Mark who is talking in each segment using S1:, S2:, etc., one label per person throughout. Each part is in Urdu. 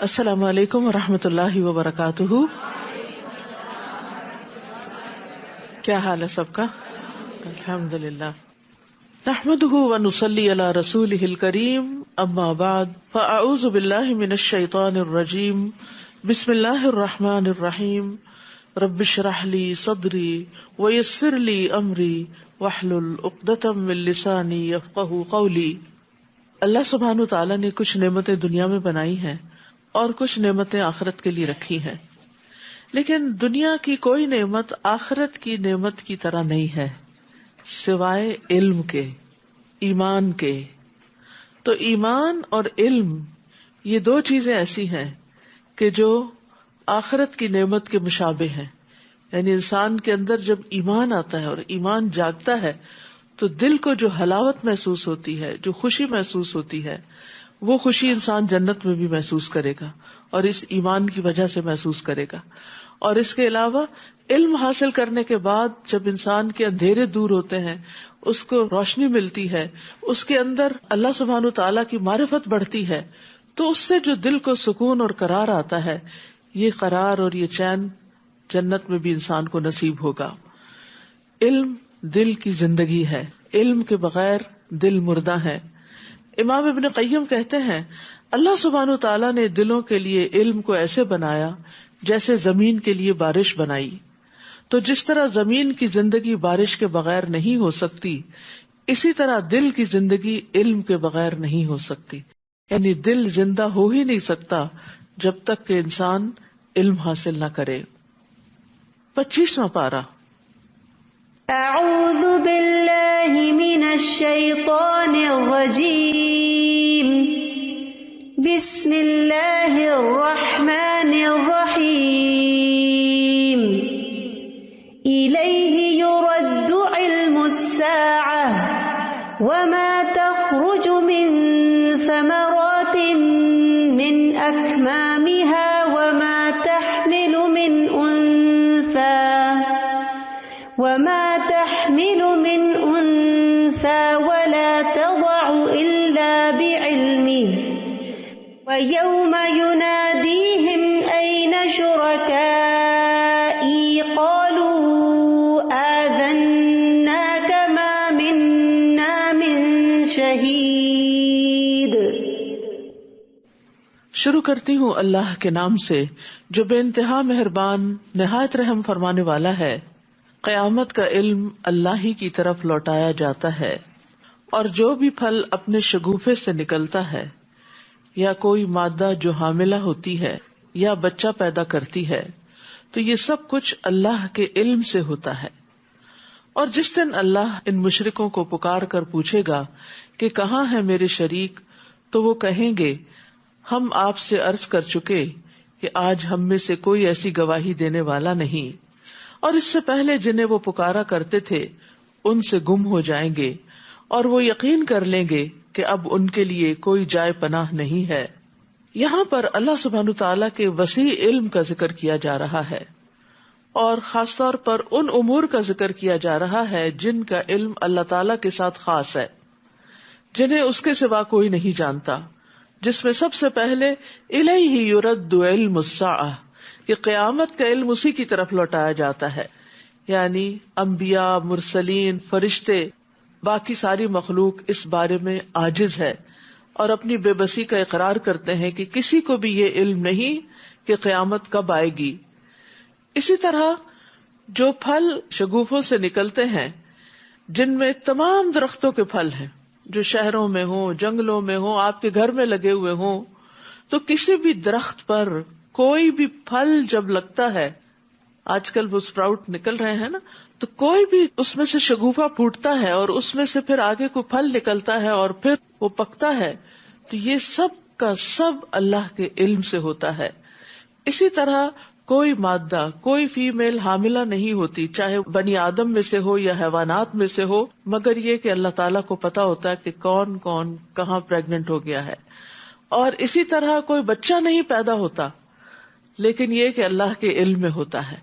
S1: السلام علیکم ورحمۃ اللہ وبرکاتہ. کیا حال ہے سب کا؟ الحمد للہ. نحمده ونصلی علی رسولہ الکریم. اما بعد فاعوذ باللہ من الشیطان الرجیم. بسم اللہ الرحمن الرحیم. رب اشرح لی صدری ویسر لی امری واحلل عقدۃ من لسانی یفقہوا قولی. اللہ سبحانہ تعالیٰ نے کچھ نعمتیں دنیا میں بنائی ہیں اور کچھ نعمتیں آخرت کے لیے رکھی ہیں، لیکن دنیا کی کوئی نعمت آخرت کی نعمت کی طرح نہیں ہے سوائے علم کے، ایمان کے. تو ایمان اور علم یہ دو چیزیں ایسی ہیں کہ جو آخرت کی نعمت کے مشابہ ہیں. یعنی انسان کے اندر جب ایمان آتا ہے اور ایمان جاگتا ہے تو دل کو جو حلاوت محسوس ہوتی ہے، جو خوشی محسوس ہوتی ہے، وہ خوشی انسان جنت میں بھی محسوس کرے گا اور اس ایمان کی وجہ سے محسوس کرے گا. اور اس کے علاوہ علم حاصل کرنے کے بعد جب انسان کے اندھیرے دور ہوتے ہیں، اس کو روشنی ملتی ہے، اس کے اندر اللہ سبحانہ تعالیٰ کی معرفت بڑھتی ہے، تو اس سے جو دل کو سکون اور قرار آتا ہے، یہ قرار اور یہ چین جنت میں بھی انسان کو نصیب ہوگا. علم دل کی زندگی ہے، علم کے بغیر دل مردہ ہے. امام ابن قیم کہتے ہیں اللہ سبحانہ تعالیٰ نے دلوں کے لیے علم کو ایسے بنایا جیسے زمین کے لیے بارش بنائی. تو جس طرح زمین کی زندگی بارش کے بغیر نہیں ہو سکتی، اسی طرح دل کی زندگی علم کے بغیر نہیں ہو سکتی. یعنی دل زندہ ہو ہی نہیں سکتا جب تک کہ انسان علم حاصل نہ کرے. 25واں پارہ.
S2: اعوذ باللہ من الشیطان الرجیم. بسم اللہ الرحمن الرحیم. الیہ یرد علم الساعة وما تخرج من ثمرات من اکمامها وما تحمل من انثى ولا تضع الا بعلمه ويوم يناديهم اين شركائي قالوا آذناك ما منا من شهيد.
S1: شروع کرتی ہوں اللہ کے نام سے جو بے انتہا مہربان نہایت رحم فرمانے والا ہے. قیامت کا علم اللہ ہی کی طرف لوٹایا جاتا ہے، اور جو بھی پھل اپنے شگوفے سے نکلتا ہے، یا کوئی مادہ جو حاملہ ہوتی ہے یا بچہ پیدا کرتی ہے، تو یہ سب کچھ اللہ کے علم سے ہوتا ہے. اور جس دن اللہ ان مشرکوں کو پکار کر پوچھے گا کہ کہاں ہے میرے شریک، تو وہ کہیں گے ہم آپ سے عرض کر چکے کہ آج ہم میں سے کوئی ایسی گواہی دینے والا نہیں، اور اس سے پہلے جنہیں وہ پکارا کرتے تھے ان سے گم ہو جائیں گے، اور وہ یقین کر لیں گے کہ اب ان کے لیے کوئی جائے پناہ نہیں ہے. یہاں پر اللہ سبحانہ تعالیٰ کے وسیع علم کا ذکر کیا جا رہا ہے، اور خاص طور پر ان امور کا ذکر کیا جا رہا ہے جن کا علم اللہ تعالیٰ کے ساتھ خاص ہے، جنہیں اس کے سوا کوئی نہیں جانتا. جس میں سب سے پہلے الیہ یرد علم الساعہ، کہ قیامت کا علم اسی کی طرف لوٹایا جاتا ہے. یعنی انبیاء، مرسلین، فرشتے، باقی ساری مخلوق اس بارے میں عاجز ہے اور اپنی بے بسی کا اقرار کرتے ہیں کہ کسی کو بھی یہ علم نہیں کہ قیامت کب آئے گی. اسی طرح جو پھل شگوفوں سے نکلتے ہیں، جن میں تمام درختوں کے پھل ہیں، جو شہروں میں ہوں، جنگلوں میں ہوں، آپ کے گھر میں لگے ہوئے ہوں، تو کسی بھی درخت پر کوئی بھی پھل جب لگتا ہے، آج کل وہ اسپراؤٹ نکل رہے ہیں نا، تو کوئی بھی اس میں سے شگوفہ پھوٹتا ہے اور اس میں سے پھر آگے کو پھل نکلتا ہے اور پھر وہ پکتا ہے، تو یہ سب کا سب اللہ کے علم سے ہوتا ہے. اسی طرح کوئی مادہ، کوئی فیمیل حاملہ نہیں ہوتی، چاہے بنی آدم میں سے ہو یا حیوانات میں سے ہو، مگر یہ کہ اللہ تعالیٰ کو پتا ہوتا ہے کہ کون کون کہاں پریگننٹ ہو گیا ہے. اور اسی طرح کوئی بچہ نہیں پیدا ہوتا، لیکن یہ کہ اللہ کے علم میں ہوتا ہے.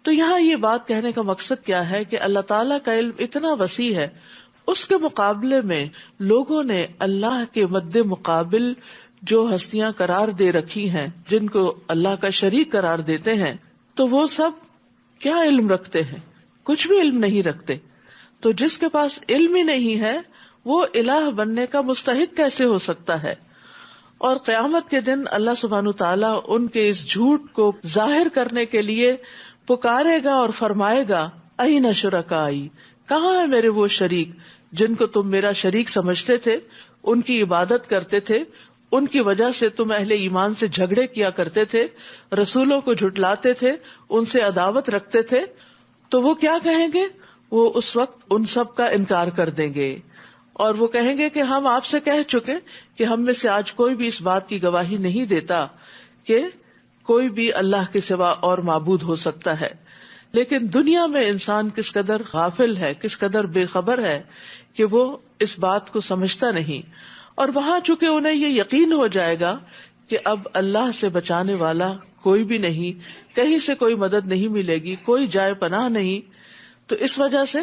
S1: تو یہاں یہ بات کہنے کا مقصد کیا ہے کہ اللہ تعالیٰ کا علم اتنا وسیع ہے، اس کے مقابلے میں لوگوں نے اللہ کے مد مقابل جو ہستیاں قرار دے رکھی ہیں، جن کو اللہ کا شریک قرار دیتے ہیں، تو وہ سب کیا علم رکھتے ہیں؟ کچھ بھی علم نہیں رکھتے. تو جس کے پاس علم ہی نہیں ہے وہ الہ بننے کا مستحق کیسے ہو سکتا ہے؟ اور قیامت کے دن اللہ سبحانہ تعالیٰ ان کے اس جھوٹ کو ظاہر کرنے کے لیے پکارے گا اور فرمائے گا اَیْنَ شُرَکَائِی، کہاں ہے میرے وہ شریک جن کو تم میرا شریک سمجھتے تھے، ان کی عبادت کرتے تھے، ان کی وجہ سے تم اہل ایمان سے جھگڑے کیا کرتے تھے، رسولوں کو جھٹلاتے تھے، ان سے عداوت رکھتے تھے. تو وہ کیا کہیں گے؟ وہ اس وقت ان سب کا انکار کر دیں گے اور وہ کہیں گے کہ ہم آپ سے کہہ چکے کہ ہم میں سے آج کوئی بھی اس بات کی گواہی نہیں دیتا کہ کوئی بھی اللہ کے سوا اور معبود ہو سکتا ہے. لیکن دنیا میں انسان کس قدر غافل ہے، کس قدر بے خبر ہے کہ وہ اس بات کو سمجھتا نہیں. اور وہاں چونکہ انہیں یہ یقین ہو جائے گا کہ اب اللہ سے بچانے والا کوئی بھی نہیں، کہیں سے کوئی مدد نہیں ملے گی، کوئی جائے پناہ نہیں، تو اس وجہ سے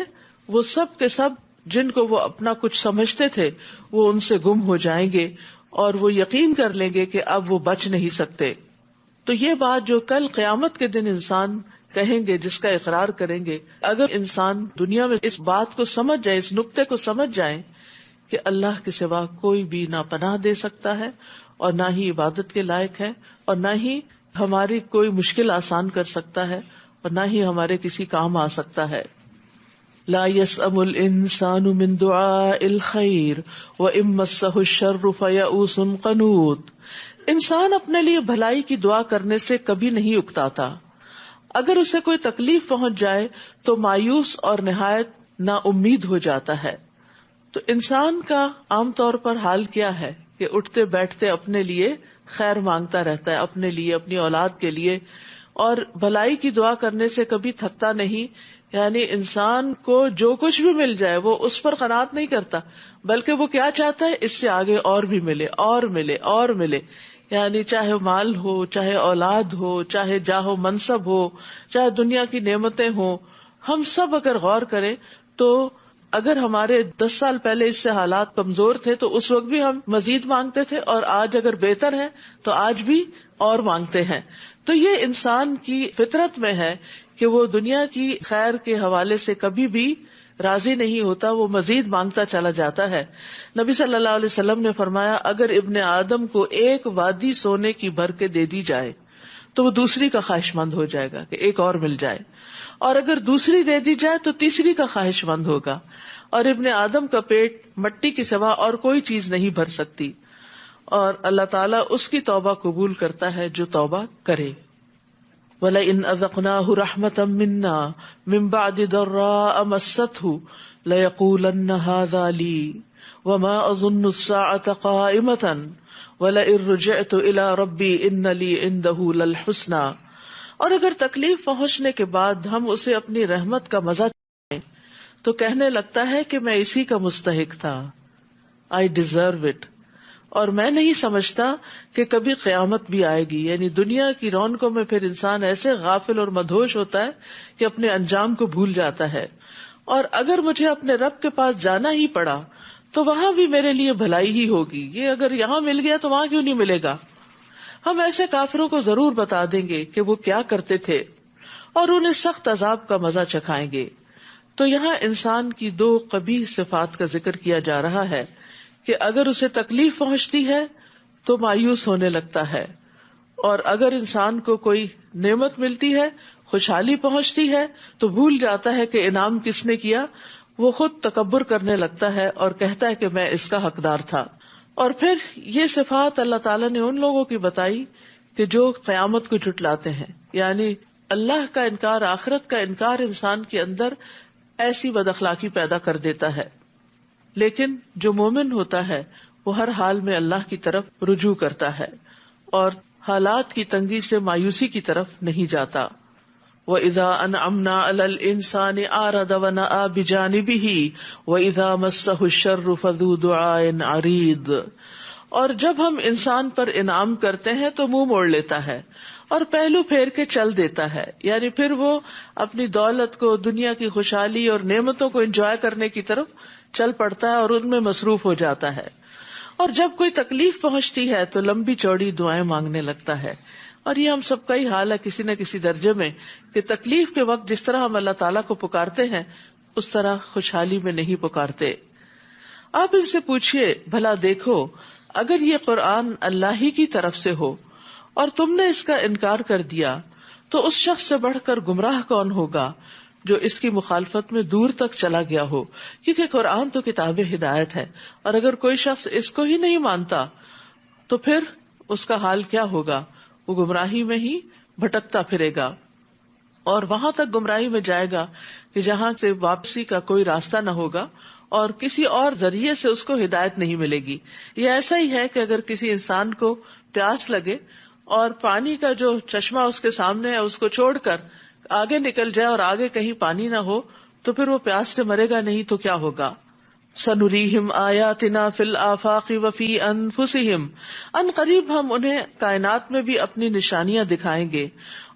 S1: وہ سب کے سب جن کو وہ اپنا کچھ سمجھتے تھے وہ ان سے گم ہو جائیں گے اور وہ یقین کر لیں گے کہ اب وہ بچ نہیں سکتے. تو یہ بات جو کل قیامت کے دن انسان کہیں گے، جس کا اقرار کریں گے، اگر انسان دنیا میں اس بات کو سمجھ جائے، اس نقطے کو سمجھ جائیں کہ اللہ کے سوا کوئی بھی نہ پناہ دے سکتا ہے اور نہ ہی عبادت کے لائق ہے اور نہ ہی ہماری کوئی مشکل آسان کر سکتا ہے اور نہ ہی ہمارے کسی کام آ سکتا ہے. لا يسأم الانسان من دعاء الخير وان مسه الشر فيئوس قنوط. انسان اپنے لیے بھلائی کی دعا کرنے سے کبھی نہیں اکتاتا، اگر اسے کوئی تکلیف پہنچ جائے تو مایوس اور نہایت نا امید ہو جاتا ہے. تو انسان کا عام طور پر حال کیا ہے کہ اٹھتے بیٹھتے اپنے لیے خیر مانگتا رہتا ہے، اپنے لیے، اپنی اولاد کے لیے، اور بھلائی کی دعا کرنے سے کبھی تھکتا نہیں. یعنی انسان کو جو کچھ بھی مل جائے وہ اس پر قناعت نہیں کرتا، بلکہ وہ کیا چاہتا ہے، اس سے آگے اور بھی ملے اور ملے اور ملے. یعنی چاہے مال ہو، چاہے اولاد ہو، چاہے جاہ و منصب ہو، چاہے دنیا کی نعمتیں ہوں، ہم سب اگر غور کریں تو اگر ہمارے 10 سال پہلے اس سے حالات کمزور تھے تو اس وقت بھی ہم مزید مانگتے تھے، اور آج اگر بہتر ہے تو آج بھی اور مانگتے ہیں. تو یہ انسان کی فطرت میں ہے کہ وہ دنیا کی خیر کے حوالے سے کبھی بھی راضی نہیں ہوتا، وہ مزید مانگتا چلا جاتا ہے. نبی صلی اللہ علیہ وسلم نے فرمایا اگر ابن آدم کو ایک وادی سونے کی بھر کے دے دی جائے تو وہ دوسری کا خواہش مند ہو جائے گا کہ ایک اور مل جائے، اور اگر دوسری دے دی جائے تو تیسری کا خواہش مند ہوگا. اور ابن آدم کا پیٹ مٹی کے سوا اور کوئی چیز نہیں بھر سکتی، اور اللہ تعالیٰ اس کی توبہ قبول کرتا ہے جو توبہ کرے. وَلَئِنْ أَذَقْنَاهُ رَحْمَةً مِنَّا مِنْ بَعْدِ ضَرَّاءَ مَسَّتْهُ لَيَقُولَنَّ هَذَا لِي وَمَا أَظُنُّ السَّاعَةَ قَائِمَةً وَلَئِن رُجِعْتُ إِلَى رَبِّي إِنَّ لِي عِندَهُ لَلْحُسْنَى. اور اگر تکلیف پہنچنے کے بعد ہم اسے اپنی رحمت کا مزہ چکھائیں تو کہنے لگتا ہے کہ میں اسی کا مستحق تھا، I deserve it. اور میں نہیں سمجھتا کہ کبھی قیامت بھی آئے گی. یعنی دنیا کی رونقوں میں پھر انسان ایسے غافل اور مدہوش ہوتا ہے کہ اپنے انجام کو بھول جاتا ہے. اور اگر مجھے اپنے رب کے پاس جانا ہی پڑا تو وہاں بھی میرے لیے بھلائی ہی ہوگی، یہ اگر یہاں مل گیا تو وہاں کیوں نہیں ملے گا. ہم ایسے کافروں کو ضرور بتا دیں گے کہ وہ کیا کرتے تھے اور انہیں سخت عذاب کا مزہ چکھائیں گے. تو یہاں انسان کی 2 قبیح صفات کا ذکر کیا جا رہا ہے کہ اگر اسے تکلیف پہنچتی ہے تو مایوس ہونے لگتا ہے، اور اگر انسان کو کوئی نعمت ملتی ہے، خوشحالی پہنچتی ہے تو بھول جاتا ہے کہ انعام کس نے کیا. وہ خود تکبر کرنے لگتا ہے اور کہتا ہے کہ میں اس کا حقدار تھا. اور پھر یہ صفات اللہ تعالیٰ نے ان لوگوں کی بتائی کہ جو قیامت کو جھٹلاتے ہیں. یعنی اللہ کا انکار، آخرت کا انکار انسان کے اندر ایسی بد اخلاقی پیدا کر دیتا ہے. لیکن جو مومن ہوتا ہے وہ ہر حال میں اللہ کی طرف رجوع کرتا ہے اور حالات کی تنگی سے مایوسی کی طرف نہیں جاتا. وَإِذَا أَنْعَمْنَا عَلَى الْإِنسَانِ أَعْرَضَ وَنَأَىٰ بِجَانِبِهِ وَإِذَا مَسَّهُ الشَّرُّ فَذُو دُعَاءٍ عَرِيضٍ. اور جب ہم انسان پر انعام کرتے ہیں تو منہ موڑ لیتا ہے اور پہلو پھیر کے چل دیتا ہے. یعنی پھر وہ اپنی دولت کو، دنیا کی خوشحالی اور نعمتوں کو انجوائے کرنے کی طرف چل پڑتا ہے اور ان میں مصروف ہو جاتا ہے. اور جب کوئی تکلیف پہنچتی ہے تو لمبی چوڑی دعائیں مانگنے لگتا ہے. اور یہ ہم سب کا ہی حال ہے کسی نہ کسی درجے میں کہ تکلیف کے وقت جس طرح ہم اللہ تعالیٰ کو پکارتے ہیں اس طرح خوشحالی میں نہیں پکارتے. آپ ان سے پوچھئے بھلا دیکھو اگر یہ قرآن اللہ ہی کی طرف سے ہو اور تم نے اس کا انکار کر دیا تو اس شخص سے بڑھ کر گمراہ کون ہوگا جو اس کی مخالفت میں دور تک چلا گیا ہو. کیونکہ قرآن تو کتاب ہدایت ہے، اور اگر کوئی شخص اس کو ہی نہیں مانتا تو پھر اس کا حال کیا ہوگا؟ وہ گمراہی میں ہی بھٹکتا پھرے گا اور وہاں تک گمراہی میں جائے گا کہ جہاں سے واپسی کا کوئی راستہ نہ ہوگا اور کسی اور ذریعے سے اس کو ہدایت نہیں ملے گی. یہ ایسا ہی ہے کہ اگر کسی انسان کو پیاس لگے اور پانی کا جو چشمہ اس کے سامنے ہے اس کو چھوڑ کر آگے نکل جائے اور آگے کہیں پانی نہ ہو تو پھر وہ پیاس سے مرے گا نہیں تو کیا ہوگا؟ سنریہم آیاتنا فی الآفاق وفی انفسہم، ان قریب ہم انہیں کائنات میں بھی اپنی نشانیاں دکھائیں گے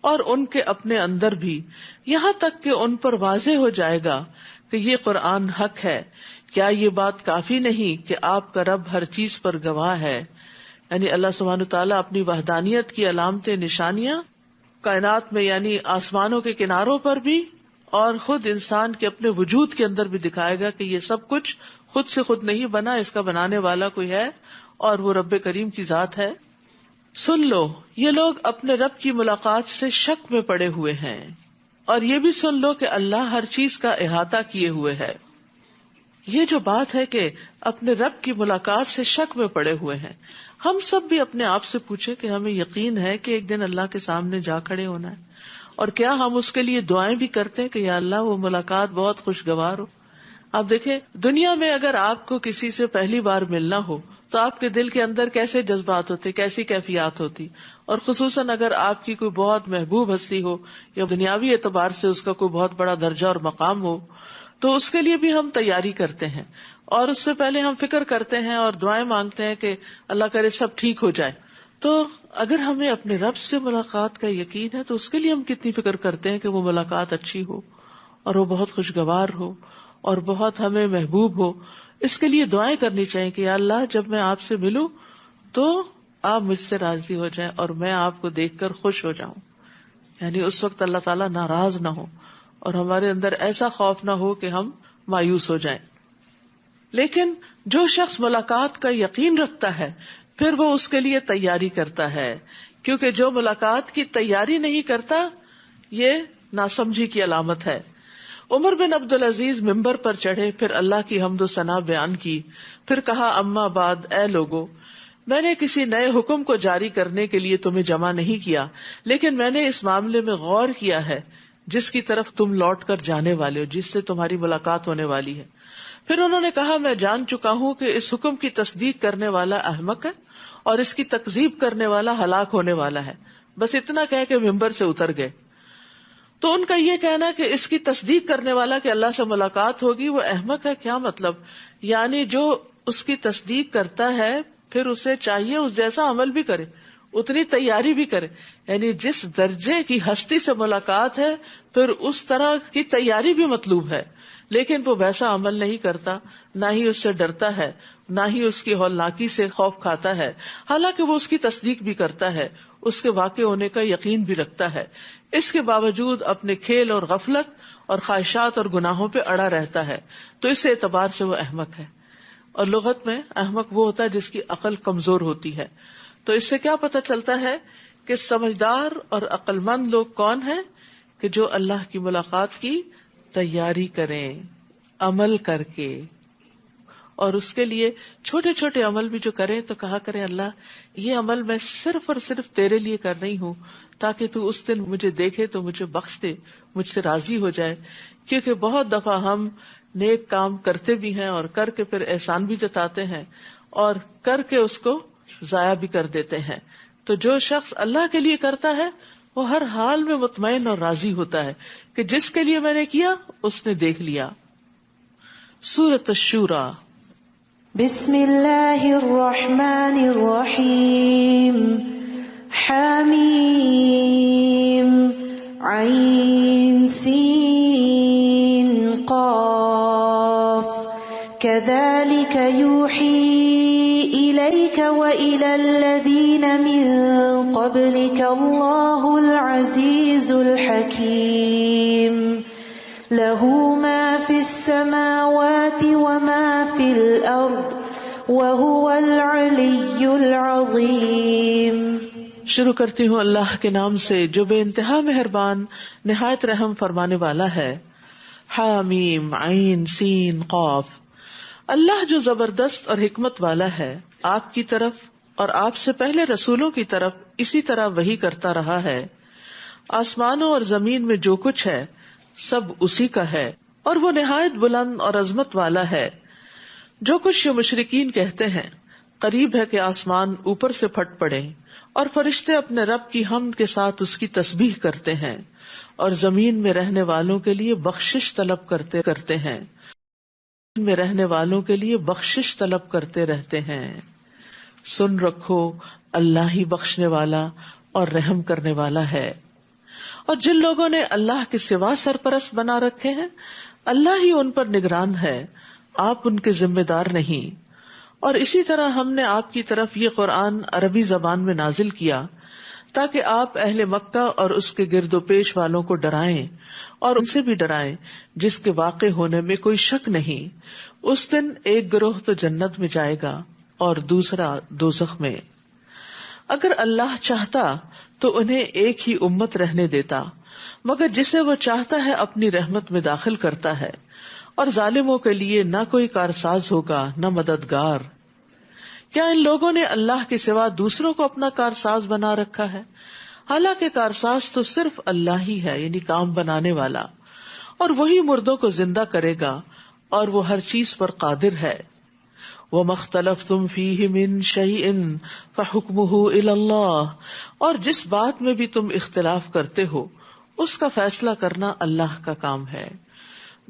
S1: اور ان کے اپنے اندر بھی، یہاں تک کہ ان پر واضح ہو جائے گا کہ یہ قرآن حق ہے. کیا یہ بات کافی نہیں کہ آپ کا رب ہر چیز پر گواہ ہے؟ یعنی اللہ سبحانہ تعالیٰ اپنی وحدانیت کی علامتیں، نشانیاں کائنات میں یعنی آسمانوں کے کناروں پر بھی اور خود انسان کے اپنے وجود کے اندر بھی دکھائے گا کہ یہ سب کچھ خود سے خود نہیں بنا، اس کا بنانے والا کوئی ہے اور وہ رب کریم کی ذات ہے. سن لو یہ لوگ اپنے رب کی ملاقات سے شک میں پڑے ہوئے ہیں، اور یہ بھی سن لو کہ اللہ ہر چیز کا احاطہ کیے ہوئے ہے. یہ جو بات ہے کہ اپنے رب کی ملاقات سے شک میں پڑے ہوئے ہیں، ہم سب بھی اپنے آپ سے پوچھیں کہ ہمیں یقین ہے کہ ایک دن اللہ کے سامنے جا کھڑے ہونا ہے، اور کیا ہم اس کے لیے دعائیں بھی کرتے ہیں کہ یا اللہ وہ ملاقات بہت خوشگوار ہو. آپ دیکھیں دنیا میں اگر آپ کو کسی سے پہلی بار ملنا ہو تو آپ کے دل کے اندر کیسے جذبات ہوتے، کیسی کیفیات ہوتی، اور خصوصاً اگر آپ کی کوئی بہت محبوب ہستی ہو یا دنیاوی اعتبار سے اس کا کوئی بہت بڑا درجہ اور مقام ہو تو اس کے لیے بھی ہم تیاری کرتے ہیں، اور اس سے پہلے ہم فکر کرتے ہیں اور دعائیں مانگتے ہیں کہ اللہ کرے سب ٹھیک ہو جائے. تو اگر ہمیں اپنے رب سے ملاقات کا یقین ہے تو اس کے لیے ہم کتنی فکر کرتے ہیں کہ وہ ملاقات اچھی ہو اور وہ بہت خوشگوار ہو اور بہت ہمیں محبوب ہو. اس کے لیے دعائیں کرنی چاہیے کہ یا اللہ جب میں آپ سے ملوں تو آپ مجھ سے راضی ہو جائیں اور میں آپ کو دیکھ کر خوش ہو جاؤں. یعنی اس وقت اللہ تعالیٰ ناراض نہ ہو اور ہمارے اندر ایسا خوف نہ ہو کہ ہم مایوس ہو جائیں. لیکن جو شخص ملاقات کا یقین رکھتا ہے پھر وہ اس کے لیے تیاری کرتا ہے، کیونکہ جو ملاقات کی تیاری نہیں کرتا یہ ناسمجھی کی علامت ہے. عمر بن عبدالعزیز ممبر پر چڑھے، پھر اللہ کی حمد و ثنا بیان کی، پھر کہا اما بعد، اے لوگو، میں نے کسی نئے حکم کو جاری کرنے کے لیے تمہیں جمع نہیں کیا، لیکن میں نے اس معاملے میں غور کیا ہے جس کی طرف تم لوٹ کر جانے والے ہو، جس سے تمہاری ملاقات ہونے والی ہے. پھر انہوں نے کہا میں جان چکا ہوں کہ اس حکم کی تصدیق کرنے والا احمق ہے اور اس کی تکذیب کرنے والا ہلاک ہونے والا ہے. بس اتنا کہہ کے ممبر سے اتر گئے. تو ان کا یہ کہنا کہ اس کی تصدیق کرنے والا کہ اللہ سے ملاقات ہوگی وہ احمق ہے، کیا مطلب؟ یعنی جو اس کی تصدیق کرتا ہے پھر اسے چاہیے اس جیسا عمل بھی کرے، اتنی تیاری بھی کرے. یعنی جس درجے کی ہستی سے ملاقات ہے پھر اس طرح کی تیاری بھی مطلوب ہے، لیکن وہ ویسا عمل نہیں کرتا، نہ ہی اس سے ڈرتا ہے، نہ ہی اس کی ہولناکی سے خوف کھاتا ہے، حالانکہ وہ اس کی تصدیق بھی کرتا ہے، اس کے واقع ہونے کا یقین بھی رکھتا ہے. اس کے باوجود اپنے کھیل اور غفلت اور خواہشات اور گناہوں پہ اڑا رہتا ہے، تو اس اعتبار سے وہ احمق ہے. اور لغت میں احمق وہ ہوتا ہے جس کی عقل کمزور ہوتی ہے. تو اس سے کیا پتہ چلتا ہے کہ سمجھدار اور عقل مند لوگ کون ہیں؟ کہ جو اللہ کی ملاقات کی تیاری کریں عمل کر کے، اور اس کے لیے چھوٹے چھوٹے عمل بھی جو کریں تو کہا کریں اللہ یہ عمل میں صرف اور صرف تیرے لیے کر رہی ہوں تاکہ تو اس دن مجھے دیکھے تو مجھے بخش دے، مجھ سے راضی ہو جائے. کیونکہ بہت دفعہ ہم نیک کام کرتے بھی ہیں اور کر کے پھر احسان بھی جتاتے ہیں اور کر کے اس کو ضائع بھی کر دیتے ہیں. تو جو شخص اللہ کے لیے کرتا ہے وہ ہر حال میں مطمئن اور راضی ہوتا ہے کہ جس کے لیے میں نے کیا اس نے دیکھ لیا. سورۃ الشورى.
S2: بسم اللہ الرحمن الرحیم. حمیم عین سین قاف. كذلك يوحي إليك وإلى الذين من قبلك الله العزيز الحكيم له ما في السماوات وما في الأرض وهو العلي العظيم.
S1: شروع کرتی ہوں اللہ کے نام سے جو بے انتہا مہربان نہایت رحم فرمانے والا ہے. حامیم عین سین قاف. اللہ جو زبردست اور حکمت والا ہے آپ کی طرف اور آپ سے پہلے رسولوں کی طرف اسی طرح وحی کرتا رہا ہے. آسمانوں اور زمین میں جو کچھ ہے سب اسی کا ہے اور وہ نہایت بلند اور عظمت والا ہے. جو کچھ یہ مشرکین کہتے ہیں قریب ہے کہ آسمان اوپر سے پھٹ پڑے اور فرشتے اپنے رب کی حمد کے ساتھ اس کی تسبیح کرتے ہیں اور زمین میں رہنے والوں کے لیے بخشش طلب کرتے ہیں میں رہنے والوں کے لیے بخشش طلب کرتے رہتے ہیں. سن رکھو اللہ ہی بخشنے والا اور رحم کرنے والا ہے. اور جن لوگوں نے اللہ کے سوا سرپرست بنا رکھے ہیں اللہ ہی ان پر نگران ہے، آپ ان کے ذمہ دار نہیں. اور اسی طرح ہم نے آپ کی طرف یہ قرآن عربی زبان میں نازل کیا تاکہ آپ اہل مکہ اور اس کے گرد و پیش والوں کو ڈرائیں اور ان سے بھی ڈرائیں جس کے واقع ہونے میں کوئی شک نہیں. اس دن ایک گروہ تو جنت میں جائے گا اور دوسرا دوزخ میں. اگر اللہ چاہتا تو انہیں ایک ہی امت رہنے دیتا، مگر جسے وہ چاہتا ہے اپنی رحمت میں داخل کرتا ہے، اور ظالموں کے لیے نہ کوئی کارساز ہوگا نہ مددگار. کیا ان لوگوں نے اللہ کے سوا دوسروں کو اپنا کارساز بنا رکھا ہے؟ حالانکہ کارساز تو صرف اللہ ہی ہے، یعنی کام بنانے والا، اور وہی مردوں کو زندہ کرے گا اور وہ ہر چیز پر قادر ہے. وَمَا اخْتَلَفْتُمْ فِيهِ مِنْ شَيْءٍ فَحُكْمُهُ إِلَى اللَّهِ. اور جس بات میں بھی تم اختلاف کرتے ہو اس کا فیصلہ کرنا اللہ کا کام ہے.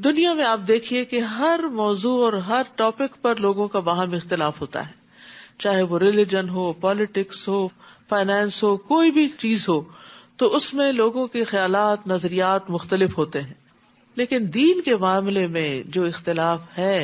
S1: دنیا میں آپ دیکھیے کہ ہر موضوع اور ہر ٹاپک پر لوگوں کا باہم اختلاف ہوتا ہے، چاہے وہ ریلیجن ہو، پالیٹکس ہو، فائنانس ہو، کوئی بھی چیز ہو، تو اس میں لوگوں کے خیالات نظریات مختلف ہوتے ہیں. لیکن دین کے معاملے میں جو اختلاف ہے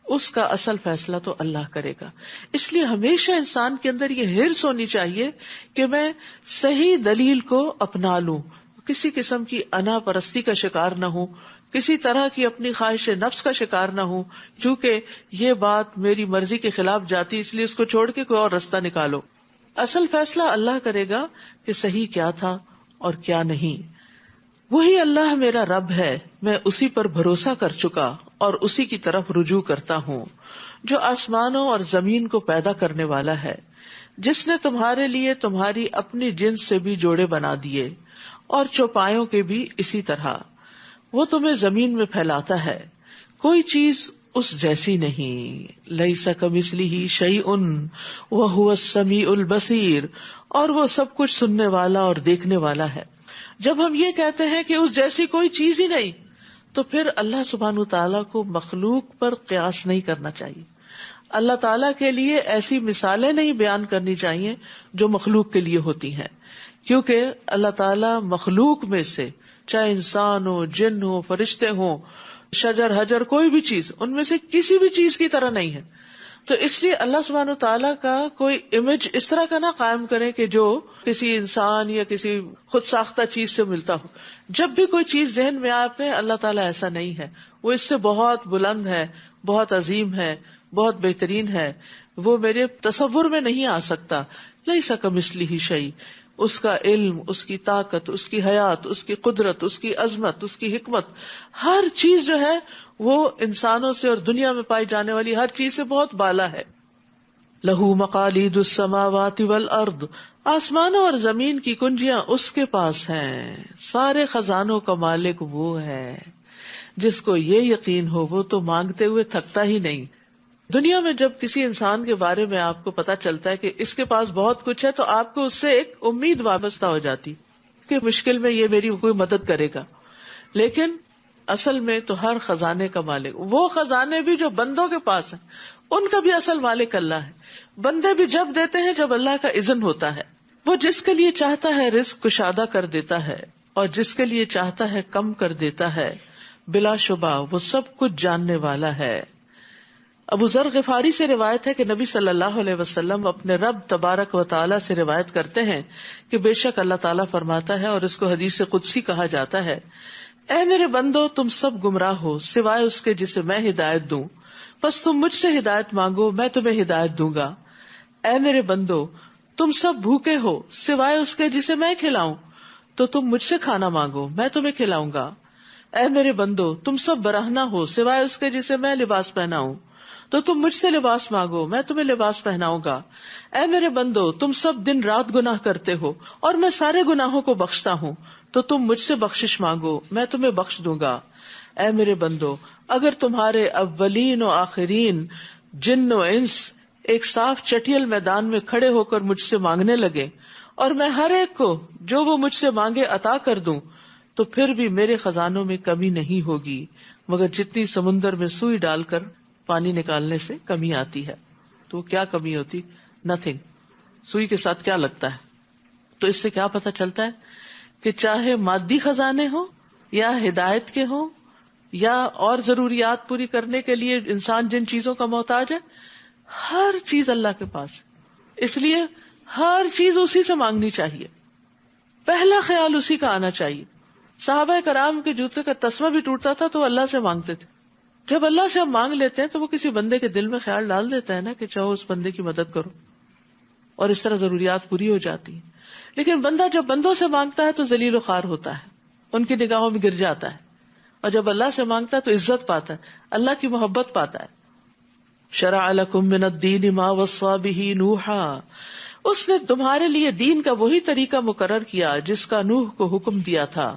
S1: اس کا اصل فیصلہ تو اللہ کرے گا. اس لیے ہمیشہ انسان کے اندر یہ حرص ہونی چاہیے کہ میں صحیح دلیل کو اپنا لوں، کسی قسم کی انا پرستی کا شکار نہ ہوں، کسی طرح کی اپنی خواہش نفس کا شکار نہ ہوں، کیونکہ یہ بات میری مرضی کے خلاف جاتی اس لیے اس کو چھوڑ کے کوئی اور راستہ نکالو. اصل فیصلہ اللہ کرے گا کہ صحیح کیا تھا اور کیا نہیں. وہی اللہ میرا رب ہے، میں اسی پر بھروسہ کر چکا اور اسی کی طرف رجوع کرتا ہوں، جو آسمانوں اور زمین کو پیدا کرنے والا ہے، جس نے تمہارے لیے تمہاری اپنی جنس سے بھی جوڑے بنا دیے اور چوپایوں کے بھی اسی طرح. وہ تمہیں زمین میں پھیلاتا ہے، کوئی چیز اس جیسی نہیں. لیس کمثلہ شیء وہو السمیع البصیر. اور وہ سب کچھ سننے والا اور دیکھنے والا ہے. جب ہم یہ کہتے ہیں کہ اس جیسی کوئی چیز ہی نہیں تو پھر اللہ سبحانہ تعالیٰ کو مخلوق پر قیاس نہیں کرنا چاہیے. اللہ تعالیٰ کے لیے ایسی مثالیں نہیں بیان کرنی چاہیے جو مخلوق کے لیے ہوتی ہیں، کیونکہ اللہ تعالیٰ مخلوق میں سے چاہے انسان ہو، جن ہو، فرشتے ہوں، شجر حجر، کوئی بھی چیز ان میں سے کسی بھی چیز کی طرح نہیں ہے. تو اس لیے اللہ سبحانہ تعالیٰ کا کوئی امیج اس طرح کا نہ قائم کرے کہ جو کسی انسان یا کسی خود ساختہ چیز سے ملتا ہو. جب بھی کوئی چیز ذہن میں آپ کے اللہ تعالیٰ ایسا نہیں ہے، وہ اس سے بہت بلند ہے، بہت عظیم ہے، بہت بہترین ہے، وہ میرے تصور میں نہیں آ سکتا. لیس کمثلہ شیء. اس کا علم، اس کی طاقت، اس کی حیات، اس کی قدرت، اس کی عظمت، اس کی حکمت، ہر چیز جو ہے وہ انسانوں سے اور دنیا میں پائی جانے والی ہر چیز سے بہت بالا ہے. لہو مقالید السماوات والارض. آسمانوں اور زمین کی کنجیاں اس کے پاس ہیں. سارے خزانوں کا مالک وہ ہے. جس کو یہ یقین ہو وہ تو مانگتے ہوئے تھکتا ہی نہیں. دنیا میں جب کسی انسان کے بارے میں آپ کو پتا چلتا ہے کہ اس کے پاس بہت کچھ ہے تو آپ کو اس سے ایک امید وابستہ ہو جاتی کہ مشکل میں یہ میری کوئی مدد کرے گا. لیکن اصل میں تو ہر خزانے کا مالک، وہ خزانے بھی جو بندوں کے پاس ہیں ان کا بھی اصل مالک اللہ ہے. بندے بھی جب دیتے ہیں جب اللہ کا اذن ہوتا ہے. وہ جس کے لیے چاہتا ہے رزق کشادہ کر دیتا ہے اور جس کے لیے چاہتا ہے کم کر دیتا ہے. بلا شبہ وہ سب کچھ جاننے والا ہے. ابو ذر غفاری سے روایت ہے کہ نبی صلی اللہ علیہ وسلم اپنے رب تبارک و تعالی سے روایت کرتے ہیں کہ بے شک اللہ تعالیٰ فرماتا ہے، اور اس کو حدیث قدسی کہا جاتا ہے، اے میرے بندو تم سب گمراہ ہو سوائے اس کے جسے میں ہدایت دوں، پس تم مجھ سے ہدایت مانگو میں تمہیں ہدایت دوں گا۔ اے میرے بندو تم سب بھوکے ہو سوائے اس کے جسے میں کھلاؤں، تو تم مجھ سے کھانا مانگو میں تمہیں کھلاؤں گا۔ اے میرے بندو تم سب برہنہ ہو سوائے اس کے جسے میں لباس پہناؤں، تو تم مجھ سے لباس مانگو میں تمہیں لباس پہناؤں گا۔ اے میرے بندو تم سب دن رات گناہ کرتے ہو اور میں سارے گناہوں کو بخشتا ہوں، تو تم مجھ سے بخشش مانگو میں تمہیں بخش دوں گا۔ اے میرے بندو اگر تمہارے اولین و آخرین جن و انس ایک صاف چٹیل میدان میں کھڑے ہو کر مجھ سے مانگنے لگے اور میں ہر ایک کو جو وہ مجھ سے مانگے عطا کر دوں، تو پھر بھی میرے خزانوں میں کمی نہیں ہوگی مگر جتنی سمندر میں سوئی ڈال کر پانی نکالنے سے کمی آتی ہے۔ تو کیا کمی ہوتی؟ نتھنگ۔ سوئی کے ساتھ کیا لگتا ہے؟ تو اس سے کیا پتہ چلتا ہے کہ چاہے مادی خزانے ہوں یا ہدایت کے ہوں یا اور ضروریات پوری کرنے کے لیے انسان جن چیزوں کا محتاج ہے، ہر چیز اللہ کے پاس ہے۔ اس لیے ہر چیز اسی سے مانگنی چاہیے، پہلا خیال اسی کا آنا چاہیے۔ صحابہ کرام کے جوتے کا تسمہ بھی ٹوٹتا تھا تو اللہ سے مانگتے تھے۔ جب اللہ سے ہم مانگ لیتے ہیں تو وہ کسی بندے کے دل میں خیال ڈال دیتا ہے نا کہ چاہو اس بندے کی مدد کرو، اور اس طرح ضروریات پوری ہو جاتی ہیں۔ لیکن بندہ جب بندوں سے مانگتا ہے تو ذلیل و خوار ہوتا ہے، ان کی نگاہوں میں گر جاتا ہے، اور جب اللہ سے مانگتا ہے تو عزت پاتا ہے، اللہ کی محبت پاتا ہے۔ شرع لکم من الدین ما وصی بہ نوحا، اس نے تمہارے لیے دین کا وہی طریقہ مقرر کیا جس کا نوح کو حکم دیا تھا،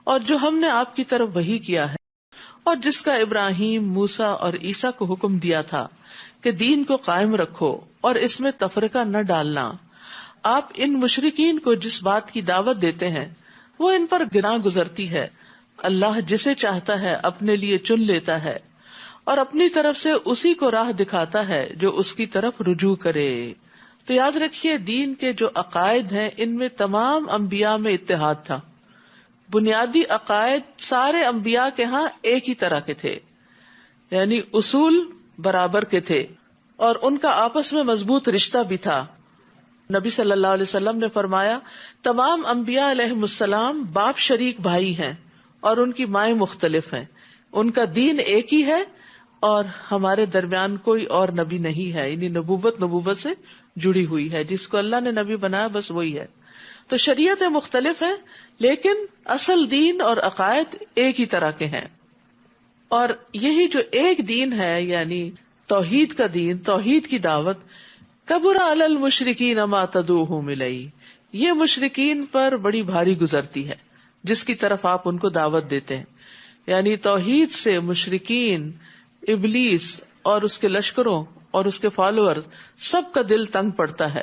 S1: اور جو ہم نے آپ کی طرف وحی کیا ہے، اور جس کا ابراہیم، موسیٰ اور عیسیٰ کو حکم دیا تھا کہ دین کو قائم رکھو اور اس میں تفرقہ نہ ڈالنا۔ آپ ان مشرکین کو جس بات کی دعوت دیتے ہیں وہ ان پر گناہ گزرتی ہے، اللہ جسے چاہتا ہے اپنے لیے چن لیتا ہے اور اپنی طرف سے اسی کو راہ دکھاتا ہے جو اس کی طرف رجوع کرے۔ تو یاد رکھیے دین کے جو عقائد ہیں ان میں تمام انبیاء میں اتحاد تھا، بنیادی عقائد سارے انبیاء کے ہاں ایک ہی طرح کے تھے، یعنی اصول برابر کے تھے، اور ان کا آپس میں مضبوط رشتہ بھی تھا۔ نبی صلی اللہ علیہ وسلم نے فرمایا تمام انبیاء علیہم السلام باپ شریک بھائی ہیں اور ان کی مائیں مختلف ہیں، ان کا دین ایک ہی ہے اور ہمارے درمیان کوئی اور نبی نہیں ہے، یعنی نبوت سے جڑی ہوئی ہے، جس کو اللہ نے نبی بنایا بس وہی ہے۔ تو شریعتیں مختلف ہیں لیکن اصل دین اور عقائد ایک ہی طرح کے ہیں، اور یہی جو ایک دین ہے یعنی توحید کا دین، توحید کی دعوت، کبر علی المشرکین ما تدعوہم الیہ، یہ مشرکین پر بڑی بھاری گزرتی ہے جس کی طرف آپ ان کو دعوت دیتے ہیں۔ یعنی توحید سے مشرکین، ابلیس اور اس کے لشکروں اور اس کے فالوورز سب کا دل تنگ پڑتا ہے۔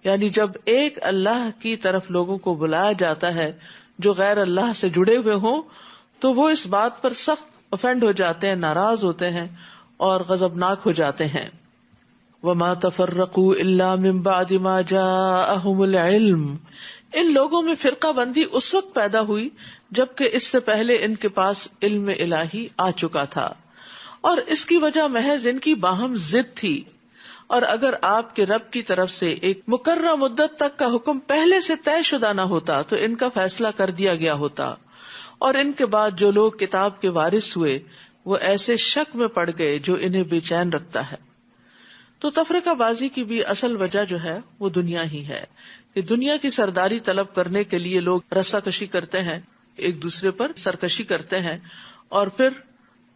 S1: یعنی جب ایک اللہ کی طرف لوگوں کو بلایا جاتا ہے جو غیر اللہ سے جڑے ہوئے ہوں تو وہ اس بات پر سخت افینڈ ہو جاتے ہیں، ناراض ہوتے ہیں اور غضبناک ہو جاتے ہیں۔ وَمَا تَفَرَّقُوا إِلَّا مِن بَعْدِ مَا جَاءَهُمُ الْعِلْمُ، ان لوگوں میں فرقہ بندی اس وقت پیدا ہوئی جبکہ اس سے پہلے ان کے پاس علم الہی آ چکا تھا، اور اس کی وجہ محض ان کی باہم ضد تھی۔ اور اگر آپ کے رب کی طرف سے ایک مقررہ مدت تک کا حکم پہلے سے طے شدہ نہ ہوتا تو ان کا فیصلہ کر دیا گیا ہوتا، اور ان کے بعد جو لوگ کتاب کے وارث ہوئے وہ ایسے شک میں پڑ گئے جو انہیں بے چین رکھتا ہے۔ تو تفرقہ بازی کی بھی اصل وجہ جو ہے وہ دنیا ہی ہے، کہ دنیا کی سرداری طلب کرنے کے لیے لوگ رسا کشی کرتے ہیں، ایک دوسرے پر سرکشی کرتے ہیں، اور پھر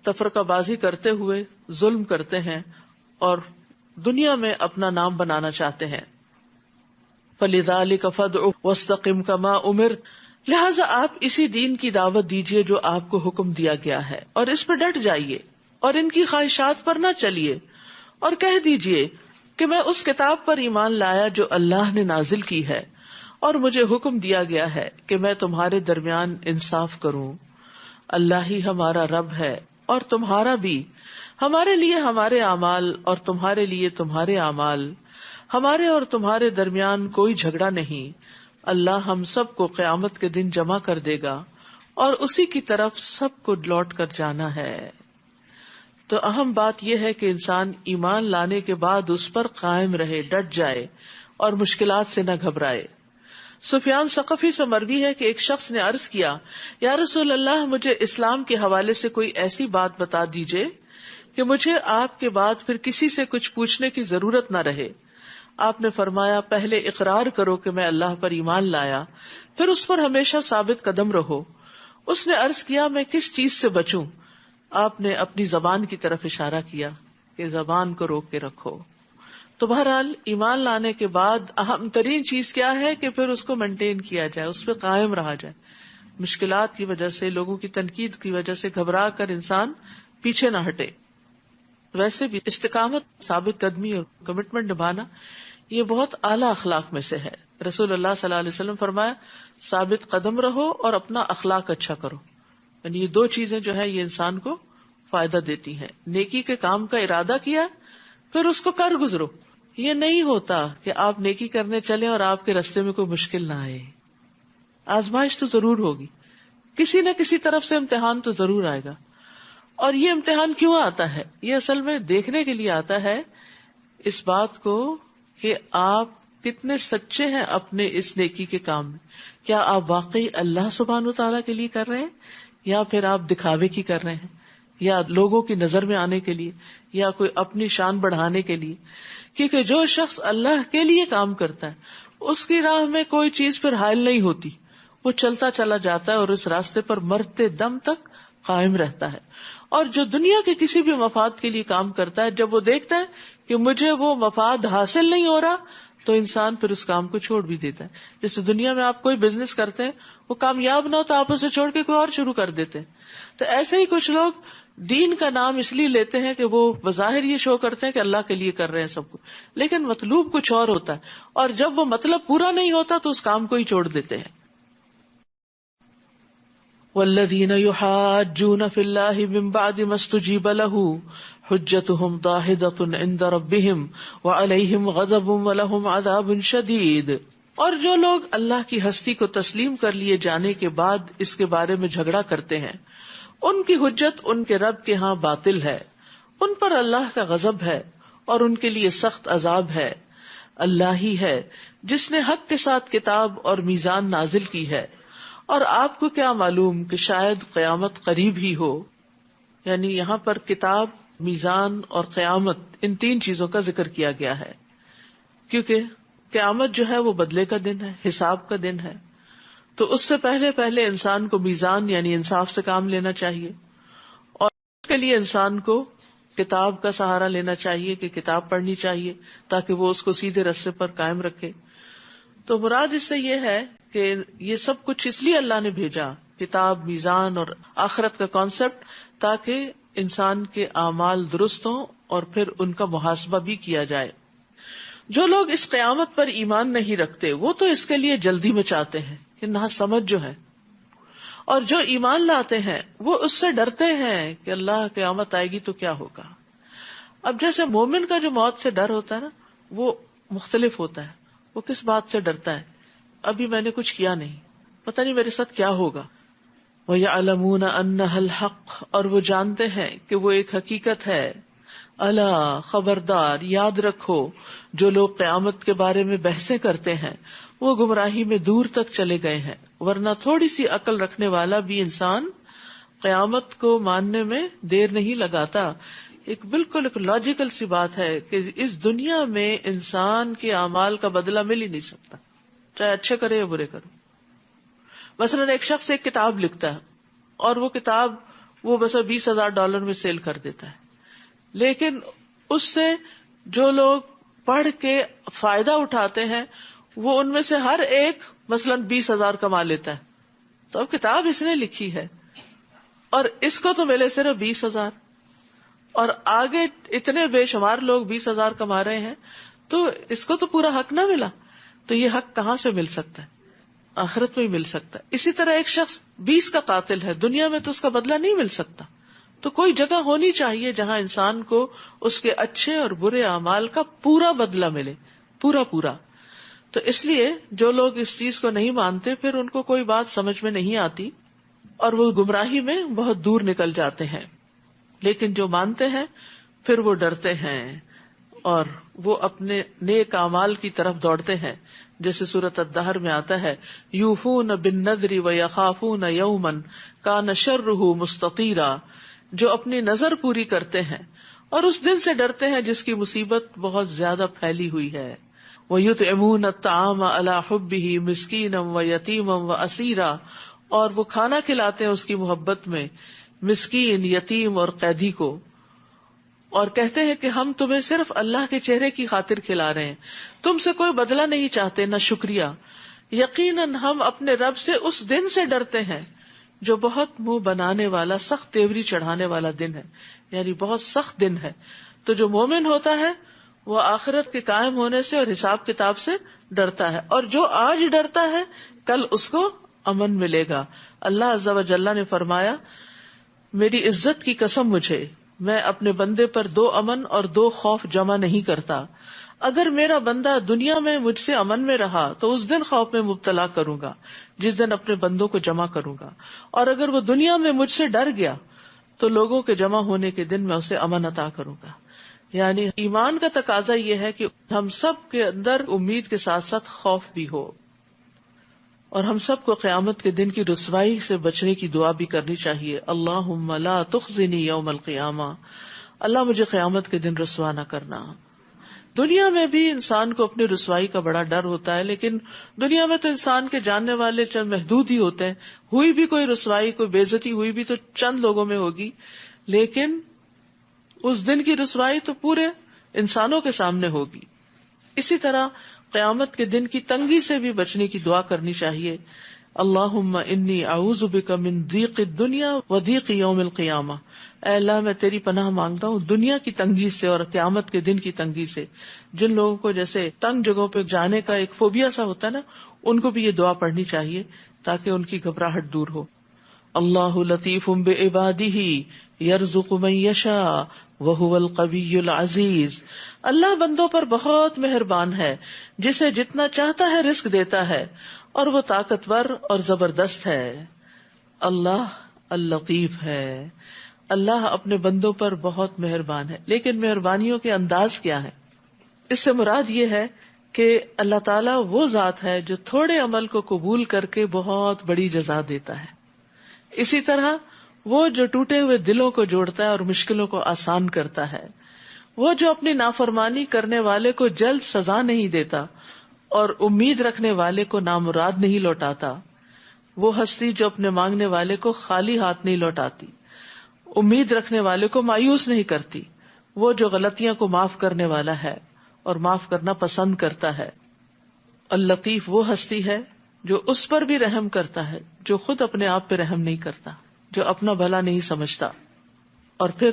S1: تفرقہ بازی کرتے ہوئے ظلم کرتے ہیں اور دنیا میں اپنا نام بنانا چاہتے ہیں۔ فَلِذَلِكَ فَادْعُ وَاسْتَقِمْ كَمَا أُمِرْتَ، لہٰذا آپ اسی دین کی دعوت دیجیے جو آپ کو حکم دیا گیا ہے، اور اس پہ ڈٹ جائیے اور ان کی خواہشات پر نہ چلیے، اور کہہ دیجیے کہ میں اس کتاب پر ایمان لایا جو اللہ نے نازل کی ہے، اور مجھے حکم دیا گیا ہے کہ میں تمہارے درمیان انصاف کروں۔ اللہ ہی ہمارا رب ہے اور تمہارا بھی، ہمارے لیے ہمارے اعمال اور تمہارے لیے تمہارے اعمال، ہمارے اور تمہارے درمیان کوئی جھگڑا نہیں۔ اللہ ہم سب کو قیامت کے دن جمع کر دے گا اور اسی کی طرف سب کو لوٹ کر جانا ہے۔ تو اہم بات یہ ہے کہ انسان ایمان لانے کے بعد اس پر قائم رہے، ڈٹ جائے اور مشکلات سے نہ گھبرائے۔ سفیان ثقفی سے مروی ہے کہ ایک شخص نے عرض کیا، یا رسول اللہ، مجھے اسلام کے حوالے سے کوئی ایسی بات بتا دیجئے کہ مجھے آپ کے بعد پھر کسی سے کچھ پوچھنے کی ضرورت نہ رہے۔ آپ نے فرمایا، پہلے اقرار کرو کہ میں اللہ پر ایمان لایا، پھر اس پر ہمیشہ ثابت قدم رہو۔ اس نے عرض کیا، میں کس چیز سے بچوں؟ آپ نے اپنی زبان کی طرف اشارہ کیا کہ زبان کو روک کے رکھو۔ تو بہرحال ایمان لانے کے بعد اہم ترین چیز کیا ہے کہ پھر اس کو مینٹین کیا جائے، اس پہ قائم رہا جائے۔ مشکلات کی وجہ سے، لوگوں کی تنقید کی وجہ سے گھبرا کر انسان پیچھے نہ ہٹے۔ ویسے بھی استقامت، ثابت قدمی اور کمٹمنٹ نبھانا یہ بہت اعلیٰ اخلاق میں سے ہے۔ رسول اللہ صلی اللہ علیہ وسلم فرمایا، ثابت قدم رہو اور اپنا اخلاق اچھا کرو۔ یعنی یہ دو چیزیں جو ہے یہ انسان کو فائدہ دیتی ہیں۔ نیکی کے کام کا ارادہ کیا، پھر اس کو کر گزرو۔ یہ نہیں ہوتا کہ آپ نیکی کرنے چلیں اور آپ کے راستے میں کوئی مشکل نہ آئے۔ آزمائش تو ضرور ہوگی، کسی نہ کسی طرف سے امتحان تو ضرور آئے گا۔ اور یہ امتحان کیوں آتا ہے؟ یہ اصل میں دیکھنے کے لیے آتا ہے اس بات کو کہ آپ کتنے سچے ہیں اپنے اس نیکی کے کام میں۔ کیا آپ واقعی اللہ سبحانہ و تعالیٰ کے لیے کر رہے ہیں، یا پھر آپ دکھاوے کی کر رہے ہیں، یا لوگوں کی نظر میں آنے کے لیے، یا کوئی اپنی شان بڑھانے کے لیے؟ کیونکہ جو شخص اللہ کے لیے کام کرتا ہے اس کی راہ میں کوئی چیز پھر حائل نہیں ہوتی، وہ چلتا چلا جاتا ہے اور اس راستے پر مرتے دم تک قائم رہتا ہے۔ اور جو دنیا کے کسی بھی مفاد کے لیے کام کرتا ہے، جب وہ دیکھتا ہے کہ مجھے وہ مفاد حاصل نہیں ہو رہا تو انسان پھر اس کام کو چھوڑ بھی دیتا ہے۔ جیسے دنیا میں آپ کوئی بزنس کرتے ہیں، وہ کامیاب نہ ہو تو آپ اسے چھوڑ کے کوئی اور شروع کر دیتے ہیں۔ تو ایسے ہی کچھ لوگ دین کا نام اس لیے لیتے ہیں کہ وہ بظاہر یہ شو کرتے ہیں کہ اللہ کے لیے کر رہے ہیں سب کچھ، لیکن مطلوب کچھ اور ہوتا ہے، اور جب وہ مطلب پورا نہیں ہوتا تو اس کام کو ہی چھوڑ دیتے ہیں۔ وَالَّذِينَ يُحَاجُّونَ فِي اللَّهِ مِن بَعْدِ مَا اسْتُجِيبَ لَهُ حُجَّتُهُمْ دَاحِضَةٌ عِندَ رَبِّهِمْ وَعَلَيْهِمْ غَضَبٌ وَلَهُمْ عَذَابٌ شَدِيدٌ۔ اور جو لوگ اللہ کی ہستی کو تسلیم کر لیے جانے کے بعد اس کے بارے میں جھگڑا کرتے ہیں، ان کی حجت ان کے رب کے ہاں باطل ہے، ان پر اللہ کا غضب ہے اور ان کے لیے سخت عذاب ہے۔ اللہ ہی ہے جس نے حق کے ساتھ کتاب اور میزان نازل کی ہے، اور آپ کو کیا معلوم کہ شاید قیامت قریب ہی ہو۔ یعنی یہاں پر کتاب، میزان اور قیامت، ان تین چیزوں کا ذکر کیا گیا ہے، کیونکہ قیامت جو ہے وہ بدلے کا دن ہے، حساب کا دن ہے۔ تو اس سے پہلے انسان کو میزان یعنی انصاف سے کام لینا چاہیے، اور اس کے لیے انسان کو کتاب کا سہارا لینا چاہیے کہ کتاب پڑھنی چاہیے تاکہ وہ اس کو سیدھے راستے پر قائم رکھے۔ تو مراد اس سے یہ ہے کہ یہ سب کچھ اس لیے اللہ نے بھیجا، کتاب، میزان اور آخرت کا کانسیپٹ، تاکہ انسان کے اعمال درست ہوں اور پھر ان کا محاسبہ بھی کیا جائے۔ جو لوگ اس قیامت پر ایمان نہیں رکھتے وہ تو اس کے لیے جلدی میں چاہتے ہیں کہ نہ سمجھ جو ہے، اور جو ایمان لاتے ہیں وہ اس سے ڈرتے ہیں کہ اللہ قیامت آئے گی تو کیا ہوگا۔ اب جیسے مومن کا جو موت سے ڈر ہوتا ہے نا، وہ مختلف ہوتا ہے۔ وہ کس بات سے ڈرتا ہے؟ ابھی میں نے کچھ کیا نہیں، پتہ نہیں میرے ساتھ کیا ہوگا۔ وَيَعْلَمُونَ أَنَّهَا الْحَقُّ، اور وہ جانتے ہیں کہ وہ ایک حقیقت ہے۔ الا، خبردار، یاد رکھو، جو لوگ قیامت کے بارے میں بحثیں کرتے ہیں وہ گمراہی میں دور تک چلے گئے ہیں، ورنہ تھوڑی سی عقل رکھنے والا بھی انسان قیامت کو ماننے میں دیر نہیں لگاتا۔ بالکل ایک لاجیکل سی بات ہے کہ اس دنیا میں انسان کے اعمال کا بدلہ مل ہی نہیں سکتا، چاہے اچھے کرے یا برے کرے۔ مثلاً ایک شخص ایک کتاب لکھتا ہے اور وہ کتاب وہ بس $20,000 میں سیل کر دیتا ہے، لیکن اس سے جو لوگ پڑھ کے فائدہ اٹھاتے ہیں وہ ان میں سے ہر ایک مثلاً 20,000 کما لیتا ہے۔ تو اب کتاب اس نے لکھی ہے اور اس کو تو ملے صرف 20,000، اور آگے اتنے بے شمار لوگ 20,000 کما رہے ہیں، تو اس کو تو پورا حق نہ ملا۔ تو یہ حق کہاں سے مل سکتا ہے؟ آخرت میں ہی مل سکتا ہے۔ اسی طرح ایک شخص 20 کا قاتل ہے، دنیا میں تو اس کا بدلہ نہیں مل سکتا۔ تو کوئی جگہ ہونی چاہیے جہاں انسان کو اس کے اچھے اور برے اعمال کا پورا بدلہ ملے، پورا۔ تو اس لیے جو لوگ اس چیز کو نہیں مانتے پھر ان کو کوئی بات سمجھ میں نہیں آتی اور وہ گمراہی میں بہت دور نکل جاتے ہیں۔ لیکن جو مانتے ہیں پھر وہ ڈرتے ہیں اور وہ اپنے نیک اعمال کی طرف دوڑتے ہیں. جیسے سورۃ الدہر میں آتا ہے یوفون بالنذر ویخافون یوما کان شرہ مستطیرا، جو اپنی نظر پوری کرتے ہیں اور اس دن سے ڈرتے ہیں جس کی مصیبت بہت زیادہ پھیلی ہوئی ہے. وَيُطْعِمُونَ الطَّعَامَ عَلَى حُبِّهِ مِسْكِينًا وَيَتِيمًا وَأَسِيرًا، اور وہ کھانا کھلاتے ہیں اس کی محبت میں مسکین، یتیم اور قیدی کو، اور کہتے ہیں کہ ہم تمہیں صرف اللہ کے چہرے کی خاطر کھلا رہے ہیں، تم سے کوئی بدلہ نہیں چاہتے نہ شکریہ. یقیناً ہم اپنے رب سے اس دن سے ڈرتے ہیں جو بہت منہ بنانے والا، سخت تیوری چڑھانے والا دن ہے، یعنی بہت سخت دن ہے. تو جو مومن ہوتا ہے وہ آخرت کے قائم ہونے سے اور حساب کتاب سے ڈرتا ہے، اور جو آج ڈرتا ہے کل اس کو امن ملے گا. اللہ عز و جل نے فرمایا میری عزت کی قسم مجھے، میں اپنے بندے پر 2 امن اور 2 خوف جمع نہیں کرتا. اگر میرا بندہ دنیا میں مجھ سے امن میں رہا تو اس دن خوف میں مبتلا کروں گا جس دن اپنے بندوں کو جمع کروں گا، اور اگر وہ دنیا میں مجھ سے ڈر گیا تو لوگوں کے جمع ہونے کے دن میں اسے امن عطا کروں گا. یعنی ایمان کا تقاضا یہ ہے کہ ہم سب کے اندر امید کے ساتھ ساتھ خوف بھی ہو، اور ہم سب کو قیامت کے دن کی رسوائی سے بچنے کی دعا بھی کرنی چاہیے. اللہم لا تخزنی یوم القیامہ، اللہ مجھے قیامت کے دن رسوا نہ کرنا. دنیا میں بھی انسان کو اپنی رسوائی کا بڑا ڈر ہوتا ہے، لیکن دنیا میں تو انسان کے جاننے والے چند محدود ہی ہوتے ہیں. ہوئی بھی کوئی رسوائی، کوئی بے عزتی ہوئی بھی تو چند لوگوں میں ہوگی، لیکن اس دن کی رسوائی تو پورے انسانوں کے سامنے ہوگی. اسی طرح قیامت کے دن کی تنگی سے بھی بچنے کی دعا کرنی چاہیے. اللہم انی اعوذ بک من ضیق الدنیا و ضیق یوم القیامہ، اے اللہ میں تیری پناہ مانگتا ہوں دنیا کی تنگی سے اور قیامت کے دن کی تنگی سے. جن لوگوں کو جیسے تنگ جگہوں پہ جانے کا ایک فوبیا سا ہوتا ہے نا، ان کو بھی یہ دعا پڑھنی چاہیے تاکہ ان کی گھبراہٹ دور ہو. اللہ لطیف بعبادہ یرزق من یشاء وہو القوی العزیز، اللہ بندوں پر بہت مہربان ہے، جسے جتنا چاہتا ہے رزق دیتا ہے، اور وہ طاقتور اور زبردست ہے. اللہ اللطیف ہے، اللہ اپنے بندوں پر بہت مہربان ہے. لیکن مہربانیوں کے انداز کیا ہے؟ اس سے مراد یہ ہے کہ اللہ تعالیٰ وہ ذات ہے جو تھوڑے عمل کو قبول کر کے بہت بڑی جزا دیتا ہے. اسی طرح وہ جو ٹوٹے ہوئے دلوں کو جوڑتا ہے اور مشکلوں کو آسان کرتا ہے، وہ جو اپنی نافرمانی کرنے والے کو جلد سزا نہیں دیتا اور امید رکھنے والے کو نامراد نہیں لوٹاتا، وہ ہستی جو اپنے مانگنے والے کو خالی ہاتھ نہیں لوٹاتی، امید رکھنے والے کو مایوس نہیں کرتی، وہ جو غلطیاں کو معاف کرنے والا ہے اور معاف کرنا پسند کرتا ہے. اللطیف وہ ہستی ہے جو اس پر بھی رحم کرتا ہے جو خود اپنے آپ پہ رحم نہیں کرتا، جو اپنا بھلا نہیں سمجھتا. اور پھر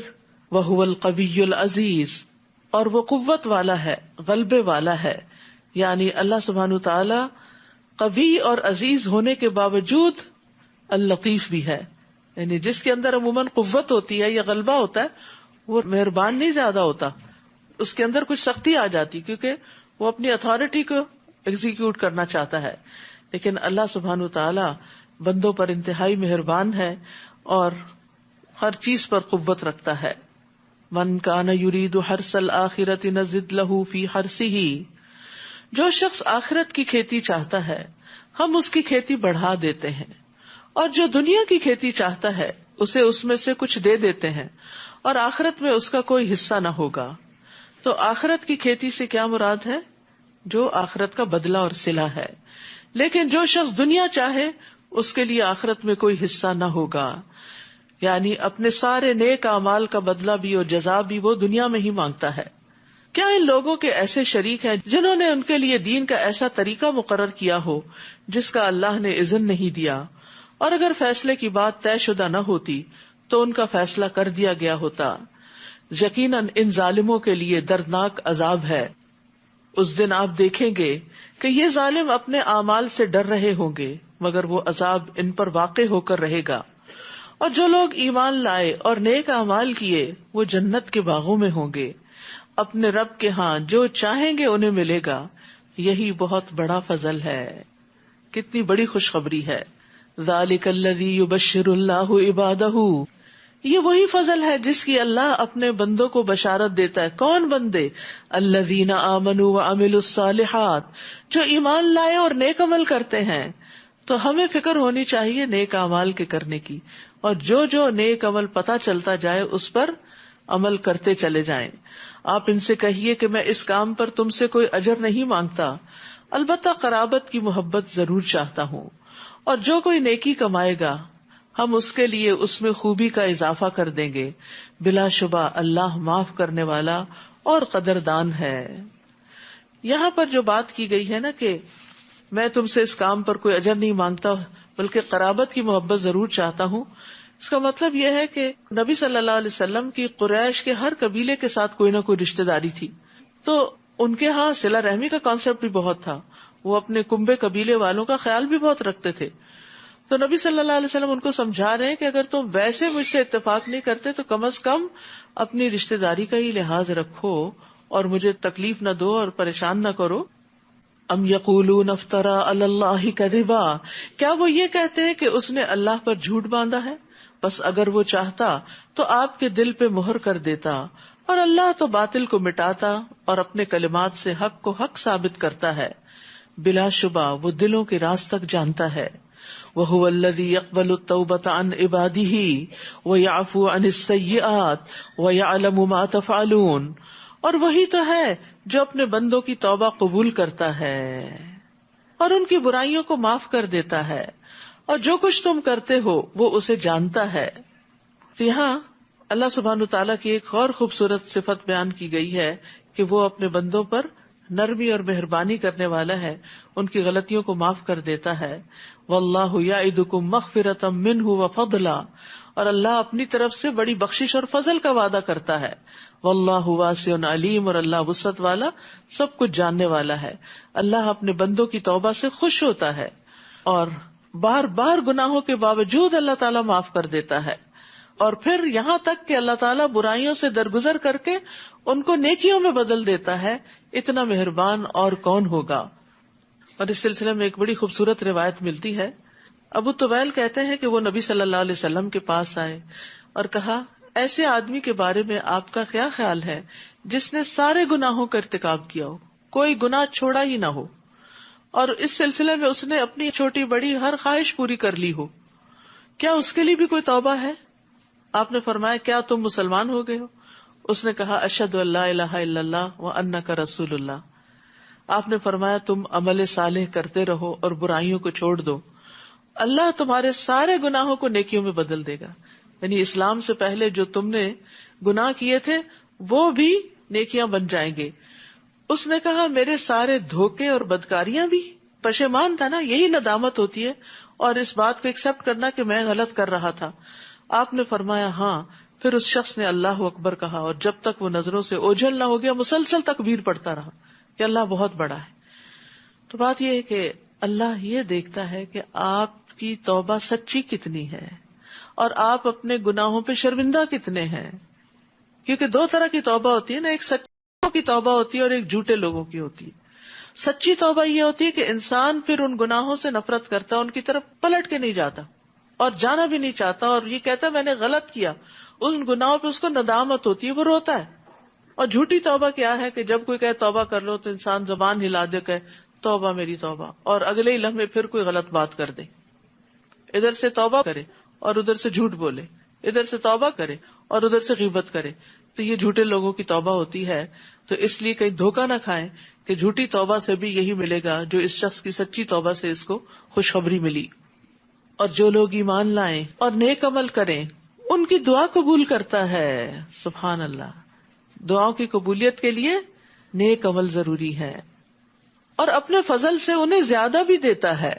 S1: وہو القوی العزیز، اور وہ قوت والا ہے، غلبے والا ہے. یعنی اللہ سبحانہ تعالی قوی اور عزیز ہونے کے باوجود اللطیف بھی ہے. یعنی جس کے اندر عموماً قوت ہوتی ہے یا غلبہ ہوتا ہے وہ مہربان نہیں زیادہ ہوتا، اس کے اندر کچھ سختی آ جاتی کیونکہ وہ اپنی اتھارٹی کو ایگزیکیوٹ کرنا چاہتا ہے. لیکن اللہ سبحانہ تعالی بندوں پر انتہائی مہربان ہے اور ہر چیز پر قوت رکھتا ہے. من کان یرید حرث الآخرۃ نزد لہ فی حرثہ، جو شخص آخرت کی کھیتی چاہتا ہے ہم اس کی کھیتی بڑھا دیتے ہیں، اور جو دنیا کی کھیتی چاہتا ہے اسے اس میں سے کچھ دے دیتے ہیں، اور آخرت میں اس کا کوئی حصہ نہ ہوگا. تو آخرت کی کھیتی سے کیا مراد ہے؟ جو آخرت کا بدلہ اور صلہ ہے. لیکن جو شخص دنیا چاہے اس کے لیے آخرت میں کوئی حصہ نہ ہوگا، یعنی اپنے سارے نیک اعمال کا بدلہ بھی اور جزا بھی وہ دنیا میں ہی مانگتا ہے. کیا ان لوگوں کے ایسے شریک ہیں جنہوں نے ان کے لیے دین کا ایسا طریقہ مقرر کیا ہو جس کا اللہ نے اذن نہیں دیا، اور اگر فیصلے کی بات طے شدہ نہ ہوتی تو ان کا فیصلہ کر دیا گیا ہوتا. یقیناً ان ظالموں کے لیے دردناک عذاب ہے. اس دن آپ دیکھیں گے کہ یہ ظالم اپنے اعمال سے ڈر رہے ہوں گے مگر وہ عذاب ان پر واقع ہو کر رہے گا. اور جو لوگ ایمان لائے اور نیک اعمال کیے وہ جنت کے باغوں میں ہوں گے، اپنے رب کے ہاں جو چاہیں گے انہیں ملے گا. یہی بہت بڑا فضل ہے، کتنی بڑی خوشخبری ہے. ذالک الذی یبشر اللہ عبادہ، یہ وہی فضل ہے جس کی اللہ اپنے بندوں کو بشارت دیتا ہے. کون بندے؟ الذین آمنوا وعملوا الصالحات، جو ایمان لائے اور نیک عمل کرتے ہیں. تو ہمیں فکر ہونی چاہیے نیک اعمال کے کرنے کی، اور جو جو نیک عمل پتہ چلتا جائے اس پر عمل کرتے چلے جائیں. آپ ان سے کہیے کہ میں اس کام پر تم سے کوئی اجر نہیں مانگتا، البتہ قرابت کی محبت ضرور چاہتا ہوں. اور جو کوئی نیکی کمائے گا ہم اس کے لیے اس میں خوبی کا اضافہ کر دیں گے. بلا شبہ اللہ معاف کرنے والا اور قدردان ہے. یہاں پر جو بات کی گئی ہے نا کہ میں تم سے اس کام پر کوئی اجر نہیں مانگتا بلکہ قرابت کی محبت ضرور چاہتا ہوں، اس کا مطلب یہ ہے کہ نبی صلی اللہ علیہ وسلم کی قریش کے ہر قبیلے کے ساتھ کوئی نہ کوئی رشتہ داری تھی، تو ان کے ہاں صلہ رحمی کا کانسیپٹ بھی بہت تھا. وہ اپنے کنبے قبیلے والوں کا خیال بھی بہت رکھتے تھے. تو نبی صلی اللہ علیہ وسلم ان کو سمجھا رہے ہیں کہ اگر تم ویسے مجھ سے اتفاق نہیں کرتے تو کم از کم اپنی رشتہ داری کا ہی لحاظ رکھو اور مجھے تکلیف نہ دو اور پریشان نہ کرو. ام یقولون افترى علی اللہ کذبا، کیا وہ یہ کہتے ہیں کہ اس نے اللہ پر جھوٹ باندھا ہے؟ بس اگر وہ چاہتا تو آپ کے دل پہ مہر کر دیتا، اور اللہ تو باطل کو مٹاتا اور اپنے کلمات سے حق کو حق ثابت کرتا ہے. بلا شبہ وہ دلوں کے راز تک جانتا ہے. وَهُوَ الَّذِي يَقْبَلُ التَّوْبَةَ عَنْ عِبَادِهِ وَيَعْفُو عَنِ السَّيِّئَاتِ وَيَعْلَمُ مَا تَفْعَلُونَ، اور وہی تو ہے جو اپنے بندوں کی توبہ قبول کرتا ہے اور ان کی برائیوں کو معاف کر دیتا ہے، اور جو کچھ تم کرتے ہو وہ اسے جانتا ہے. تو یہاں اللہ سبحانہ تعالیٰ کی ایک اور خوبصورت صفت بیان کی گئی ہے کہ وہ اپنے بندوں پر نرمی اور مہربانی کرنے والا ہے، ان کی غلطیوں کو معاف کر دیتا ہے. واللہ یعدکم مغفرۃ منہ وفضلا، اور اللہ اپنی طرف سے بڑی بخشش اور فضل کا وعدہ کرتا ہے. واللہ واسع علیم، اور اللہ وسعت والا سب کچھ جاننے والا ہے. اللہ اپنے بندوں کی توبہ سے خوش ہوتا ہے اور بار بار گناہوں کے باوجود اللہ تعالیٰ معاف کر دیتا ہے، اور پھر یہاں تک کہ اللہ تعالیٰ برائیوں سے درگزر کر کے ان کو نیکیوں میں بدل دیتا ہے. اتنا مہربان اور کون ہوگا. اور اس سلسلے میں ایک بڑی خوبصورت روایت ملتی ہے. ابو طویل کہتے ہیں کہ وہ نبی صلی اللہ علیہ وسلم کے پاس آئے اور کہا، ایسے آدمی کے بارے میں آپ کا کیا خیال ہے جس نے سارے گناہوں کا ارتکاب کیا ہو، کوئی گناہ چھوڑا ہی نہ ہو، اور اس سلسلے میں اس نے اپنی چھوٹی بڑی ہر خواہش پوری کر لی ہو، کیا اس کے لیے بھی کوئی توبہ ہے؟ آپ نے فرمایا، کیا تم مسلمان ہو گئے ہو؟ اس نے کہا، اشہد ان لا الہ الا اللہ وانک رسول اللہ. آپ نے فرمایا، تم عمل صالح کرتے رہو اور برائیوں کو چھوڑ دو، اللہ تمہارے سارے گناہوں کو نیکیوں میں بدل دے گا. یعنی اسلام سے پہلے جو تم نے گناہ کیے تھے وہ بھی نیکیاں بن جائیں گے. اس نے کہا، میرے سارے دھوکے اور بدکاریاں بھی؟ پشیمان تھا نا، یہی ندامت ہوتی ہے، اور اس بات کو ایکسپٹ کرنا کہ میں غلط کر رہا تھا. آپ نے فرمایا ہاں. پھر اس شخص نے اللہ اکبر کہا، اور جب تک وہ نظروں سے اوجھل نہ ہو گیا مسلسل تکبیر پڑھتا رہا کہ اللہ بہت بڑا ہے. تو بات یہ ہے کہ اللہ یہ دیکھتا ہے کہ آپ کی توبہ سچی کتنی ہے اور آپ اپنے گناہوں پہ شرمندہ کتنے ہیں. کیونکہ دو طرح کی توبہ ہوتی ہے نا، ایک سچوں کی توبہ ہوتی ہے اور ایک جھوٹے لوگوں کی ہوتی ہے. سچی توبہ یہ ہوتی ہے کہ انسان پھر ان گناہوں سے نفرت کرتا، ان کی طرف پلٹ کے نہیں جاتا اور جانا بھی نہیں چاہتا، اور یہ کہتا ہے میں نے غلط کیا. ان گناہوں پہ اس کو ندامت ہوتی ہے، وہ روتا ہے. اور جھوٹی توبہ کیا ہے کہ جب کوئی کہے توبہ کر لو تو انسان زبان ہلا دے کہ توبہ میری توبہ، اور اگلے ہی لمحے پھر کوئی غلط بات کر دے. ادھر سے توبہ کرے اور ادھر سے جھوٹ بولے، ادھر سے توبہ کرے اور ادھر سے غیبت کرے. تو یہ جھوٹے لوگوں کی توبہ ہوتی ہے. تو اس لیے کہیں دھوکہ نہ کھائیں کہ جھوٹی توبہ سے بھی یہی ملے گا جو اس شخص کی سچی توبہ سے اس کو خوشخبری ملی. اور جو لوگ ایمان لائیں اور نیک عمل کریں ان کی دعا قبول کرتا ہے. سبحان اللہ. دعاؤں کی قبولیت کے لیے نیک عمل ضروری ہے، اور اپنے فضل سے انہیں زیادہ بھی دیتا ہے.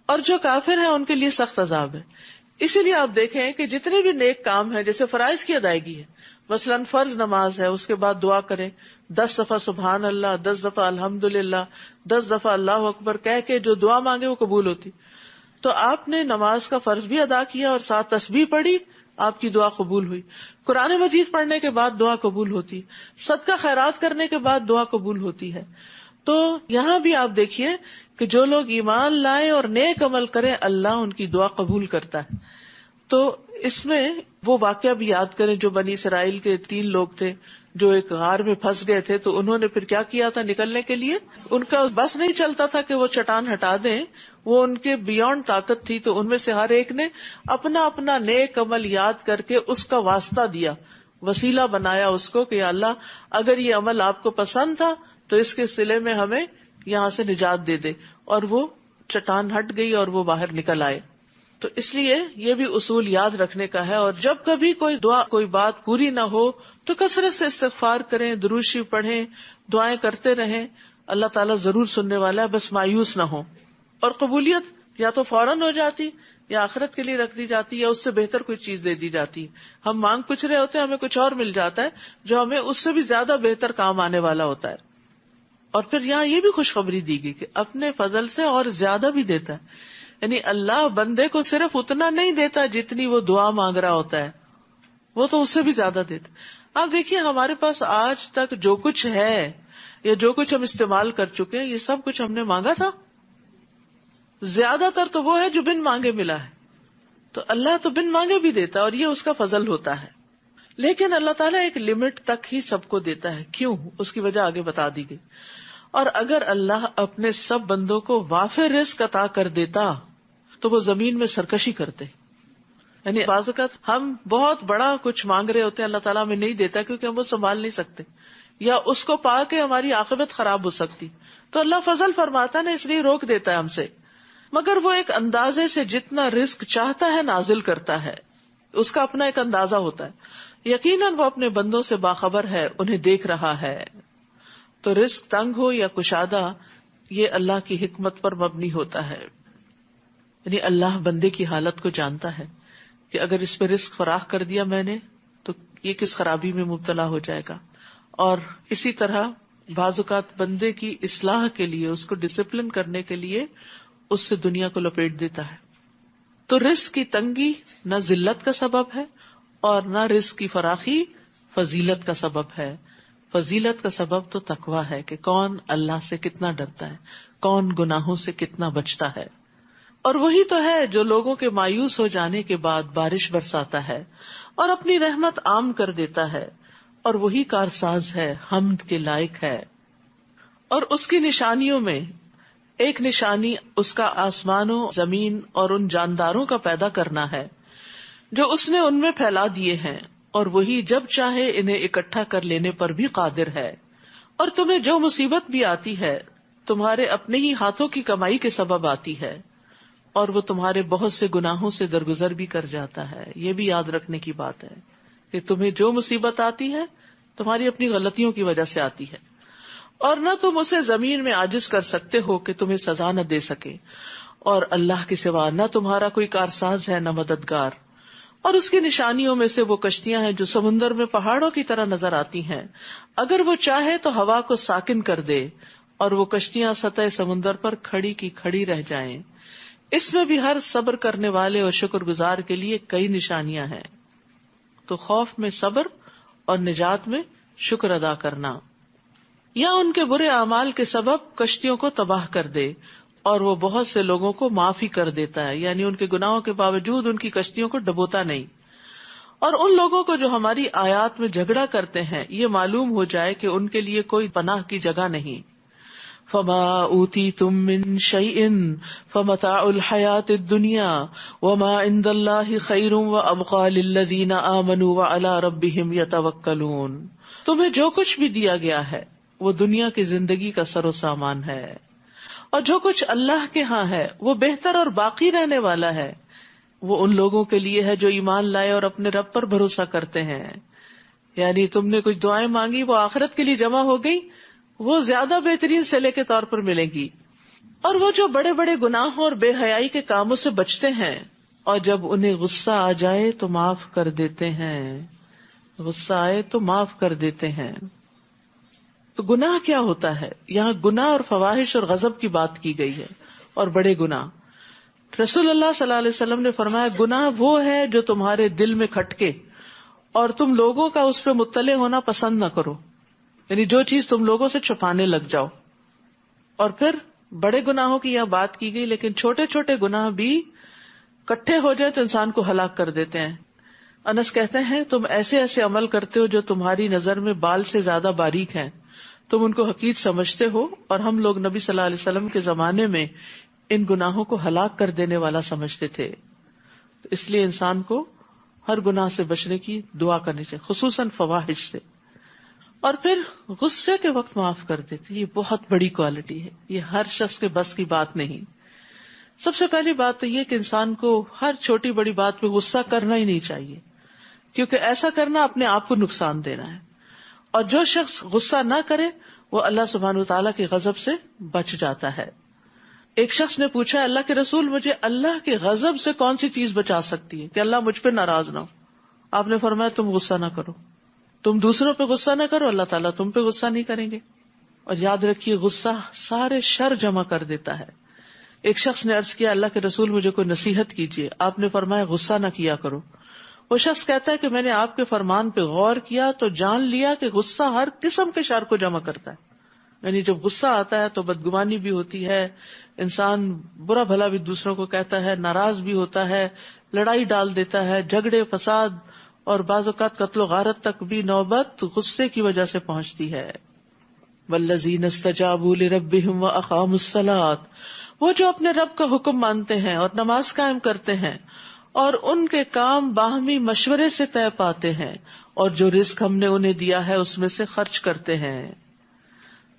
S1: اور جو کافر ہیں ان کے لیے سخت عذاب ہے. اسی لیے آپ دیکھیں کہ جتنے بھی نیک کام ہیں، جیسے فرائض کی ادائیگی ہے، مثلاً فرض نماز ہے، اس کے بعد دعا کریں 10 دفعہ سبحان اللہ، 10 دفعہ الحمدللہ، 10 دفعہ اللہ اکبر کہہ کے جو دعا مانگے وہ قبول ہوتی. تو آپ نے نماز کا فرض بھی ادا کیا اور ساتھ تسبیح پڑھی، آپ کی دعا قبول ہوئی. قرآن مجید پڑھنے کے بعد دعا قبول ہوتی، صدقہ خیرات کرنے کے بعد دعا قبول ہوتی ہے. تو یہاں بھی آپ دیکھیے کہ جو لوگ ایمان لائیں اور نیک عمل کریں اللہ ان کی دعا قبول کرتا ہے. تو اس میں وہ واقعہ بھی یاد کریں جو بنی اسرائیل کے 3 لوگ تھے جو ایک غار میں پھنس گئے تھے، تو انہوں نے پھر کیا کیا تھا نکلنے کے لیے؟ ان کا بس نہیں چلتا تھا کہ وہ چٹان ہٹا دیں، وہ ان کے بیونڈ طاقت تھی، تو ان میں سے ہر ایک نے اپنا اپنا نیک عمل یاد کر کے اس کا واسطہ دیا، وسیلہ بنایا اس کو کہ یا اللہ اگر یہ عمل آپ کو پسند تھا تو اس کے صلے میں ہمیں یہاں سے نجات دے دے، اور وہ چٹان ہٹ گئی اور وہ باہر نکل آئے۔ تو اس لیے یہ بھی اصول یاد رکھنے کا ہے، اور جب کبھی کوئی دعا کوئی بات پوری نہ ہو تو کثرت سے استغفار کریں، درود شریف پڑھیں، دعائیں کرتے رہیں، اللہ تعالیٰ ضرور سننے والا ہے، بس مایوس نہ ہو۔ اور قبولیت یا تو فوراً ہو جاتی یا آخرت کے لیے رکھ دی جاتی یا اس سے بہتر کوئی چیز دے دی جاتی۔ ہم مانگ کچھ رہے ہوتے ہیں، ہمیں کچھ اور مل جاتا ہے جو ہمیں اس سے بھی زیادہ بہتر کام آنے والا ہوتا ہے۔ اور پھر یہاں یہ بھی خوشخبری دی گئی کہ اپنے فضل سے اور زیادہ بھی دیتا ہے، یعنی اللہ بندے کو صرف اتنا نہیں دیتا جتنی وہ دعا مانگ رہا ہوتا ہے، وہ تو اس سے بھی زیادہ دیتا۔ آپ دیکھیے ہمارے پاس آج تک جو کچھ ہے یا جو کچھ ہم استعمال کر چکے ہیں، یہ سب کچھ ہم نے مانگا تھا؟ زیادہ تر تو وہ ہے جو بن مانگے ملا ہے۔ تو اللہ تو بن مانگے بھی دیتا ہے اور یہ اس کا فضل ہوتا ہے، لیکن اللہ تعالیٰ ایک لمٹ تک ہی سب کو دیتا ہے۔ کیوں؟ اس کی وجہ آگے بتا دی گئی۔ اور اگر اللہ اپنے سب بندوں کو وافر رزق عطا کر دیتا تو وہ زمین میں سرکشی کرتے، یعنی بعض اوقات ہم بہت بڑا کچھ مانگ رہے ہوتے ہیں، اللہ تعالیٰ ہمیں نہیں دیتا کیونکہ ہم وہ سنبھال نہیں سکتے یا اس کو پا کے ہماری عاقبت خراب ہو سکتی، تو اللہ فضل فرماتا ہے نا، اس لیے روک دیتا ہے ہم سے، مگر وہ ایک اندازے سے جتنا رزق چاہتا ہے نازل کرتا ہے، اس کا اپنا ایک اندازہ ہوتا ہے۔ یقیناً وہ اپنے بندوں سے باخبر ہے، انہیں دیکھ رہا ہے۔ تو رزق تنگ ہو یا کشادہ، یہ اللہ کی حکمت پر مبنی ہوتا ہے، یعنی اللہ بندے کی حالت کو جانتا ہے کہ اگر اس پہ رزق فراخ کر دیا میں نے تو یہ کس خرابی میں مبتلا ہو جائے گا۔ اور اسی طرح بعض اوقات بندے کی اصلاح کے لیے، اس کو ڈسپلن کرنے کے لیے اس سے دنیا کو لپیٹ دیتا ہے۔ تو رزق کی تنگی نہ ذلت کا سبب ہے اور نہ رزق کی فراخی فضیلت کا سبب ہے۔ فضیلت کا سبب تو تقویٰ ہے کہ کون اللہ سے کتنا ڈرتا ہے، کون گناہوں سے کتنا بچتا ہے۔ اور وہی تو ہے جو لوگوں کے مایوس ہو جانے کے بعد بارش برساتا ہے اور اپنی رحمت عام کر دیتا ہے، اور وہی کارساز ہے، حمد کے لائق ہے۔ اور اس کی نشانیوں میں ایک نشانی اس کا آسمانوں، زمین اور ان جانداروں کا پیدا کرنا ہے جو اس نے ان میں پھیلا دیے ہیں، اور وہی جب چاہے انہیں اکٹھا کر لینے پر بھی قادر ہے۔ اور تمہیں جو مصیبت بھی آتی ہے تمہارے اپنے ہی ہاتھوں کی کمائی کے سبب آتی ہے، اور وہ تمہارے بہت سے گناہوں سے درگزر بھی کر جاتا ہے۔ یہ بھی یاد رکھنے کی بات ہے کہ تمہیں جو مصیبت آتی ہے تمہاری اپنی غلطیوں کی وجہ سے آتی ہے، اور نہ تم اسے زمین میں عاجز کر سکتے ہو کہ تمہیں سزا نہ دے سکے، اور اللہ کے سوا نہ تمہارا کوئی کارساز ہے نہ مددگار۔ اور اس کی نشانیوں میں سے وہ کشتیاں ہیں جو سمندر میں پہاڑوں کی طرح نظر آتی ہیں، اگر وہ چاہے تو ہوا کو ساکن کر دے اور وہ کشتیاں سطح سمندر پر کھڑی کی کھڑی رہ جائیں۔ اس میں بھی ہر صبر کرنے والے اور شکر گزار کے لیے کئی نشانیاں ہیں۔ تو خوف میں صبر اور نجات میں شکر ادا کرنا، یا ان کے برے اعمال کے سبب کشتیوں کو تباہ کر دے اور وہ بہت سے لوگوں کو معافی کر دیتا ہے، یعنی ان کے گناہوں کے باوجود ان کی کشتیوں کو ڈبوتا نہیں۔ اور ان لوگوں کو جو ہماری آیات میں جھگڑا کرتے ہیں یہ معلوم ہو جائے کہ ان کے لیے کوئی پناہ کی جگہ نہیں۔ فما اوتیتم من شیء فمتاع الحیاۃ الدنیا وما عند اللہ خیر وابقى للذین آمنوا وعلی ربهم یتوکلون۔ تمہیں جو کچھ بھی دیا گیا ہے وہ دنیا کی زندگی کا سر و سامان ہے، اور جو کچھ اللہ کے ہاں ہے وہ بہتر اور باقی رہنے والا ہے، وہ ان لوگوں کے لیے ہے جو ایمان لائے اور اپنے رب پر بھروسہ کرتے ہیں۔ یعنی تم نے کچھ دعائیں مانگی، وہ آخرت کے لیے جمع ہو گئی، وہ زیادہ بہترین صلے کے طور پر ملے گی۔ اور وہ جو بڑے بڑے گناہوں اور بے حیائی کے کاموں سے بچتے ہیں اور جب انہیں غصہ آ جائے تو معاف کر دیتے ہیں، غصہ آئے تو معاف کر دیتے ہیں۔ تو گناہ کیا ہوتا ہے؟ یہاں گناہ اور فواحش اور غضب کی بات کی گئی ہے، اور بڑے گناہ۔ رسول اللہ صلی اللہ علیہ وسلم نے فرمایا گناہ وہ ہے جو تمہارے دل میں کھٹکے اور تم لوگوں کا اس پہ مطلع ہونا پسند نہ کرو، یعنی جو چیز تم لوگوں سے چھپانے لگ جاؤ۔ اور پھر بڑے گناہوں کی یہاں بات کی گئی، لیکن چھوٹے چھوٹے گناہ بھی کٹھے ہو جائے تو انسان کو ہلاک کر دیتے ہیں۔ انس کہتے ہیں تم ایسے ایسے عمل کرتے ہو جو تمہاری نظر میں بال سے زیادہ باریک ہیں، تم ان کو حقیر سمجھتے ہو، اور ہم لوگ نبی صلی اللہ علیہ وسلم کے زمانے میں ان گناہوں کو ہلاک کر دینے والا سمجھتے تھے. تو اس لیے انسان کو ہر گناہ سے بچنے کی دعا کرنی چاہیے، خصوصاً فواحش سے. اور پھر غصے کے وقت معاف کر دیتے، یہ بہت بڑی کوالٹی ہے، یہ ہر شخص کے بس کی بات نہیں. سب سے پہلی بات تو یہ کہ انسان کو ہر چھوٹی بڑی بات پہ غصہ کرنا ہی نہیں چاہیے، کیونکہ ایسا کرنا اپنے آپ کو نقصان دینا ہے. اور جو شخص غصہ نہ کرے وہ اللہ سبحانہ وتعالیٰ کے غضب سے بچ جاتا ہے. ایک شخص نے پوچھا اللہ کے رسول مجھے اللہ کے غضب سے کون سی چیز بچا سکتی ہے کہ اللہ مجھ پہ ناراض نہ ہو؟ آپ نے فرمایا تم غصہ نہ کرو، تم دوسروں پہ غصہ نہ کرو، اللہ تعالیٰ تم پہ غصہ نہیں کریں گے. اور یاد رکھیے غصہ سارے شر جمع کر دیتا ہے. ایک شخص نے عرض کیا اللہ کے رسول مجھے کوئی نصیحت کیجیے. آپ نے فرمایا غصہ نہ کیا کرو. وہ شخص کہتا ہے کہ میں نے آپ کے فرمان پہ غور کیا تو جان لیا کہ غصہ ہر قسم کے شر کو جمع کرتا ہے. یعنی جب غصہ آتا ہے تو بدگمانی بھی ہوتی ہے، انسان برا بھلا بھی دوسروں کو کہتا ہے، ناراض بھی ہوتا ہے، لڑائی ڈال دیتا ہے، جھگڑے فساد اور بعض اوقات قتل و غارت تک بھی نوبت غصے کی وجہ سے پہنچتی ہے. والذین استجابوا لربہم واقاموا الصلاۃ، وہ جو اپنے رب کا حکم مانتے ہیں اور نماز قائم کرتے ہیں اور ان کے کام باہمی مشورے سے طے پاتے ہیں اور جو رزق ہم نے انہیں دیا ہے اس میں سے خرچ کرتے ہیں.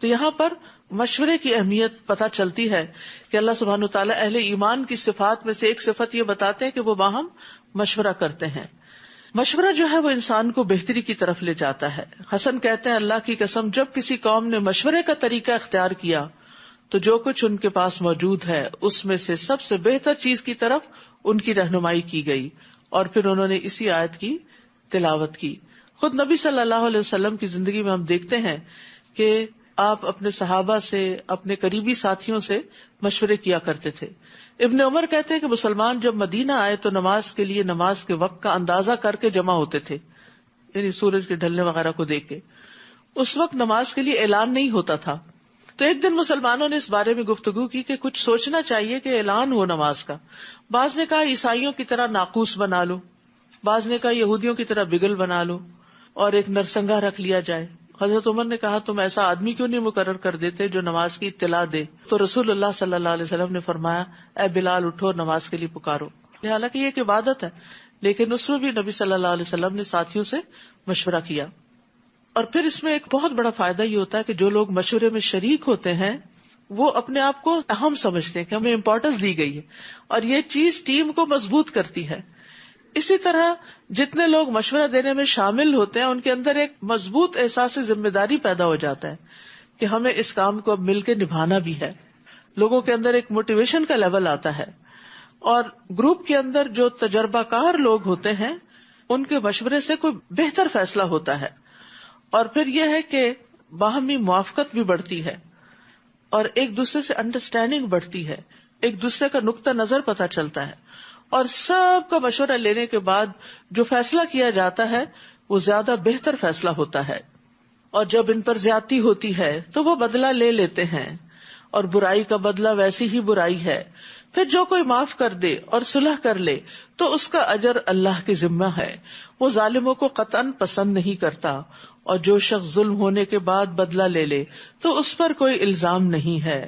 S1: تو یہاں پر مشورے کی اہمیت پتہ چلتی ہے کہ اللہ سبحانہ وتعالیٰ اہل ایمان کی صفات میں سے ایک صفت یہ بتاتے ہیں کہ وہ باہم مشورہ کرتے ہیں. مشورہ جو ہے وہ انسان کو بہتری کی طرف لے جاتا ہے. حسن کہتے ہیں اللہ کی قسم جب کسی قوم نے مشورے کا طریقہ اختیار کیا تو جو کچھ ان کے پاس موجود ہے اس میں سے سب سے بہتر چیز کی طرف ان کی رہنمائی کی گئی، اور پھر انہوں نے اسی آیت کی تلاوت کی. خود نبی صلی اللہ علیہ وسلم کی زندگی میں ہم دیکھتے ہیں کہ آپ اپنے صحابہ سے، اپنے قریبی ساتھیوں سے مشورے کیا کرتے تھے. ابن عمر کہتے ہیں کہ مسلمان جب مدینہ آئے تو نماز کے لیے نماز کے وقت کا اندازہ کر کے جمع ہوتے تھے، یعنی سورج کے ڈھلنے وغیرہ کو دیکھ کے. اس وقت نماز کے لیے اعلان نہیں ہوتا تھا. تو ایک دن مسلمانوں نے اس بارے میں گفتگو کی کہ کچھ سوچنا چاہیے کہ اعلان ہو نماز کا. بعض نے کہا عیسائیوں کی طرح ناقوس بنا لو، بعض نے کہا یہودیوں کی طرح بگل بنا لو اور ایک نرسنگا رکھ لیا جائے. حضرت عمر نے کہا تم ایسا آدمی کیوں نہیں مقرر کر دیتے جو نماز کی اطلاع دے؟ تو رسول اللہ صلی اللہ علیہ وسلم نے فرمایا اے بلال اٹھو نماز کے لیے پکارو. حالانکہ یہ ایک عبادت ہے، لیکن اس میں بھی نبی صلی اللہ علیہ وسلم نے ساتھیوں سے مشورہ کیا. اور پھر اس میں ایک بہت بڑا فائدہ یہ ہوتا ہے کہ جو لوگ مشورے میں شریک ہوتے ہیں وہ اپنے آپ کو اہم سمجھتے ہیں کہ ہمیں امپورٹنس دی گئی ہے، اور یہ چیز ٹیم کو مضبوط کرتی ہے. اسی طرح جتنے لوگ مشورہ دینے میں شامل ہوتے ہیں ان کے اندر ایک مضبوط احساس ذمہ داری پیدا ہو جاتا ہے کہ ہمیں اس کام کو اب مل کے نبھانا بھی ہے. لوگوں کے اندر ایک موٹیویشن کا لیول آتا ہے، اور گروپ کے اندر جو تجربہ کار لوگ ہوتے ہیں ان کے مشورے سے کوئی بہتر فیصلہ ہوتا ہے. اور پھر یہ ہے کہ باہمی موافقت بھی بڑھتی ہے اور ایک دوسرے سے انڈرسٹینڈنگ بڑھتی ہے، ایک دوسرے کا نقطہ نظر پتہ چلتا ہے، اور سب کا مشورہ لینے کے بعد جو فیصلہ کیا جاتا ہے وہ زیادہ بہتر فیصلہ ہوتا ہے. اور جب ان پر زیادتی ہوتی ہے تو وہ بدلہ لے لیتے ہیں، اور برائی کا بدلہ ویسی ہی برائی ہے. پھر جو کوئی معاف کر دے اور صلح کر لے تو اس کا اجر اللہ کے ذمہ ہے، وہ ظالموں کو قطعاً پسند نہیں کرتا. اور جو شخص ظلم ہونے کے بعد بدلہ لے لے تو اس پر کوئی الزام نہیں ہے.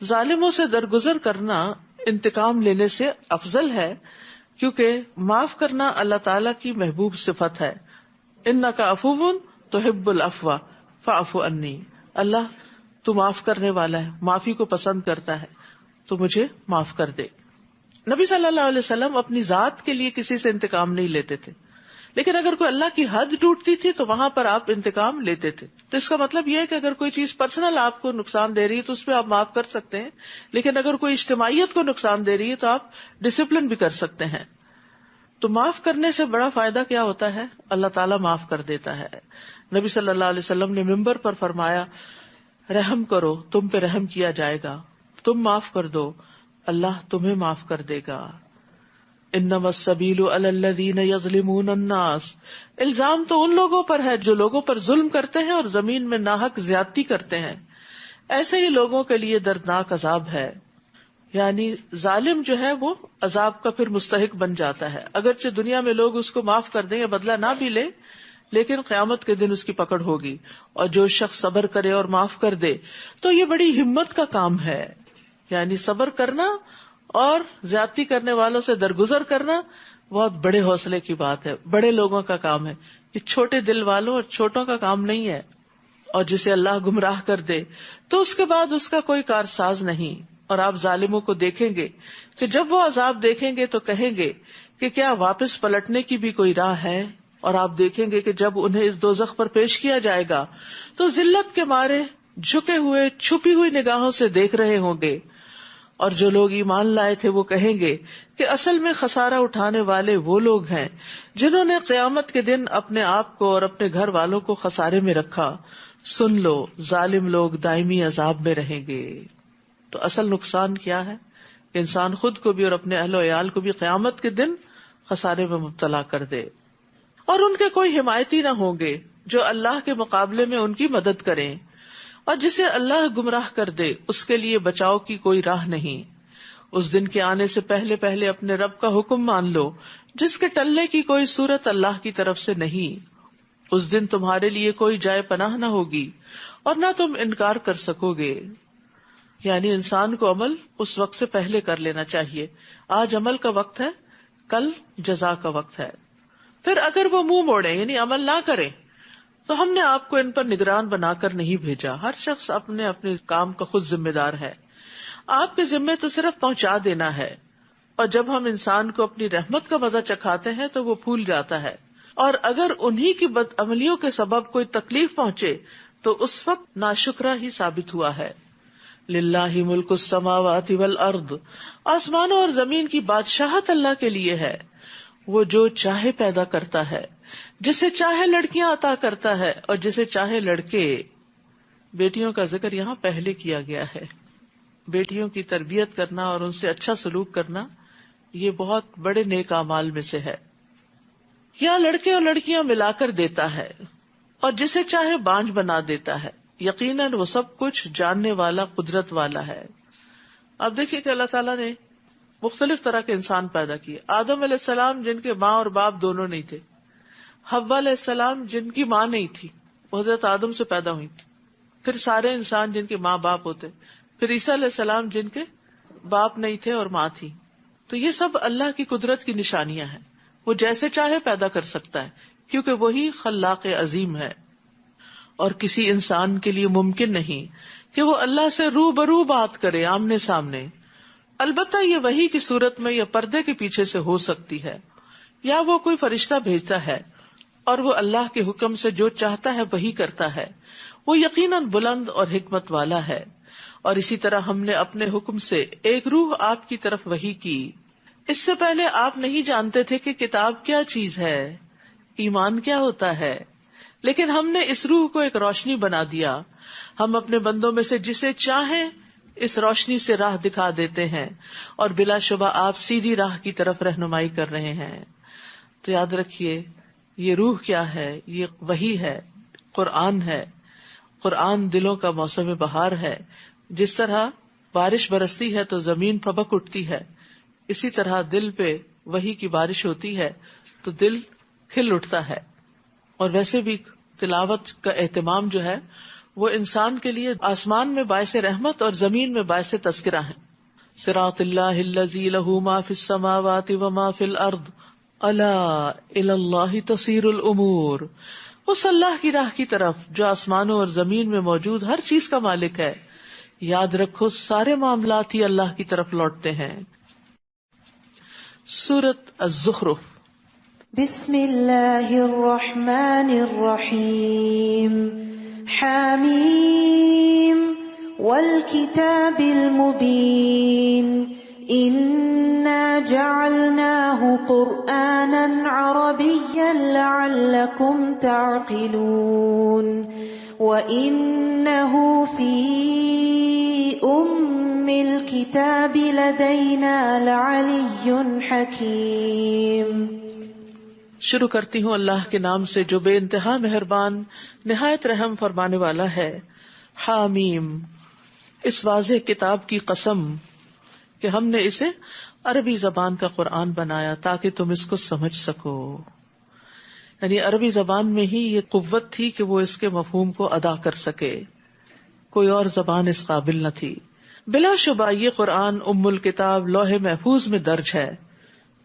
S1: ظالموں سے درگزر کرنا انتقام لینے سے افضل ہے، کیونکہ معاف کرنا اللہ تعالیٰ کی محبوب صفت ہے. انک عفو تحب العفو فاعف عنی، اللہ تو معاف کرنے والا ہے، معافی کو پسند کرتا ہے، تو مجھے معاف کر دے. نبی صلی اللہ علیہ وسلم اپنی ذات کے لیے کسی سے انتقام نہیں لیتے تھے، لیکن اگر کوئی اللہ کی حد ٹوٹتی تھی تو وہاں پر آپ انتقام لیتے تھے. تو اس کا مطلب یہ ہے کہ اگر کوئی چیز پرسنل آپ کو نقصان دے رہی ہے تو اس پہ آپ معاف کر سکتے ہیں، لیکن اگر کوئی اجتماعیت کو نقصان دے رہی ہے تو آپ ڈسپلن بھی کر سکتے ہیں. تو معاف کرنے سے بڑا فائدہ کیا ہوتا ہے؟ اللہ تعالیٰ معاف کر دیتا ہے. نبی صلی اللہ علیہ وسلم نے ممبر پر فرمایا رحم کرو تم پہ رحم کیا جائے گا، تم معاف کر دو اللہ تمہیں معاف کر دے گا. انما السبیل علی الذین یظلمون الناس، الزام تو ان لوگوں پر ہے جو لوگوں پر ظلم کرتے ہیں اور زمین میں ناحق زیادتی کرتے ہیں، ایسے ہی لوگوں کے لیے دردناک عذاب ہے. یعنی ظالم جو ہے وہ عذاب کا پھر مستحق بن جاتا ہے، اگرچہ دنیا میں لوگ اس کو معاف کر دیں یا بدلہ نہ بھی لے، لیکن قیامت کے دن اس کی پکڑ ہوگی. اور جو شخص صبر کرے اور معاف کر دے تو یہ بڑی ہمت کا کام ہے. یعنی صبر کرنا اور زیادتی کرنے والوں سے درگزر کرنا بہت بڑے حوصلے کی بات ہے، بڑے لوگوں کا کام ہے. یہ چھوٹے دل والوں اور چھوٹوں کا کام نہیں ہے. اور جسے اللہ گمراہ کر دے تو اس کے بعد اس کا کوئی کارساز نہیں. اور آپ ظالموں کو دیکھیں گے کہ جب وہ عذاب دیکھیں گے تو کہیں گے کہ کیا واپس پلٹنے کی بھی کوئی راہ ہے. اور آپ دیکھیں گے کہ جب انہیں اس دوزخ پر پیش کیا جائے گا تو ذلت کے مارے جھکے ہوئے چھپی ہوئی نگاہوں سے دیکھ رہے ہوں گے. اور جو لوگ ایمان لائے تھے وہ کہیں گے کہ اصل میں خسارہ اٹھانے والے وہ لوگ ہیں جنہوں نے قیامت کے دن اپنے آپ کو اور اپنے گھر والوں کو خسارے میں رکھا. سن لو، ظالم لوگ دائمی عذاب میں رہیں گے. تو اصل نقصان کیا ہے کہ انسان خود کو بھی اور اپنے اہل و عیال کو بھی قیامت کے دن خسارے میں مبتلا کر دے. اور ان کے کوئی حمایتی نہ ہوں گے جو اللہ کے مقابلے میں ان کی مدد کریں. اور جسے اللہ گمراہ کر دے اس کے لیے بچاؤ کی کوئی راہ نہیں. اس دن کے آنے سے پہلے پہلے اپنے رب کا حکم مان لو جس کے ٹلنے کی کوئی صورت اللہ کی طرف سے نہیں. اس دن تمہارے لیے کوئی جائے پناہ نہ ہوگی اور نہ تم انکار کر سکو گے. یعنی انسان کو عمل اس وقت سے پہلے کر لینا چاہیے. آج عمل کا وقت ہے، کل جزا کا وقت ہے. پھر اگر وہ منہ موڑے یعنی عمل نہ کرے تو ہم نے آپ کو ان پر نگران بنا کر نہیں بھیجا. ہر شخص اپنے اپنے کام کا خود ذمہ دار ہے. آپ کے ذمے تو صرف پہنچا دینا ہے. اور جب ہم انسان کو اپنی رحمت کا مزہ چکھاتے ہیں تو وہ پھول جاتا ہے، اور اگر انہی کی بد عملیوں کے سبب کوئی تکلیف پہنچے تو اس وقت ناشکرا ہی ثابت ہوا ہے. للہ ملک السماوات والارض، آسمانوں اور زمین کی بادشاہت اللہ کے لیے ہے. وہ جو چاہے پیدا کرتا ہے، جسے چاہے لڑکیاں عطا کرتا ہے اور جسے چاہے لڑکے. بیٹیوں کا ذکر یہاں پہلے کیا گیا ہے. بیٹیوں کی تربیت کرنا اور ان سے اچھا سلوک کرنا یہ بہت بڑے نیک اعمال میں سے ہے. یا لڑکے اور لڑکیاں ملا کر دیتا ہے اور جسے چاہے بانجھ بنا دیتا ہے. یقیناً وہ سب کچھ جاننے والا، قدرت والا ہے. اب دیکھیے کہ اللہ تعالیٰ نے مختلف طرح کے انسان پیدا کیے. آدم علیہ السلام جن کے ماں اور باپ دونوں نہیں تھے، حوا علیہ السلام جن کی ماں نہیں تھی، وہ حضرت آدم سے پیدا ہوئی تھی. پھر سارے انسان جن کے ماں باپ ہوتے. پھر عیسیٰ علیہ السلام جن کے باپ نہیں تھے اور ماں تھی. تو یہ سب اللہ کی قدرت کی نشانیاں ہیں. وہ جیسے چاہے پیدا کر سکتا ہے کیونکہ وہی خلاق عظیم ہے. اور کسی انسان کے لیے ممکن نہیں کہ وہ اللہ سے روبرو بات کرے، آمنے سامنے. البتہ یہ وحی کی صورت میں یا پردے کے پیچھے سے ہو سکتی ہے، یا وہ کوئی فرشتہ بھیجتا ہے اور وہ اللہ کے حکم سے جو چاہتا ہے وہی کرتا ہے. وہ یقیناً بلند اور حکمت والا ہے. اور اسی طرح ہم نے اپنے حکم سے ایک روح آپ کی طرف وحی کی. اس سے پہلے آپ نہیں جانتے تھے کہ کتاب کیا چیز ہے، ایمان کیا ہوتا ہے، لیکن ہم نے اس روح کو ایک روشنی بنا دیا. ہم اپنے بندوں میں سے جسے چاہیں اس روشنی سے راہ دکھا دیتے ہیں، اور بلا شبہ آپ سیدھی راہ کی طرف رہنمائی کر رہے ہیں. تو یاد رکھیے یہ روح کیا ہے، یہ وحی ہے، قرآن ہے. قرآن دلوں کا موسم بہار ہے. جس طرح بارش برستی ہے تو زمین پھبک اٹھتی ہے، اسی طرح دل پہ وحی کی بارش ہوتی ہے تو دل کھل اٹھتا ہے. اور ویسے بھی تلاوت کا اہتمام جو ہے وہ انسان کے لیے آسمان میں باعث رحمت اور زمین میں باعث تذکرہ ہے. صراط اللہ الذی لہ ما فی السماوات و ما فی الارض الا الی اللہ تصیر الامور. اس اللہ کی راہ کی طرف جو آسمانوں اور زمین میں موجود ہر چیز کا مالک ہے. یاد رکھو سارے معاملات ہی اللہ کی طرف لوٹتے ہیں. سورۃ الزخرف.
S2: بسم اللہ الرحمن الرحیم. حامیم والکتاب المبین. انا جعلناہ قرآنا عربیا لعلکم تعقلون. وَإِنَّهُ فِي أُمِّ الْكِتَابِ لَدَيْنَا لَعَلِيٌّ حَكِيمٌ.
S1: شروع کرتی ہوں اللہ کے نام سے جو بے انتہا مہربان نہایت رحم فرمانے والا ہے. حامیم. اس واضح کتاب کی قسم. کہ ہم نے اسے عربی زبان کا قرآن بنایا تاکہ تم اس کو سمجھ سکو. یعنی عربی زبان میں ہی یہ قوت تھی کہ وہ اس کے مفہوم کو ادا کر سکے، کوئی اور زبان اس قابل نہ تھی. بلا شبہ یہ قرآن ام الکتاب لوح محفوظ میں درج ہے،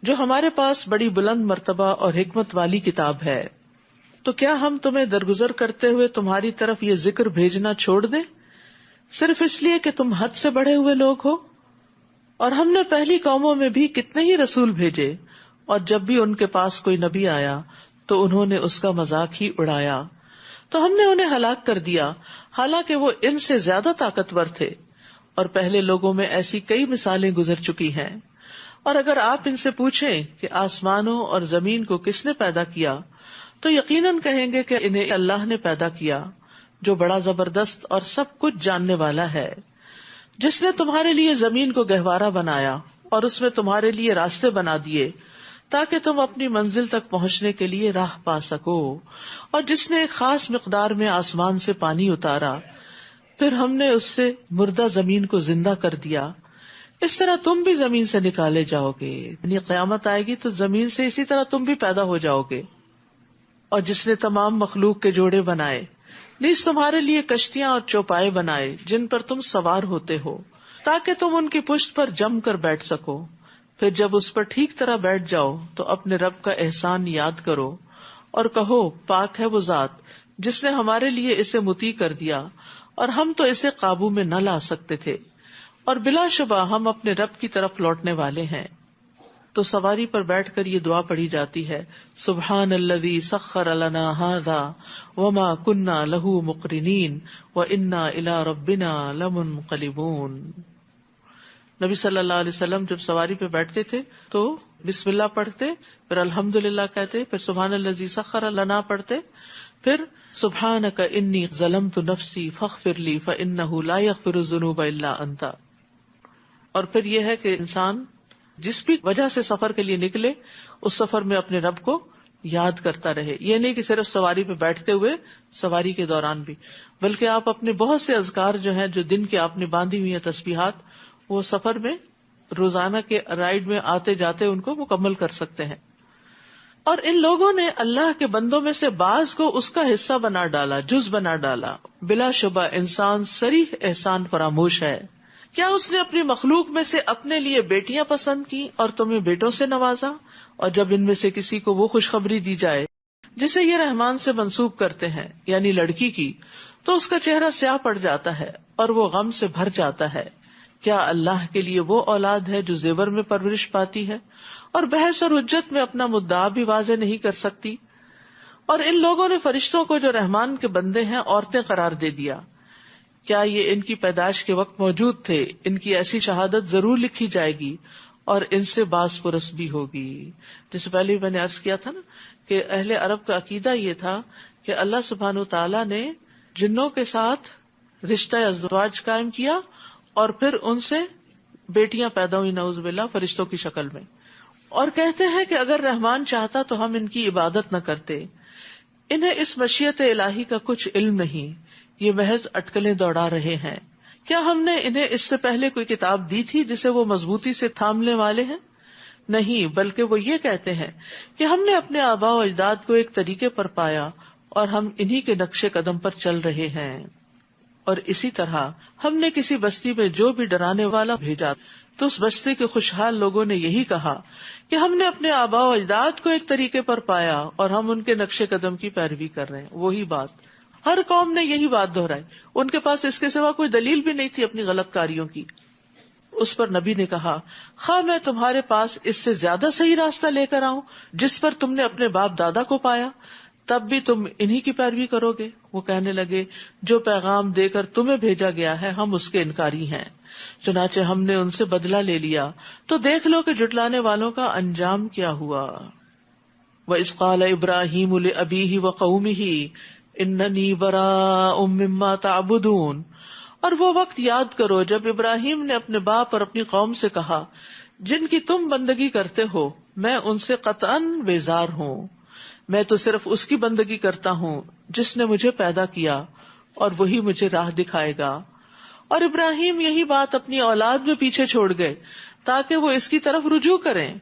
S1: جو ہمارے پاس بڑی بلند مرتبہ اور حکمت والی کتاب ہے. تو کیا ہم تمہیں درگزر کرتے ہوئے تمہاری طرف یہ ذکر بھیجنا چھوڑ دیں صرف اس لیے کہ تم حد سے بڑھے ہوئے لوگ ہو؟ اور ہم نے پہلی قوموں میں بھی کتنے ہی رسول بھیجے، اور جب بھی ان کے پاس کوئی نبی آیا تو انہوں نے اس کا مذاق ہی اڑایا، تو ہم نے انہیں ہلاک کر دیا حالانکہ وہ ان سے زیادہ طاقتور تھے. اور پہلے لوگوں میں ایسی کئی مثالیں گزر چکی ہیں. اور اگر آپ ان سے پوچھیں کہ آسمانوں اور زمین کو کس نے پیدا کیا تو یقیناً کہیں گے کہ انہیں اللہ نے پیدا کیا، جو بڑا زبردست اور سب کچھ جاننے والا ہے، جس نے تمہارے لیے زمین کو گہوارہ بنایا اور اس میں تمہارے لیے راستے بنا دیے تاکہ تم اپنی منزل تک پہنچنے کے لیے راہ پا سکو، اور جس نے ایک خاص مقدار میں آسمان سے پانی اتارا، پھر ہم نے اس سے مردہ زمین کو زندہ کر دیا. اس طرح تم بھی زمین سے نکالے جاؤ گے، یعنی قیامت آئے گی تو زمین سے اسی طرح تم بھی پیدا ہو جاؤ گے. اور جس نے تمام مخلوق کے جوڑے بنائے، نیز تمہارے لیے کشتیاں اور چوپائے بنائے جن پر تم سوار ہوتے ہو تاکہ تم ان کی پشت پر جم کر بیٹھ سکو. پھر جب اس پر ٹھیک طرح بیٹھ جاؤ تو اپنے رب کا احسان یاد کرو اور کہو پاک ہے وہ ذات جس نے ہمارے لیے اسے مطیع کر دیا اور ہم تو اسے قابو میں نہ لا سکتے تھے، اور بلا شبہ ہم اپنے رب کی طرف لوٹنے والے ہیں. تو سواری پر بیٹھ کر یہ دعا پڑھی جاتی ہے، سبحان الذی سخر لنا ھذا وما کنا لہ مقرنین وانا الی ربنا لمنقلبون. نبی صلی اللہ علیہ وسلم جب سواری پہ بیٹھتے تھے تو بسم اللہ پڑھتے، پھر الحمدللہ کہتے، پھر سبحان الذی سخر لنا پڑھتے، پھر سبحانک انی ظلمت نفسی فاغفر لی فانہ لا یغفر الذنوب الا انت. اور پھر یہ ہے کہ انسان جس بھی وجہ سے سفر کے لیے نکلے اس سفر میں اپنے رب کو یاد کرتا رہے. یہ نہیں کہ صرف سواری پہ بیٹھتے ہوئے سواری کے دوران بھی، بلکہ آپ اپنے بہت سے اذکار جو ہیں، جو دن کے آپ نے باندھی ہوئی ہیں تسبیحات، وہ سفر میں روزانہ کے رائڈ میں آتے جاتے ان کو مکمل کر سکتے ہیں. اور ان لوگوں نے اللہ کے بندوں میں سے بعض کو اس کا حصہ بنا ڈالا، جز بنا ڈالا. بلا شبہ انسان صریح احسان فراموش ہے. کیا اس نے اپنی مخلوق میں سے اپنے لیے بیٹیاں پسند کی اور تمہیں بیٹوں سے نوازا؟ اور جب ان میں سے کسی کو وہ خوشخبری دی جائے جسے یہ رحمان سے منسوب کرتے ہیں، یعنی لڑکی کی، تو اس کا چہرہ سیاہ پڑ جاتا ہے اور وہ غم سے بھر جاتا ہے. کیا اللہ کے لیے وہ اولاد ہے جو زیور میں پرورش پاتی ہے اور بحث اور حجت میں اپنا مدعا بھی واضح نہیں کر سکتی؟ اور ان لوگوں نے فرشتوں کو جو رحمان کے بندے ہیں عورتیں قرار دے دیا. کیا یہ ان کی پیدائش کے وقت موجود تھے؟ ان کی ایسی شہادت ضرور لکھی جائے گی اور ان سے باز پرس بھی ہوگی. جس پہلے بھی میں نے عرض کیا تھا نا کہ اہل عرب کا عقیدہ یہ تھا کہ اللہ سبحانہ تعالیٰ نے جنوں کے ساتھ رشتہ ازدواج قائم کیا اور پھر ان سے بیٹیاں پیدا ہوئی، نعوذ باللہ، فرشتوں کی شکل میں. اور کہتے ہیں کہ اگر رحمان چاہتا تو ہم ان کی عبادت نہ کرتے. انہیں اس مشیت الہی کا کچھ علم نہیں، یہ محض اٹکلیں دوڑا رہے ہیں. کیا ہم نے انہیں اس سے پہلے کوئی کتاب دی تھی جسے وہ مضبوطی سے تھامنے والے ہیں؟ نہیں، بلکہ وہ یہ کہتے ہیں کہ ہم نے اپنے آباء و اجداد کو ایک طریقے پر پایا اور ہم انہی کے نقش قدم پر چل رہے ہیں. اور اسی طرح ہم نے کسی بستی میں جو بھی ڈرانے والا بھیجا تو اس بستی کے خوشحال لوگوں نے یہی کہا کہ ہم نے اپنے آباء و اجداد کو ایک طریقے پر پایا اور ہم ان کے نقش قدم کی پیروی کر رہے ہیں. وہی بات ہر قوم نے یہی بات دہرائی، ان کے پاس اس کے سوا کوئی دلیل بھی نہیں تھی اپنی غلط کاریوں کی. اس پر نبی نے کہا، خواہ میں تمہارے پاس اس سے زیادہ صحیح راستہ لے کر آؤں جس پر تم نے اپنے باپ دادا کو پایا، تب بھی تم انہی کی پیروی کرو گے. وہ کہنے لگے، جو پیغام دے کر تمہیں بھیجا گیا ہے ہم اس کے انکاری ہیں، چنانچہ ہم نے ان سے بدلہ لے لیا، تو دیکھ لو کہ جھٹلانے والوں کا انجام کیا ہوا. وَإِذْ قَالَ إِبْرَاهِيمُ لِأَبِيهِ وَقَوْمِهِ إِنَّنِي بَرَاءٌ مِّمَّا تَعْبُدُونَ. اور وہ وقت یاد کرو جب ابراہیم نے اپنے باپ اور اپنی قوم سے کہا، جن کی تم بندگی کرتے ہو میں ان سے قطعاً بیزار ہوں، میں تو صرف اس کی بندگی کرتا ہوں جس نے مجھے پیدا کیا اور وہی مجھے راہ دکھائے گا. اور ابراہیم یہی بات اپنی اولاد میں پیچھے چھوڑ گئے تاکہ وہ اس کی طرف رجوع کریں،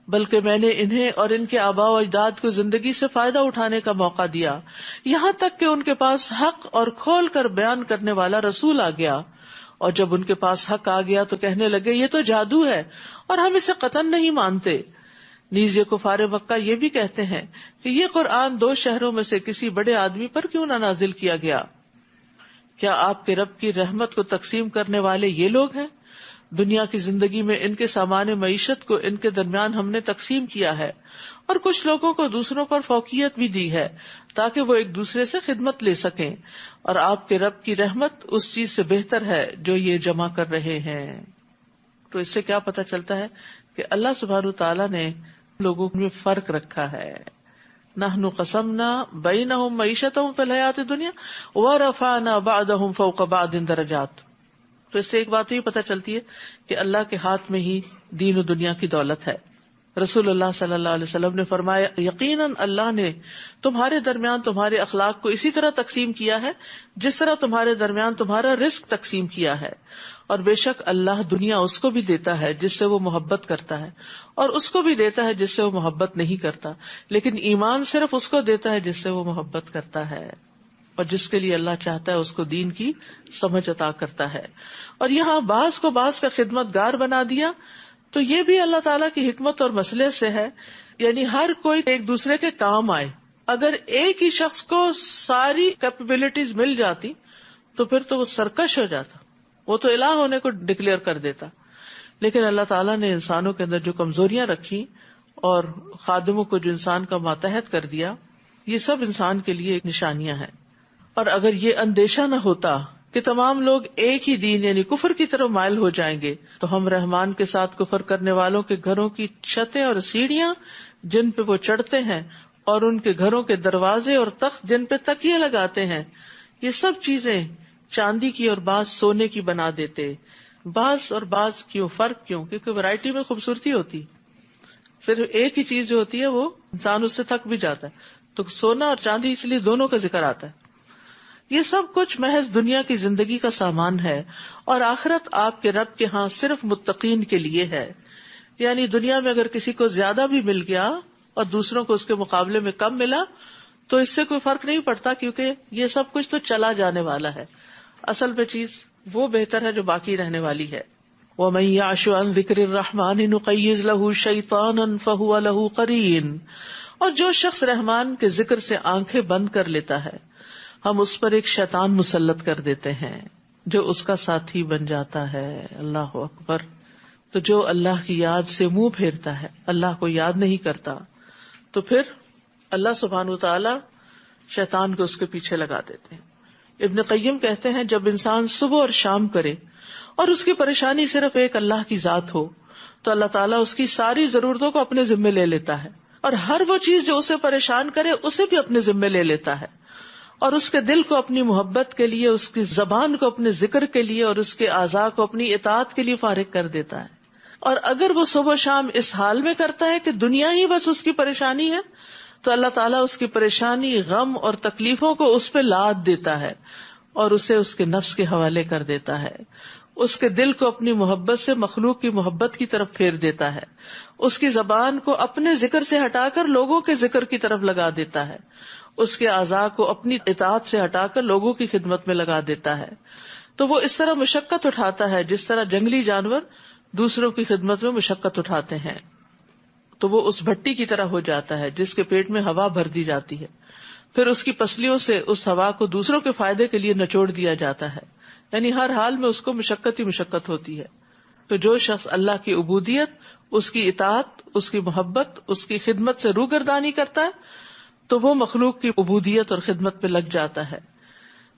S1: بلکہ میں نے انہیں اور ان کے آباء و اجداد کو زندگی سے فائدہ اٹھانے کا موقع دیا، یہاں تک کہ ان کے پاس حق اور کھول کر بیان کرنے والا رسول آ گیا، اور جب ان کے پاس حق آ گیا تو کہنے لگے یہ تو جادو ہے اور ہم اسے قطعاً نہیں مانتے۔ نیز یہ کفار مکہ یہ بھی کہتے ہیں کہ یہ قرآن 2 شہروں میں سے کسی بڑے آدمی پر کیوں نہ نازل کیا گیا؟ کیا آپ کے رب کی رحمت کو تقسیم کرنے والے یہ لوگ ہیں؟ دنیا کی زندگی میں ان کے سامان معیشت کو ان کے درمیان ہم نے تقسیم کیا ہے، اور کچھ لوگوں کو دوسروں پر فوقیت بھی دی ہے تاکہ وہ ایک دوسرے سے خدمت لے سکیں، اور آپ کے رب کی رحمت اس چیز سے بہتر ہے جو یہ جمع کر رہے ہیں۔ تو اس سے کیا پتہ چلتا ہے کہ اللہ سبحانہ وتعالیٰ نے لوگوں میں فرق رکھا ہے۔ نحن قسمنا بینہم معیشتہم فی الحیات الدنیا ورفعنا بعضہم فوق بعض درجات۔ تو اس سے ایک بات یہ پتہ چلتی ہے کہ اللہ کے ہاتھ میں ہی دین و دنیا کی دولت ہے۔ رسول اللہ صلی اللہ علیہ وسلم نے فرمایا یقیناً اللہ نے تمہارے درمیان تمہارے اخلاق کو اسی طرح تقسیم کیا ہے جس طرح تمہارے درمیان تمہارا رزق تقسیم کیا ہے، اور بے شک اللہ دنیا اس کو بھی دیتا ہے جس سے وہ محبت کرتا ہے، اور اس کو بھی دیتا ہے جس سے وہ محبت نہیں کرتا، لیکن ایمان صرف اس کو دیتا ہے جس سے وہ محبت کرتا ہے، اور جس کے لیے اللہ چاہتا ہے اس کو دین کی سمجھ عطا کرتا ہے۔ اور یہاں بعض کو بعض کا خدمت گار بنا دیا، تو یہ بھی اللہ تعالیٰ کی حکمت اور مسئلے سے ہے، یعنی ہر کوئی ایک دوسرے کے کام آئے۔ اگر ایک ہی شخص کو ساری کیپیبلٹیز مل جاتی تو پھر تو وہ سرکش ہو جاتا، وہ تو الہ ہونے کو ڈکلیئر کر دیتا، لیکن اللہ تعالیٰ نے انسانوں کے اندر جو کمزوریاں رکھی اور خادموں کو جو انسان کا ماتحت کر دیا، یہ سب انسان کے لیے ایک نشانیاں ہیں۔ اور اگر یہ اندیشہ نہ ہوتا کہ تمام لوگ ایک ہی دین یعنی کفر کی طرف مائل ہو جائیں گے تو ہم رحمان کے ساتھ کفر کرنے والوں کے گھروں کی چھتیں اور سیڑھیاں جن پہ وہ چڑھتے ہیں اور ان کے گھروں کے دروازے اور تخت جن پہ تکیے لگاتے ہیں، یہ سب چیزیں چاندی کی اور بعض سونے کی بنا دیتے۔ بعض اور بعض کیوں فرق کیوں؟ کیونکہ ورائٹی میں خوبصورتی ہوتی، صرف ایک ہی چیز جو ہوتی ہے وہ انسان اس سے تھک بھی جاتا ہے، تو سونا اور چاندی اس لیے دونوں کا ذکر آتا ہے۔ یہ سب کچھ محض دنیا کی زندگی کا سامان ہے، اور آخرت آپ کے رب کے ہاں صرف متقین کے لیے ہے۔ یعنی دنیا میں اگر کسی کو زیادہ بھی مل گیا اور دوسروں کو اس کے مقابلے میں کم ملا تو اس سے کوئی فرق نہیں پڑتا، کیونکہ یہ سب کچھ تو چلا جانے والا ہے۔ اصل میں چیز وہ بہتر ہے جو باقی رہنے والی ہے۔ وَمَن يَعْشُ عَن ذِكْرِ الرَّحْمَنِ نُقَيِّضْ لَهُ شَيْطَانًا فَهُوَ لَهُ قَرِينٌ، اور جو شخص رحمان کے ذکر سے آنکھیں بند کر لیتا ہے ہم اس پر ایک شیطان مسلط کر دیتے ہیں جو اس کا ساتھی بن جاتا ہے۔ اللہ اکبر۔ تو جو اللہ کی یاد سے منہ پھیرتا ہے، اللہ کو یاد نہیں کرتا، تو پھر اللہ سبحانہ وتعالی شیطان کو اس کے پیچھے لگا دیتے ہیں۔ ابن قیم کہتے ہیں جب انسان صبح اور شام کرے اور اس کی پریشانی صرف ایک اللہ کی ذات ہو تو اللہ تعالیٰ اس کی ساری ضرورتوں کو اپنے ذمے لے لیتا ہے، اور ہر وہ چیز جو اسے پریشان کرے اسے بھی اپنے ذمے لے لیتا ہے، اور اس کے دل کو اپنی محبت کے لیے، اس کی زبان کو اپنے ذکر کے لیے اور اس کے اعضاء کو اپنی اطاعت کے لیے فارغ کر دیتا ہے۔ اور اگر وہ صبح شام اس حال میں کرتا ہے کہ دنیا ہی بس اس کی پریشانی ہے تو اللہ تعالیٰ اس کی پریشانی، غم اور تکلیفوں کو اس پہ لاد دیتا ہے اور اسے اس کے نفس کے حوالے کر دیتا ہے، اس کے دل کو اپنی محبت سے مخلوق کی محبت کی طرف پھیر دیتا ہے، اس کی زبان کو اپنے ذکر سے ہٹا کر لوگوں کے ذکر کی طرف لگا دیتا ہے، اس کے اعضاء کو اپنی اطاعت سے ہٹا کر لوگوں کی خدمت میں لگا دیتا ہے۔ تو وہ اس طرح مشقت اٹھاتا ہے جس طرح جنگلی جانور دوسروں کی خدمت میں مشقت اٹھاتے ہیں، تو وہ اس بھٹی کی طرح ہو جاتا ہے جس کے پیٹ میں ہوا بھر دی جاتی ہے، پھر اس کی پسلیوں سے اس ہوا کو دوسروں کے فائدے کے لیے نچوڑ دیا جاتا ہے، یعنی ہر حال میں اس کو مشقت ہی مشقت ہوتی ہے۔ تو جو شخص اللہ کی عبودیت، اس کی اطاعت، اس کی محبت، اس کی خدمت سے روگردانی کرتا ہے تو وہ مخلوق کی عبودیت اور خدمت پہ لگ جاتا ہے،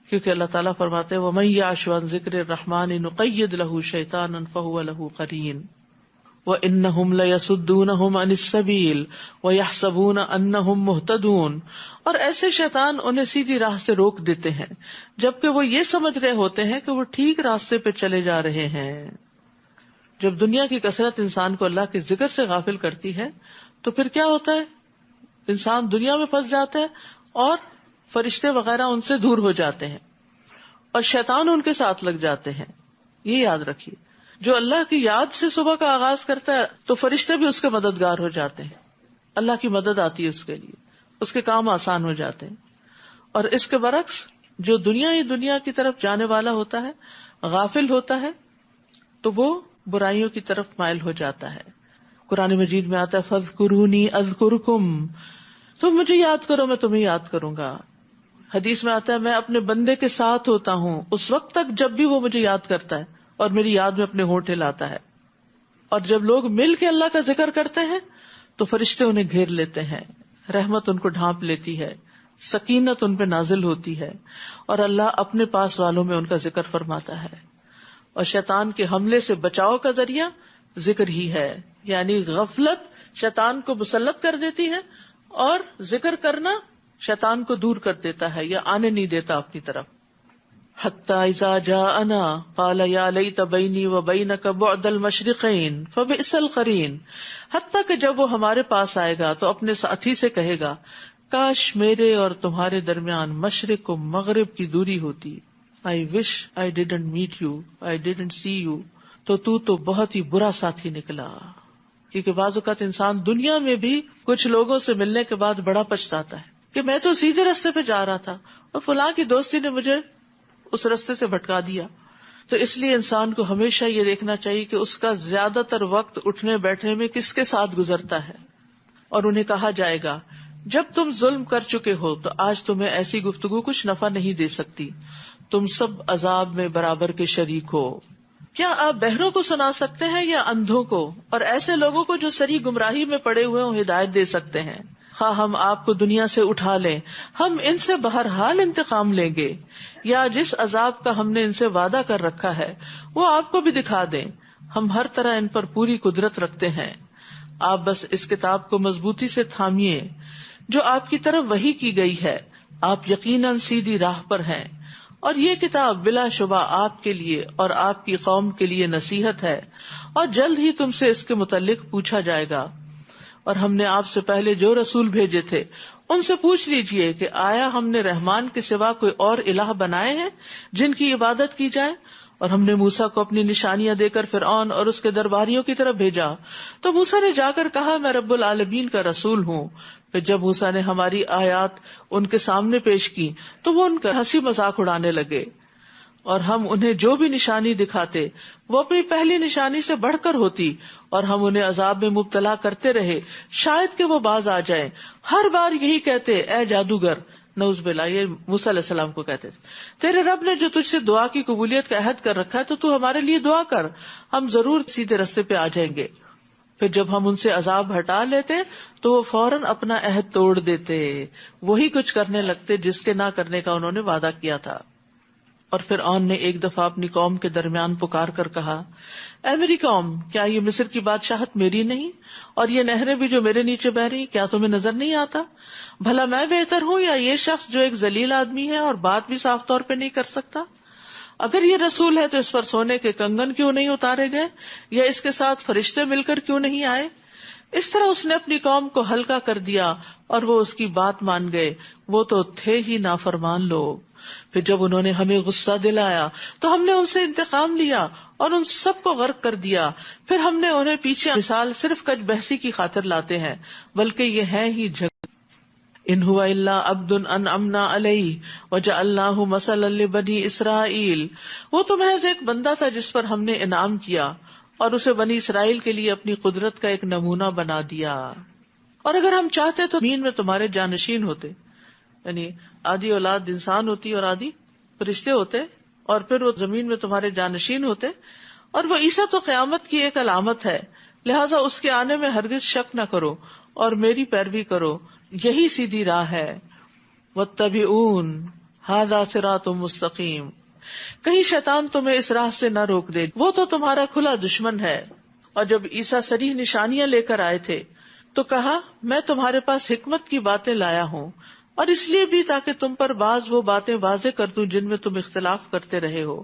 S1: کیونکہ اللہ تعالیٰ فرماتے ہیں وَمَن يَعْشُ عَن ذِكْرِ الرَّحْمَنِ نُقَيِّضْ لَهُ شَيْطَانًا فَهُوَ لَهُ قَرِينٌ وَإِنَّهُمْ لَيَصُدُّونَهُمْ عَنِ السَّبِيلِ وَيَحْسَبُونَ أَنَّهُمْ مُهْتَدُونَ، اور ایسے شیطان انہیں سیدھی راہ سے روک دیتے ہیں جبکہ وہ یہ سمجھ رہے ہوتے ہیں کہ وہ ٹھیک راستے پہ چلے جا رہے ہیں۔ جب دنیا کی کثرت انسان کو اللہ کے ذکر سے غافل کرتی ہے تو پھر کیا ہوتا ہے؟ انسان دنیا میں پھنس جاتا ہے اور فرشتے وغیرہ ان سے دور ہو جاتے ہیں، اور شیطان ان کے ساتھ لگ جاتے ہیں. یہ یاد رکھیے, جو اللہ کی یاد سے صبح کا آغاز کرتا ہے تو فرشتے بھی اس کے مددگار ہو جاتے ہیں, اللہ کی مدد آتی ہے اس کے لیے, اس کے کام آسان ہو جاتے ہیں. اور اس کے برعکس جو دنیا کی طرف جانے والا ہوتا ہے, غافل ہوتا ہے, تو وہ برائیوں کی طرف مائل ہو جاتا ہے. قرآن مجید میں آتا ہے فَاذْكُرُونِي أَذْكُرْكُمْ, تم مجھے یاد کرو میں تمہیں یاد کروں گا. حدیث میں آتا ہے میں اپنے بندے کے ساتھ ہوتا ہوں اس وقت تک جب بھی وہ مجھے یاد کرتا ہے اور میری یاد میں اپنے ہونٹ ہلاتا ہے. اور جب لوگ مل کے اللہ کا ذکر کرتے ہیں تو فرشتے انہیں گھیر لیتے ہیں, رحمت ان کو ڈھانپ لیتی ہے, سکینت ان پہ نازل ہوتی ہے, اور اللہ اپنے پاس والوں میں ان کا ذکر فرماتا ہے. اور شیطان کے حملے سے بچاؤ کا ذریعہ ذکر ہی ہے, یعنی غفلت شیطان کو مسلط کر دیتی ہے اور ذکر کرنا شیطان کو دور کر دیتا ہے یا آنے نہیں دیتا اپنی طرف. حتی اذا جاءنا قال یا لیت بینی و بینک بعد المشرقین فبئس القرین, حتیٰ کہ جب وہ ہمارے پاس آئے گا تو اپنے ساتھی سے کہے گا کاش میرے اور تمہارے درمیان مشرق و مغرب کی دوری ہوتی. I wish I didn't meet you, I didn't see you. تو بہت ہی برا ساتھی نکلا. کیونکہ بعض اوقات انسان دنیا میں بھی کچھ لوگوں سے ملنے کے بعد بڑا پچھتاتا ہے کہ میں تو سیدھے راستے پہ جا رہا تھا اور فلاں کی دوستی نے مجھے اس راستے سے بھٹکا دیا. تو اس لیے انسان کو ہمیشہ یہ دیکھنا چاہیے کہ اس کا زیادہ تر وقت اٹھنے بیٹھنے میں کس کے ساتھ گزرتا ہے. اور انہیں کہا جائے گا جب تم ظلم کر چکے ہو تو آج تمہیں ایسی گفتگو کچھ نفع نہیں دے سکتی, تم سب عذاب میں برابر کے شریک ہو. کیا آپ بہروں کو سنا سکتے ہیں یا اندھوں کو, اور ایسے لوگوں کو جو سری گمراہی میں پڑے ہوئے ہوں ہدایت دے سکتے ہیں؟ خواہ ہم آپ کو دنیا سے اٹھا لیں, ہم ان سے بہرحال انتقام لیں گے, یا جس عذاب کا ہم نے ان سے وعدہ کر رکھا ہے وہ آپ کو بھی دکھا دیں, ہم ہر طرح ان پر پوری قدرت رکھتے ہیں. آپ بس اس کتاب کو مضبوطی سے تھامیے جو آپ کی طرف وحی کی گئی ہے, آپ یقیناً سیدھی راہ پر ہیں, اور یہ کتاب بلا شبہ آپ کے لیے اور آپ کی قوم کے لیے نصیحت ہے, اور جلد ہی تم سے اس کے متعلق پوچھا جائے گا. اور ہم نے آپ سے پہلے جو رسول بھیجے تھے ان سے پوچھ لیجئے کہ آیا ہم نے رحمان کے سوا کوئی اور الہ بنائے ہیں جن کی عبادت کی جائے؟ اور ہم نے موسیٰ کو اپنی نشانیاں دے کر فرعون اور اس کے درباریوں کی طرف بھیجا, تو موسیٰ نے جا کر کہا میں رب العالمین کا رسول ہوں. پھر جب موسیٰ نے ہماری آیات ان کے سامنے پیش کی تو وہ ان کا ہنسی مذاق اڑانے لگے, اور ہم انہیں جو بھی نشانی دکھاتے وہ اپنی پہلی نشانی سے بڑھ کر ہوتی, اور ہم انہیں عذاب میں مبتلا کرتے رہے شاید کہ وہ باز آ جائیں. ہر بار یہی کہتے اے جادوگر, نعوذ باللہ, یہ موسیٰ علیہ السلام کو کہتے تیرے رب نے جو تجھ سے دعا کی قبولیت کا عہد کر رکھا ہے تو ہمارے لیے دعا کر, ہم ضرور سیدھے راستے پہ آ جائیں گے. پھر جب ہم ان سے عذاب ہٹا لیتے تو وہ فوراً اپنا عہد توڑ دیتے, وہی کچھ کرنے لگتے جس کے نہ کرنے کا انہوں نے وعدہ کیا تھا. اور فرعون نے ایک دفعہ اپنی قوم کے درمیان پکار کر کہا اے میری قوم, کیا یہ مصر کی بادشاہت میری نہیں, اور یہ نہریں بھی جو میرے نیچے بہ رہی, کیا تمہیں نظر نہیں آتا؟ بھلا میں بہتر ہوں یا یہ شخص جو ایک ذلیل آدمی ہے اور بات بھی صاف طور پہ نہیں کر سکتا؟ اگر یہ رسول ہے تو اس پر سونے کے کنگن کیوں نہیں اتارے گئے, یا اس کے ساتھ فرشتے مل کر کیوں نہیں آئے؟ اس طرح اس نے اپنی قوم کو ہلکا کر دیا اور وہ اس کی بات مان گئے, وہ تو تھے ہی نافرمان لوگ. پھر جب انہوں نے ہمیں غصہ دلایا تو ہم نے ان سے انتقام لیا اور ان سب کو غرق کر دیا. پھر ہم نے انہیں پیچھے مثال صرف کج بحثی کی خاطر لاتے ہیں, بلکہ یہ ہے ہی جھگڑا. ان هو الا عبد انعمنا علیہ وجعلناہ مثلا لبنی اسرائیل, وہ تو محض ایک بندہ تھا جس پر ہم نے انعام کیا اور اسے بنی اسرائیل کے لیے اپنی قدرت کا ایک نمونہ بنا دیا. اور اگر ہم چاہتے تو زمین میں تمہارے جانشین ہوتے, یعنی آدھی اولاد انسان ہوتی اور آدھی فرشتے ہوتے, اور پھر وہ زمین میں تمہارے جانشین ہوتے. اور وہ عیسیٰ تو قیامت کی ایک علامت ہے, لہٰذا اس کے آنے میں ہرگز شک نہ کرو اور میری پیروی کرو, یہی سیدھی راہ ہے. واتبعون ھذا صراط مستقیم, کہیں شیطان تمہیں اس راہ سے نہ روک دے, وہ تو تمہارا کھلا دشمن ہے. اور جب عیسیٰ صریح نشانیاں لے کر آئے تھے تو کہا میں تمہارے پاس حکمت کی باتیں لایا ہوں, اور اس لیے بھی تاکہ تم پر بعض وہ باتیں واضح کر دوں جن میں تم اختلاف کرتے رہے ہو,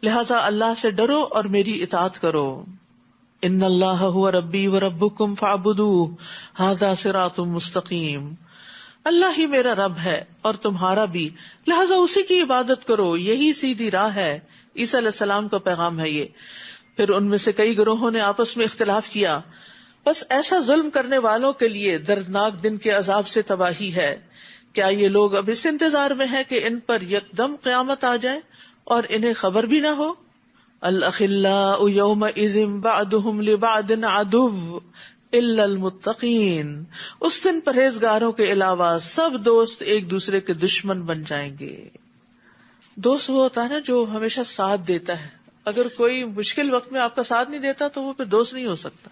S1: لہٰذا اللہ سے ڈرو اور میری اطاعت کرو. ان اللہ هو ربی و ربکم فاعبدوہ ھذا صراط مستقیم. اللہ ہی میرا رب ہے اور تمہارا بھی، لہذا اسی کی عبادت کرو، یہی سیدھی راہ ہے. عیسیٰ علیہ السلام کا پیغام ہے یہ. پھر ان میں سے کئی گروہوں نے آپس میں اختلاف کیا. بس ایسا ظلم کرنے والوں کے لیے دردناک دن کے عذاب سے تباہی ہے. کیا یہ لوگ اب اس انتظار میں ہے کہ ان پر یکدم قیامت آ جائے اور انہیں خبر بھی نہ ہو؟ الاخلاء یومئذ بعضهم لبعض عدو الا المتقین. اس دن پرہیزگاروں کے علاوہ سب دوست ایک دوسرے کے دشمن بن جائیں گے. دوست وہ ہوتا ہے نا جو ہمیشہ ساتھ دیتا ہے. اگر کوئی مشکل وقت میں آپ کا ساتھ نہیں دیتا تو وہ پھر دوست نہیں ہو سکتا.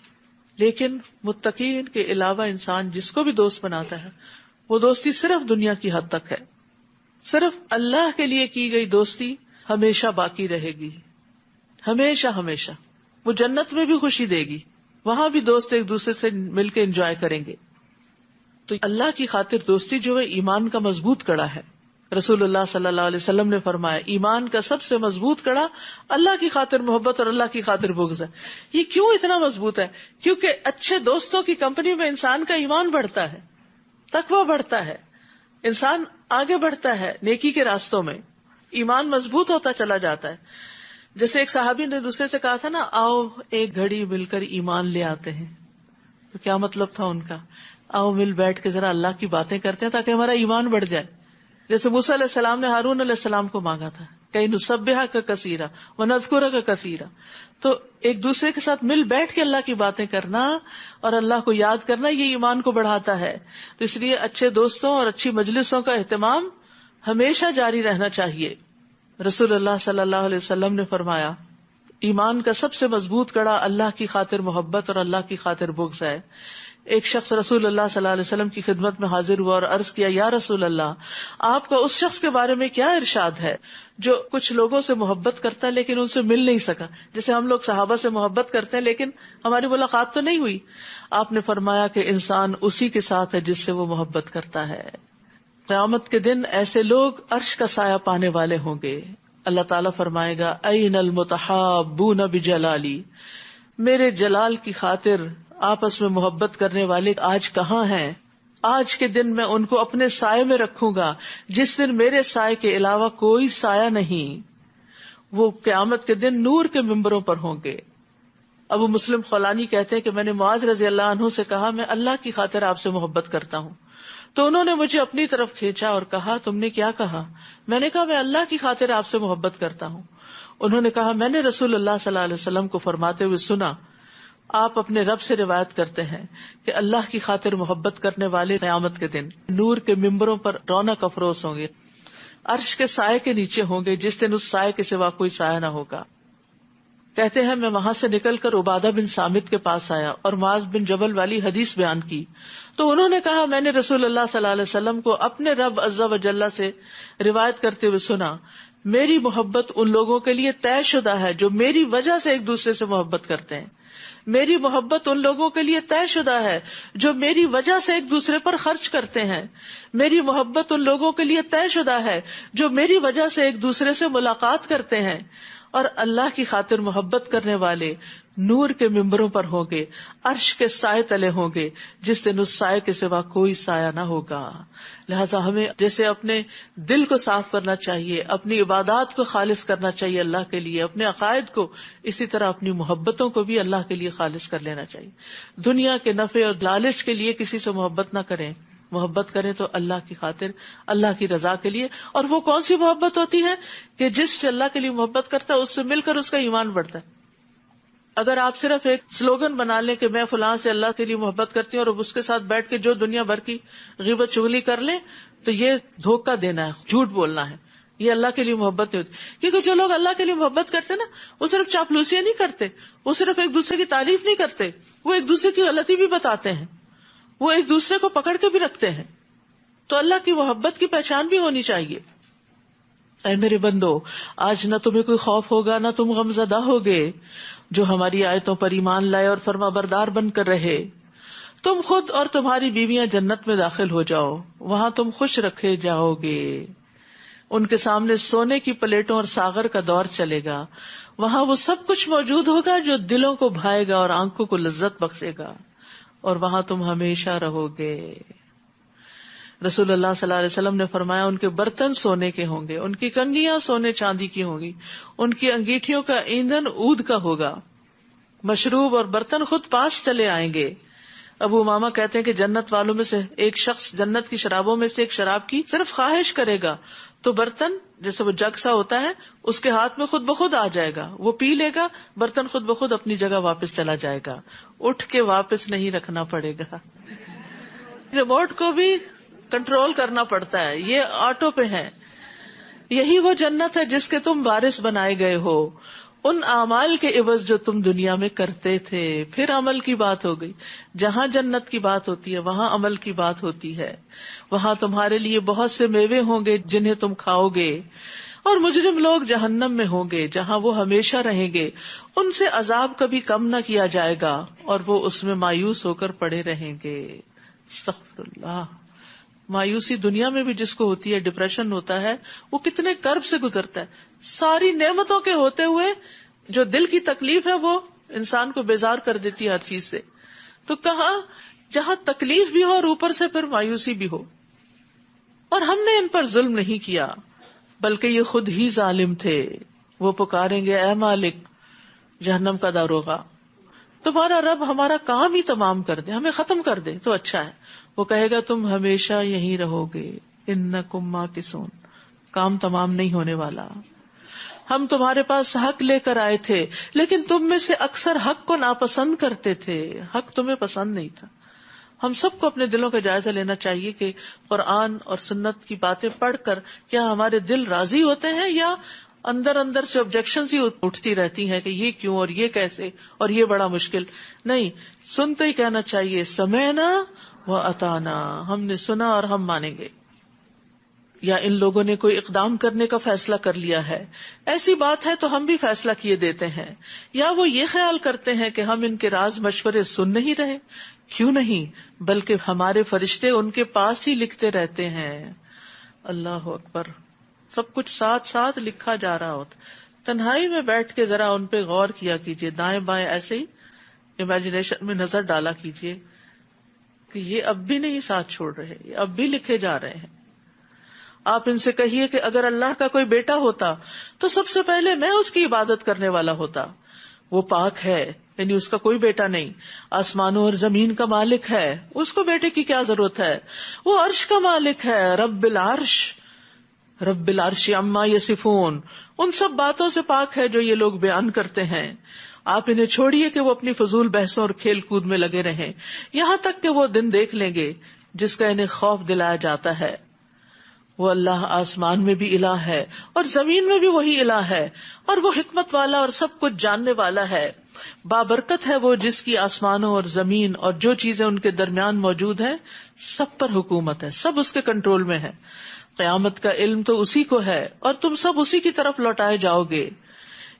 S1: لیکن متقین کے علاوہ انسان جس کو بھی دوست بناتا ہے وہ دوستی صرف دنیا کی حد تک ہے. صرف اللہ کے لیے کی گئی دوستی ہمیشہ باقی رہے گی، ہمیشہ ہمیشہ. وہ جنت میں بھی خوشی دے گی، وہاں بھی دوست ایک دوسرے سے مل کے انجوائے کریں گے. تو اللہ کی خاطر دوستی جو ہے ایمان کا مضبوط کڑا ہے. رسول اللہ صلی اللہ علیہ وسلم نے فرمایا ایمان کا سب سے مضبوط کڑا اللہ کی خاطر محبت اور اللہ کی خاطر بغض ہے. یہ کیوں اتنا مضبوط ہے؟ کیونکہ اچھے دوستوں کی کمپنی میں انسان کا ایمان بڑھتا ہے، تقویٰ بڑھتا ہے، انسان آگے بڑھتا ہے نیکی کے راستوں میں، ایمان مضبوط ہوتا چلا جاتا ہے. جیسے ایک صحابی نے دوسرے سے کہا تھا نا، آؤ ایک گھڑی مل کر ایمان لے آتے ہیں. تو کیا مطلب تھا ان کا؟ آؤ مل بیٹھ کے ذرا اللہ کی باتیں کرتے ہیں تاکہ ہمارا ایمان بڑھ جائے. جیسے موسیٰ علیہ السلام نے ہارون علیہ السلام کو مانگا تھا کہ نسبحک کثیرا ونذکرک کثیرا. تو ایک دوسرے کے ساتھ مل بیٹھ کے اللہ کی باتیں کرنا اور اللہ کو یاد کرنا یہ ایمان کو بڑھاتا ہے. تو اس لیے اچھے دوستوں اور اچھی مجلسوں کا اہتمام ہمیشہ جاری رہنا چاہیے. رسول اللہ صلی اللہ علیہ وسلم نے فرمایا ایمان کا سب سے مضبوط کڑا اللہ کی خاطر محبت اور اللہ کی خاطر بغض ہے. ایک شخص رسول اللہ صلی اللہ علیہ وسلم کی خدمت میں حاضر ہوا اور عرض کیا، یا رسول اللہ، آپ کا اس شخص کے بارے میں کیا ارشاد ہے جو کچھ لوگوں سے محبت کرتا ہے لیکن ان سے مل نہیں سکا؟ جیسے ہم لوگ صحابہ سے محبت کرتے ہیں لیکن ہماری ملاقات تو نہیں ہوئی. آپ نے فرمایا کہ انسان اسی کے ساتھ ہے جس سے وہ محبت کرتا ہے. قیامت کے دن ایسے لوگ عرش کا سایہ پانے والے ہوں گے. اللہ تعالیٰ فرمائے گا، این المتحابون بجلالی، میرے جلال کی خاطر آپس میں محبت کرنے والے آج کہاں ہیں؟ آج کے دن میں ان کو اپنے سائے میں رکھوں گا جس دن میرے سائے کے علاوہ کوئی سایہ نہیں. وہ قیامت کے دن نور کے ممبروں پر ہوں گے. ابو مسلم خولانی کہتے ہیں کہ میں نے معاذ رضی اللہ عنہ سے کہا، میں اللہ کی خاطر آپ سے محبت کرتا ہوں. تو انہوں نے مجھے اپنی طرف کھینچا اور کہا، تم نے کیا کہا؟ میں نے کہا، میں اللہ کی خاطر آپ سے محبت کرتا ہوں. انہوں نے کہا، میں نے رسول اللہ صلی اللہ علیہ وسلم کو فرماتے ہوئے سنا، آپ اپنے رب سے روایت کرتے ہیں کہ اللہ کی خاطر محبت کرنے والے قیامت کے دن نور کے ممبروں پر رونق افروز ہوں گے، عرش کے سائے کے نیچے ہوں گے جس دن اس سائے کے سوا کوئی سایہ نہ ہوگا. کہتے ہیں میں وہاں سے نکل کر عبادہ بن صامت کے پاس آیا اور معاذ بن جبل والی حدیث بیان کی. تو انہوں نے کہا، میں نے رسول اللہ صلی اللہ علیہ وسلم کو اپنے رب عز و جل سے روایت کرتے ہوئے سنا، میری محبت ان لوگوں کے لیے طے شدہ ہے جو میری وجہ سے ایک دوسرے سے محبت کرتے ہیں. میری محبت ان لوگوں کے لیے طے شدہ ہے جو میری وجہ سے ایک دوسرے پر خرچ کرتے ہیں. میری محبت ان لوگوں کے لیے طے شدہ ہے جو میری وجہ سے ایک دوسرے سے ملاقات کرتے ہیں. اور اللہ کی خاطر محبت کرنے والے نور کے ممبروں پر ہوں گے، عرش کے سائے تلے ہوں گے جس دن اس سائے کے سوا کوئی سایہ نہ ہوگا. لہٰذا ہمیں جیسے اپنے دل کو صاف کرنا چاہیے، اپنی عبادات کو خالص کرنا چاہیے اللہ کے لیے، اپنے عقائد کو، اسی طرح اپنی محبتوں کو بھی اللہ کے لیے خالص کر لینا چاہیے. دنیا کے نفع اور لالچ کے لیے کسی سے محبت نہ کریں، محبت کریں تو اللہ کی خاطر، اللہ کی رضا کے لیے. اور وہ کون سی محبت ہوتی ہے کہ جس سے اللہ کے لیے محبت کرتا ہے اس سے مل کر اس کا ایمان بڑھتا ہے. اگر آپ صرف ایک سلوگن بنا لیں کہ میں فلاں سے اللہ کے لیے محبت کرتی ہوں اور اس کے ساتھ بیٹھ کے جو دنیا بھر کی غیبت چغلی کر لیں تو یہ دھوکہ دینا ہے، جھوٹ بولنا ہے. یہ اللہ کے لیے محبت نہیں ہوتی. کیونکہ جو لوگ اللہ کے لیے محبت کرتے نا وہ صرف چاپلوسیاں نہیں کرتے، وہ صرف ایک دوسرے کی تعریف نہیں کرتے، وہ ایک دوسرے کی غلطی بھی بتاتے ہیں، وہ ایک دوسرے کو پکڑ کے بھی رکھتے ہیں. تو اللہ کی محبت کی پہچان بھی ہونی چاہیے. اے میرے بندو، آج نہ تمہیں کوئی خوف ہوگا نہ تم غم زدہ ہوگے، جو ہماری آیتوں پر ایمان لائے اور فرما بردار بن کر رہے. تم خود اور تمہاری بیویاں جنت میں داخل ہو جاؤ، وہاں تم خوش رکھے جاؤ گے. ان کے سامنے سونے کی پلیٹوں اور ساغر کا دور چلے گا. وہاں وہ سب کچھ موجود ہوگا جو دلوں کو بھائے گا اور آنکھوں کو لذت بخشے گا، اور وہاں تم ہمیشہ رہو گے. رسول اللہ صلی اللہ علیہ وسلم نے فرمایا ان کے برتن سونے کے ہوں گے، ان کی کنگیاں سونے چاندی کی ہوں گی، ان کی انگیٹھیوں کا ایندھن عود کا ہوگا، مشروب اور برتن خود پاس چلے آئیں گے۔ ابو امامہ کہتے ہیں کہ جنت والوں میں سے ایک شخص جنت کی شرابوں میں سے ایک شراب کی صرف خواہش کرے گا تو برتن جیسے وہ جگ سا ہوتا ہے اس کے ہاتھ میں خود بخود آ جائے گا، وہ پی لے گا، برتن خود بخود اپنی جگہ واپس چلا جائے گا، اٹھ کے واپس نہیں رکھنا پڑے گا۔ ریموٹ کو بھی کنٹرول کرنا پڑتا ہے، یہ آٹو پہ ہے۔ یہی وہ جنت ہے جس کے تم وارث بنائے گئے ہو، ان اعمال کے عوض جو تم دنیا میں کرتے تھے۔ پھر عمل کی بات ہو گئی، جہاں جنت کی بات ہوتی ہے وہاں عمل کی بات ہوتی ہے۔ وہاں تمہارے لیے بہت سے میوے ہوں گے جنہیں تم کھاؤ گے، اور مجرم لوگ جہنم میں ہوں گے جہاں وہ ہمیشہ رہیں گے، ان سے عذاب کبھی کم نہ کیا جائے گا اور وہ اس میں مایوس ہو کر پڑے رہیں گے۔ استغفر اللہ۔ مایوسی دنیا میں بھی جس کو ہوتی ہے، ڈپریشن ہوتا ہے، وہ کتنے کرب سے گزرتا ہے۔ ساری نعمتوں کے ہوتے ہوئے جو دل کی تکلیف ہے وہ انسان کو بیزار کر دیتی ہے ہر چیز سے۔ تو کہاں جہاں تکلیف بھی ہو اور اوپر سے پھر مایوسی بھی ہو۔ اور ہم نے ان پر ظلم نہیں کیا بلکہ یہ خود ہی ظالم تھے۔ وہ پکاریں گے اے مالک، جہنم کا داروغہ، تمہارا رب ہمارا کام ہی تمام کر دے، ہمیں ختم کر دے تو اچھا ہے۔ وہ کہے گا تم ہمیشہ یہیں رہو گے، انکم ماکثون، کام تمام نہیں ہونے والا۔ ہم تمہارے پاس حق لے کر آئے تھے لیکن تم میں سے اکثر حق کو ناپسند کرتے تھے، حق تمہیں پسند نہیں تھا۔ ہم سب کو اپنے دلوں کا جائزہ لینا چاہیے کہ قرآن اور سنت کی باتیں پڑھ کر کیا ہمارے دل راضی ہوتے ہیں یا اندر اندر سے آبجیکشنز ہی اٹھتی رہتی ہیں کہ یہ کیوں اور یہ کیسے اور یہ بڑا مشکل۔ نہیں، سنتے ہی کہنا چاہیے سمعنا وَأَطَعْنَا، ہم نے سنا اور ہم مانیں گے۔ یا ان لوگوں نے کوئی اقدام کرنے کا فیصلہ کر لیا ہے، ایسی بات ہے تو ہم بھی فیصلہ کیے دیتے ہیں، یا وہ یہ خیال کرتے ہیں کہ ہم ان کے راز مشورے سن نہیں رہے، کیوں نہیں بلکہ ہمارے فرشتے ان کے پاس ہی لکھتے رہتے ہیں۔ اللہ اکبر، سب کچھ ساتھ ساتھ لکھا جا رہا ہوتا۔ تنہائی میں بیٹھ کے ذرا ان پہ غور کیا کیجیے، دائیں بائیں ایسے ہی امیجنیشن میں نظر ڈالا کیجیے کہ یہ اب بھی نہیں ساتھ چھوڑ رہے، یہ اب بھی لکھے جا رہے ہیں۔ آپ ان سے کہیے کہ اگر اللہ کا کوئی بیٹا ہوتا تو سب سے پہلے میں اس کی عبادت کرنے والا ہوتا۔ وہ پاک ہے، یعنی اس کا کوئی بیٹا نہیں، آسمانوں اور زمین کا مالک ہے، اس کو بیٹے کی کیا ضرورت ہے۔ وہ عرش کا مالک ہے، رب العرش، رب العرش عما یصفون، ان سب باتوں سے پاک ہے جو یہ لوگ بیان کرتے ہیں۔ آپ انہیں چھوڑیے کہ وہ اپنی فضول بحثوں اور کھیل کود میں لگے رہیں، یہاں تک کہ وہ دن دیکھ لیں گے جس کا انہیں خوف دلایا جاتا ہے۔ وہ اللہ آسمان میں بھی الہ ہے اور زمین میں بھی وہی الہ ہے، اور وہ حکمت والا اور سب کچھ جاننے والا ہے۔ بابرکت ہے وہ جس کی آسمانوں اور زمین اور جو چیزیں ان کے درمیان موجود ہیں سب پر حکومت ہے، سب اس کے کنٹرول میں ہے۔ قیامت کا علم تو اسی کو ہے اور تم سب اسی کی طرف لوٹائے جاؤ گے۔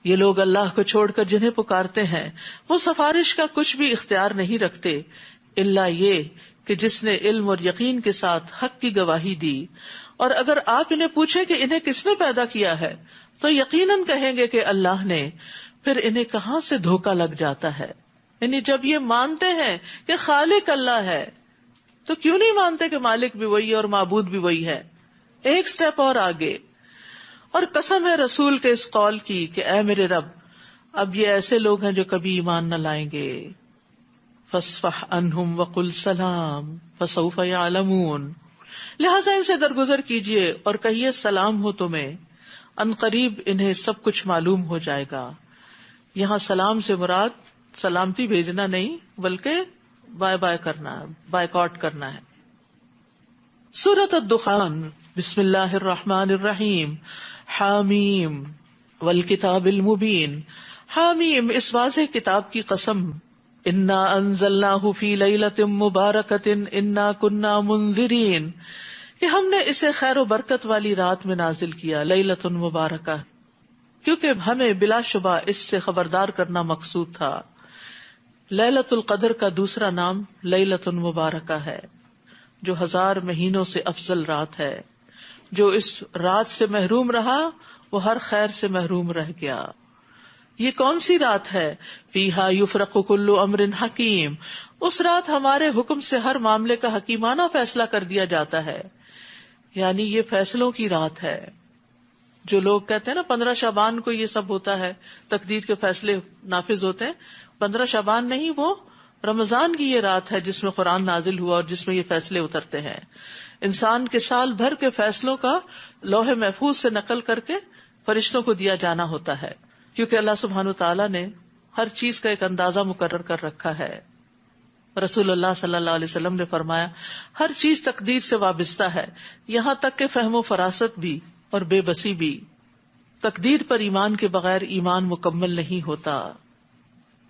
S1: یہ لوگ اللہ کو چھوڑ کر جنہیں پکارتے ہیں وہ سفارش کا کچھ بھی اختیار نہیں رکھتے الا یہ کہ جس نے علم اور یقین کے ساتھ حق کی گواہی دی۔ اور اگر آپ انہیں پوچھیں کہ انہیں کس نے پیدا کیا ہے تو یقیناً کہیں گے کہ اللہ نے، پھر انہیں کہاں سے دھوکہ لگ جاتا ہے۔ یعنی جب یہ مانتے ہیں کہ خالق اللہ ہے تو کیوں نہیں مانتے کہ مالک بھی وہی ہے اور معبود بھی وہی ہے۔ ایک سٹیپ اور آگے۔ اور قسم ہے رسول کے اس قول کی کہ اے میرے رب، اب یہ ایسے لوگ ہیں جو کبھی ایمان نہ لائیں گے۔ فاصفح عنہم وقل سلام فسوف یعلمون، لہٰذا ان سے درگزر کیجیے اور کہیے سلام ہو تمہیں، ان قریب انہیں سب کچھ معلوم ہو جائے گا۔ یہاں سلام سے مراد سلامتی بھیجنا نہیں بلکہ بائے بائے کرنا ہے، بائیکاٹ کرنا ہے۔ سورۃ الدخان، بسم اللہ الرحمن الرحیم، حامیم والکتاب المبین۔ حامیم، اس واضح کتاب کی قسم۔ انا انزلناہ فی لیلۃ مبارکۃ انا کنا منذرین، کہ ہم نے اسے خیر و برکت والی رات میں نازل کیا، لیلۃ مبارکہ، کیونکہ ہمیں بلا شبہ اس سے خبردار کرنا مقصود تھا۔ لیلۃ القدر کا دوسرا نام لیلۃ مبارکہ ہے، جو 1000 مہینوں سے افضل رات ہے۔ جو اس رات سے محروم رہا وہ ہر خیر سے محروم رہ گیا۔ یہ کون سی رات ہے؟ فیہا یفرق کل امر حکیم، اس رات ہمارے حکم سے ہر معاملے کا حکیمانہ فیصلہ کر دیا جاتا ہے. یعنی یہ فیصلوں کی رات ہے. جو لوگ کہتے ہیں نا 15 شعبان کو یہ سب ہوتا ہے، تقدیر کے فیصلے نافذ ہوتے ہیں، 15 شعبان نہیں، وہ رمضان کی یہ رات ہے جس میں قرآن نازل ہوا اور جس میں یہ فیصلے اترتے ہیں. انسان کے سال بھر کے فیصلوں کا لوح محفوظ سے نقل کر کے فرشتوں کو دیا جانا ہوتا ہے، کیونکہ اللہ سبحانہ وتعالیٰ نے ہر چیز کا ایک اندازہ مقرر کر رکھا ہے. رسول اللہ صلی اللہ علیہ وسلم نے فرمایا ہر چیز تقدیر سے وابستہ ہے، یہاں تک کہ فہم و فراست بھی اور بے بسی بھی. تقدیر پر ایمان کے بغیر ایمان مکمل نہیں ہوتا.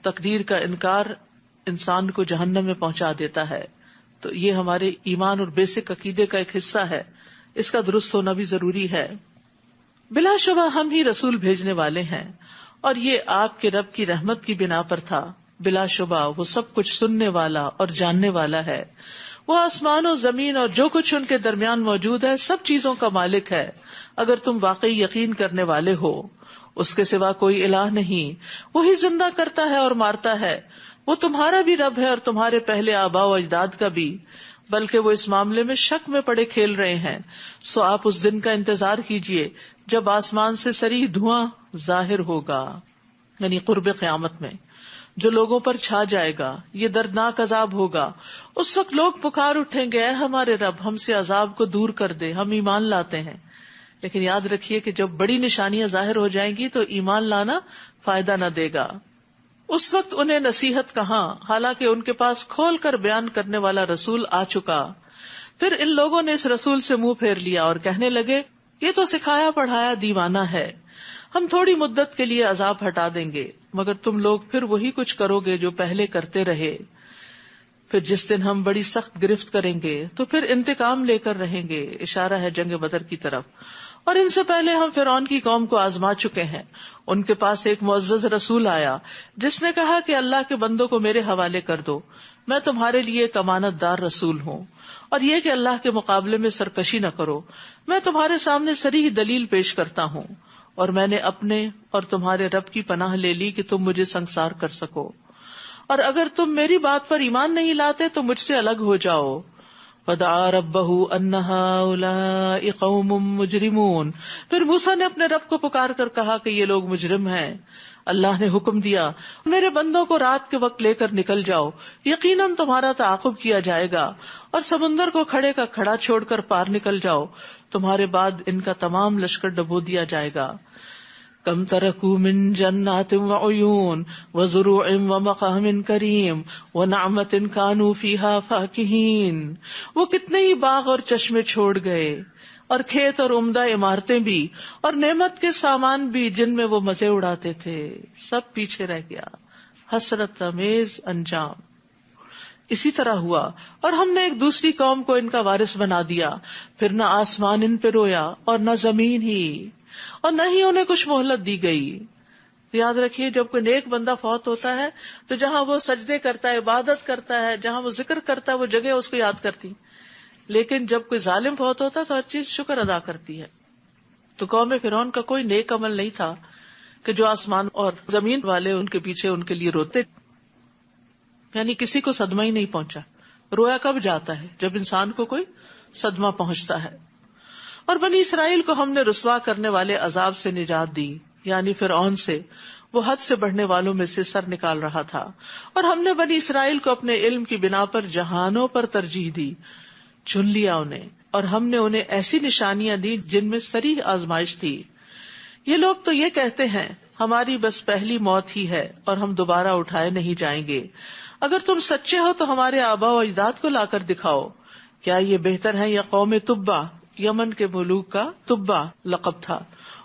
S1: تقدیر کا انکار انسان کو جہنم میں پہنچا دیتا ہے. تو یہ ہمارے ایمان اور بیسک عقیدے کا ایک حصہ ہے، اس کا درست ہونا بھی ضروری ہے. بلا شبہ ہم ہی رسول بھیجنے والے ہیں اور یہ آپ کے رب کی رحمت کی بنا پر تھا. بلا شبہ وہ سب کچھ سننے والا اور جاننے والا ہے. وہ آسمان و زمین اور جو کچھ ان کے درمیان موجود ہے سب چیزوں کا مالک ہے. اگر تم واقعی یقین کرنے والے ہو اس کے سوا کوئی الہ نہیں. وہی زندہ کرتا ہے اور مارتا ہے. وہ تمہارا بھی رب ہے اور تمہارے پہلے آباء و اجداد کا بھی، بلکہ وہ اس معاملے میں شک میں پڑے کھیل رہے ہیں. سو آپ اس دن کا انتظار کیجئے جب آسمان سے صریح دھواں ظاہر ہوگا، یعنی قرب قیامت میں جو لوگوں پر چھا جائے گا. یہ دردناک عذاب ہوگا. اس وقت لوگ پکار اٹھیں گے اے ہمارے رب ہم سے عذاب کو دور کر دے، ہم ایمان لاتے ہیں. لیکن یاد رکھیے کہ جب بڑی نشانیاں ظاہر ہو جائیں گی تو ایمان لانا فائدہ نہ دے گا. اس وقت انہیں نصیحت کہاں، حالانکہ ان کے پاس کھول کر بیان کرنے والا رسول آ چکا. پھر ان لوگوں نے اس رسول سے منہ پھیر لیا اور کہنے لگے یہ تو سکھایا پڑھایا دیوانہ ہے، ہم تھوڑی مدت کے لیے عذاب ہٹا دیں گے مگر تم لوگ پھر وہی کچھ کرو گے جو پہلے کرتے رہے. پھر جس دن ہم بڑی سخت گرفت کریں گے تو پھر انتقام لے کر رہیں گے. اشارہ ہے جنگ بدر کی طرف. اور ان سے پہلے ہم فرعون کی قوم کو آزما چکے ہیں. ان کے پاس ایک معزز رسول آیا جس نے کہا کہ اللہ کے بندوں کو میرے حوالے کر دو، میں تمہارے لیے ایک امانت دار رسول ہوں، اور یہ کہ اللہ کے مقابلے میں سرکشی نہ کرو. میں تمہارے سامنے صریح دلیل پیش کرتا ہوں، اور میں نے اپنے اور تمہارے رب کی پناہ لے لی کہ تم مجھے سنگسار کر سکو. اور اگر تم میری بات پر ایمان نہیں لاتے تو مجھ سے الگ ہو جاؤ. فدعا ربہ ان ہؤلاء قوم مجرمون. پھر موسیٰ نے اپنے رب کو پکار کر کہا کہ یہ لوگ مجرم ہیں. اللہ نے حکم دیا میرے بندوں کو رات کے وقت لے کر نکل جاؤ، یقیناً تمہارا تعاقب کیا جائے گا. اور سمندر کو کھڑے کا کھڑا چھوڑ کر پار نکل جاؤ، تمہارے بعد ان کا تمام لشکر ڈبو دیا جائے گا. کم ترکوا من جنات وعیون وزروع ومقام کریم ونعمت کانوا فیہا فاکہین. وہ کتنے ہی باغ اور چشمے چھوڑ گئے، اور کھیت اور عمدہ عمارتیں بھی، اور نعمت کے سامان بھی جن میں وہ مزے اڑاتے تھے، سب پیچھے رہ گیا. حسرت امیز انجام. اسی طرح ہوا اور ہم نے ایک دوسری قوم کو ان کا وارث بنا دیا. پھر نہ آسمان ان پہ رویا اور نہ زمین ہی، اور نہ ہی انہیں کچھ مہلت دی گئی. یاد رکھیے جب کوئی نیک بندہ فوت ہوتا ہے تو جہاں وہ سجدے کرتا ہے، عبادت کرتا ہے، جہاں وہ ذکر کرتا ہے وہ جگہ اس کو یاد کرتی. لیکن جب کوئی ظالم فوت ہوتا ہے تو ہر چیز شکر ادا کرتی ہے. تو قوم فرعون کا کوئی نیک عمل نہیں تھا کہ جو آسمان اور زمین والے ان کے پیچھے ان کے لیے روتے. یعنی کسی کو صدمہ ہی نہیں پہنچا. رویا کب جاتا ہے؟ جب انسان کو کوئی صدمہ پہنچتا ہے. اور بنی اسرائیل کو ہم نے رسوا کرنے والے عذاب سے نجات دی، یعنی فرعون سے. وہ حد سے بڑھنے والوں میں سے سر نکال رہا تھا. اور ہم نے بنی اسرائیل کو اپنے علم کی بنا پر جہانوں پر ترجیح دی، چن لیا انہیں، اور ہم نے انہیں ایسی نشانیاں دی جن میں صریح آزمائش تھی. یہ لوگ تو یہ کہتے ہیں ہماری بس پہلی موت ہی ہے اور ہم دوبارہ اٹھائے نہیں جائیں گے. اگر تم سچے ہو تو ہمارے آباء و اجداد کو لا کر دکھاؤ. کیا یہ بہتر ہے یا قوم تبا؟ یمن کے ملوک کا تبا لقب تھا،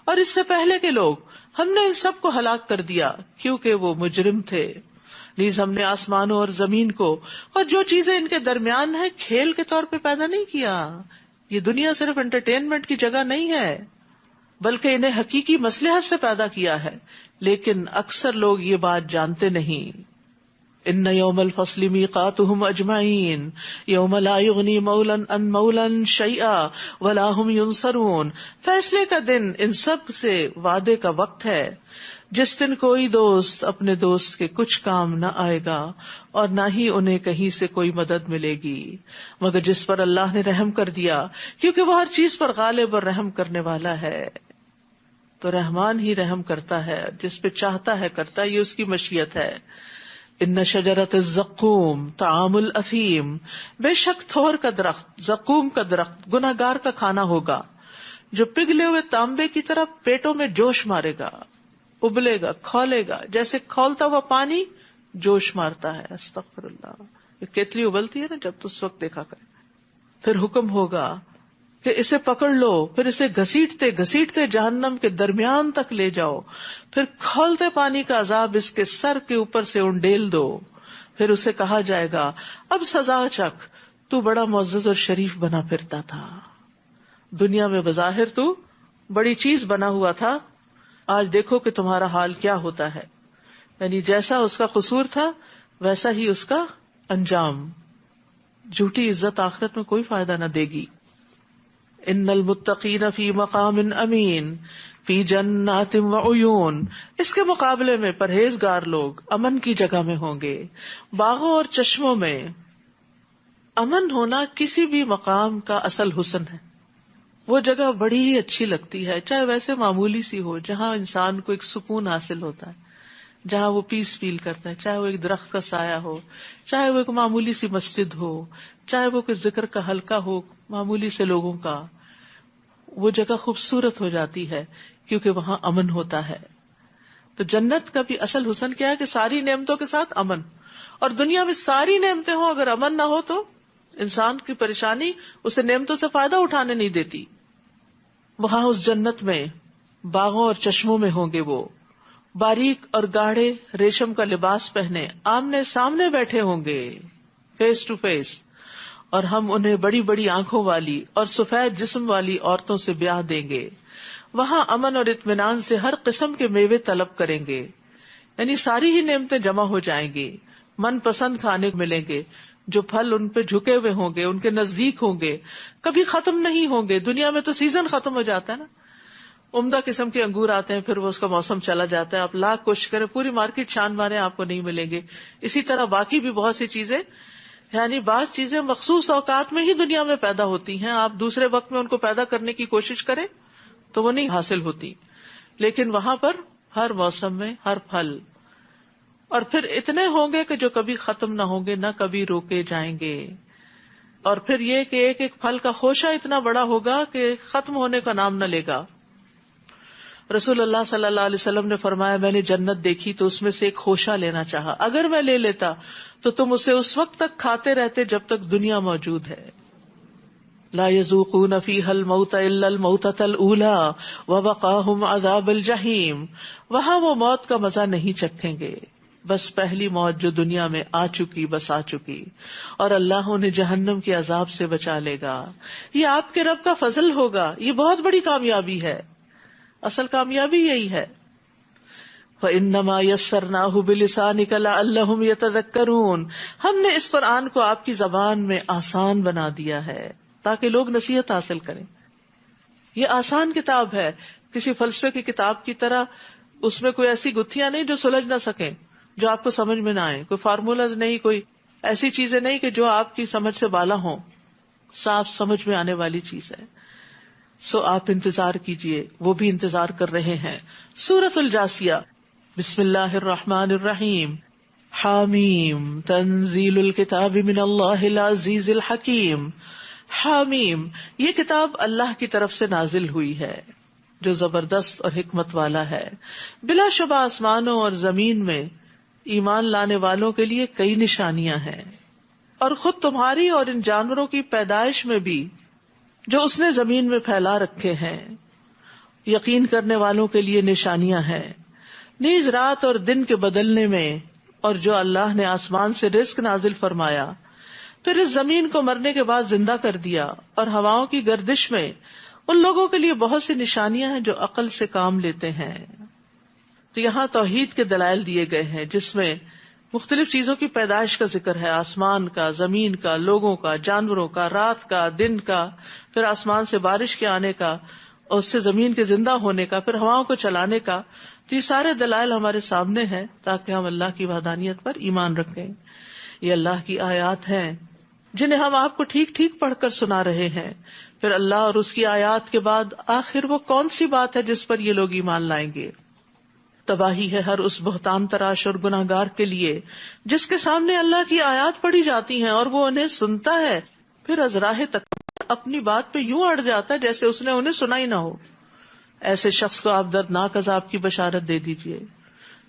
S1: اور اس سے پہلے کے لوگ. ہم نے ان سب کو ہلاک کر دیا کیونکہ وہ مجرم تھے. نیز ہم نے آسمانوں اور زمین کو اور جو چیزیں ان کے درمیان ہیں کھیل کے طور پہ پیدا نہیں کیا. یہ دنیا صرف انٹرٹینمنٹ کی جگہ نہیں ہے، بلکہ انہیں حقیقی مصلحت سے پیدا کیا ہے. لیکن اکثر لوگ یہ بات جانتے نہیں. ان یوم الفصل میقاتهم اجمعین یوم لا یغنی مولا عن مولا شیئا ولا هم ینصرون. فیصلے کا دن ان سب سے وعدے کا وقت ہے جس دن کوئی دوست اپنے دوست کے کچھ کام نہ آئے گا اور نہ ہی انہیں کہیں سے کوئی مدد ملے گی مگر جس پر اللہ نے رحم کر دیا، کیونکہ وہ ہر چیز پر غالب اور رحم کرنے والا ہے۔ تو رحمان ہی رحم کرتا ہے، جس پہ چاہتا ہے کرتا ہے، یہ اس کی مشیت ہے۔ ان شجرۃ الزقوم طعام الاثیم، بے شک تھور کا درخت، زقوم کا درخت گناہگار کا کھانا ہوگا، جو پگھلے ہوئے تانبے کی طرح پیٹوں میں جوش مارے گا، ابلے گا، کھولے گا، جیسے کھولتا ہوا پانی جوش مارتا ہے۔ استغفر اللہ، کیتلی ابلتی ہے نا جب، تو اس وقت دیکھا کرے۔ پھر حکم ہوگا کہ اسے پکڑ لو، پھر اسے گھسیٹتے گھسیٹتے جہنم کے درمیان تک لے جاؤ، پھر کھولتے پانی کا عذاب اس کے سر کے اوپر سے انڈیل دو، پھر اسے کہا جائے گا اب سزا چکھ، تو بڑا معزز اور شریف بنا پھرتا تھا، دنیا میں بظاہر تو بڑی چیز بنا ہوا تھا، آج دیکھو کہ تمہارا حال کیا ہوتا ہے۔ یعنی جیسا اس کا قصور تھا ویسا ہی اس کا انجام۔ جھوٹی عزت آخرت میں کوئی فائدہ نہ دے گی۔ ان المتقین فی مقام امین فی جنات وعیون، اس کے مقابلے میں پرہیزگار لوگ امن کی جگہ میں ہوں گے، باغوں اور چشموں میں۔ امن ہونا کسی بھی مقام کا اصل حسن ہے۔ وہ جگہ بڑی ہی اچھی لگتی ہے، چاہے ویسے معمولی سی ہو، جہاں انسان کو ایک سکون حاصل ہوتا ہے، جہاں وہ پیس فیل کرتا ہے، چاہے وہ ایک درخت کا سایہ ہو، چاہے وہ ایک معمولی سی مسجد ہو، چاہے وہ کوئی ذکر کا حلقہ ہو معمولی سے لوگوں کا، وہ جگہ خوبصورت ہو جاتی ہے کیونکہ وہاں امن ہوتا ہے۔ تو جنت کا بھی اصل حسن کیا ہے کہ ساری نعمتوں کے ساتھ امن، اور دنیا میں ساری نعمتیں ہوں اگر امن نہ ہو تو انسان کی پریشانی اسے نعمتوں سے فائدہ اٹھانے نہیں دیتی۔ وہاں اس جنت میں باغوں اور چشموں میں ہوں گے وہ، باریک اور گاڑھے ریشم کا لباس پہنے آمنے سامنے بیٹھے ہوں گے، فیس ٹو فیس، اور ہم انہیں بڑی بڑی آنکھوں والی اور سفید جسم والی عورتوں سے بیاہ دیں گے۔ وہاں امن اور اطمینان سے ہر قسم کے میوے طلب کریں گے، یعنی ساری ہی نعمتیں جمع ہو جائیں گی، من پسند کھانے ملیں گے، جو پھل ان پہ جھکے ہوئے ہوں گے، ان کے نزدیک ہوں گے، کبھی ختم نہیں ہوں گے۔ دنیا میں تو سیزن ختم ہو جاتا ہے نا، عمدہ قسم کے انگور آتے ہیں، پھر وہ اس کا موسم چلا جاتا ہے، آپ لاکھ کوشش کریں پوری مارکیٹ چھان مارے آپ کو نہیں ملیں گے۔ اسی طرح باقی بھی بہت سی چیزیں، یعنی بعض چیزیں مخصوص اوقات میں ہی دنیا میں پیدا ہوتی ہیں، آپ دوسرے وقت میں ان کو پیدا کرنے کی کوشش کریں تو وہ نہیں حاصل ہوتی، لیکن وہاں پر ہر موسم میں ہر پھل، اور پھر اتنے ہوں گے کہ جو کبھی ختم نہ ہوں گے، نہ کبھی روکے جائیں گے۔ اور پھر یہ کہ ایک ایک پھل کا خوشہ اتنا بڑا ہوگا کہ ختم ہونے کا نام نہ لے گا۔ رسول اللہ صلی اللہ علیہ وسلم نے فرمایا میں نے جنت دیکھی تو اس میں سے ایک خوشہ لینا چاہا، اگر میں لے لیتا تو تم اسے اس وقت تک کھاتے رہتے جب تک دنیا موجود ہے۔ لا یذوقون فیہا الموت الا الموتۃ الاولی ووقاہم عذاب الجحیم، وہاں وہ موت کا مزہ نہیں چکھیں گے، بس پہلی موت جو دنیا میں آ چکی بس آ چکی، اور اللہ انہیں جہنم کے عذاب سے بچا لے گا۔ یہ آپ کے رب کا فضل ہوگا، یہ بہت بڑی کامیابی ہے، اصل کامیابی یہی ہے۔ فَإِنَّمَا يَسَّرْنَاهُ بِلِسَانِكَ لَعَلَّهُمْ يَتَذَكَّرُونَ، ہم نے اس قرآن کو آپ کی زبان میں آسان بنا دیا ہے تاکہ لوگ نصیحت حاصل کریں۔ یہ آسان کتاب ہے، کسی فلسفے کی کتاب کی طرح اس میں کوئی ایسی گتھیاں نہیں جو سلجھ نہ سکیں، جو آپ کو سمجھ میں نہ آئے، کوئی فارمولاز نہیں، کوئی ایسی چیزیں نہیں کہ جو آپ کی سمجھ سے بالا ہوں، صاف سمجھ میں آنے والی چیز ہے۔ سو آپ انتظار کیجئے، وہ بھی انتظار کر رہے ہیں۔ سورۃ الجاثیہ، بسم اللہ الرحمن الرحیم، حامیم تنزیل الکتاب من اللہ العزیز الحکیم۔ حامیم، یہ کتاب اللہ کی طرف سے نازل ہوئی ہے جو زبردست اور حکمت والا ہے۔ بلا شبہ آسمانوں اور زمین میں ایمان لانے والوں کے لیے کئی نشانیاں ہیں، اور خود تمہاری اور ان جانوروں کی پیدائش میں بھی جو اس نے زمین میں پھیلا رکھے ہیں یقین کرنے والوں کے لیے نشانیاں ہیں، نیز رات اور دن کے بدلنے میں، اور جو اللہ نے آسمان سے رزق نازل فرمایا، پھر اس زمین کو مرنے کے بعد زندہ کر دیا، اور ہواؤں کی گردش میں ان لوگوں کے لیے بہت سی نشانیاں ہیں جو عقل سے کام لیتے ہیں۔ تو یہاں توحید کے دلائل دیے گئے ہیں جس میں مختلف چیزوں کی پیدائش کا ذکر ہے، آسمان کا، زمین کا، لوگوں کا، جانوروں کا، رات کا، دن کا، پھر آسمان سے بارش کے آنے کا، اور اس سے زمین کے زندہ ہونے کا، پھر ہواؤں کو چلانے کا، تو یہ سارے دلائل ہمارے سامنے ہیں تاکہ ہم اللہ کی وحدانیت پر ایمان رکھیں. یہ اللہ کی آیات ہیں جنہیں ہم آپ کو ٹھیک ٹھیک پڑھ کر سنا رہے ہیں. پھر اللہ اور اس کی آیات کے بعد آخر وہ کون سی بات ہے جس پر یہ لوگ ایمان لائیں گے؟ تباہی ہے ہر اس بہتان تراش اور گناہگار کے لیے جس کے سامنے اللہ کی آیات پڑھی جاتی ہیں اور وہ انہیں سنتا ہے، پھر از راہ تک اپنی بات پہ یوں اڑ جاتا ہے جیسے اس نے انہیں سنا ہی نہ ہو. ایسے شخص کو آپ دردناک عذاب کی بشارت دے دیجئے.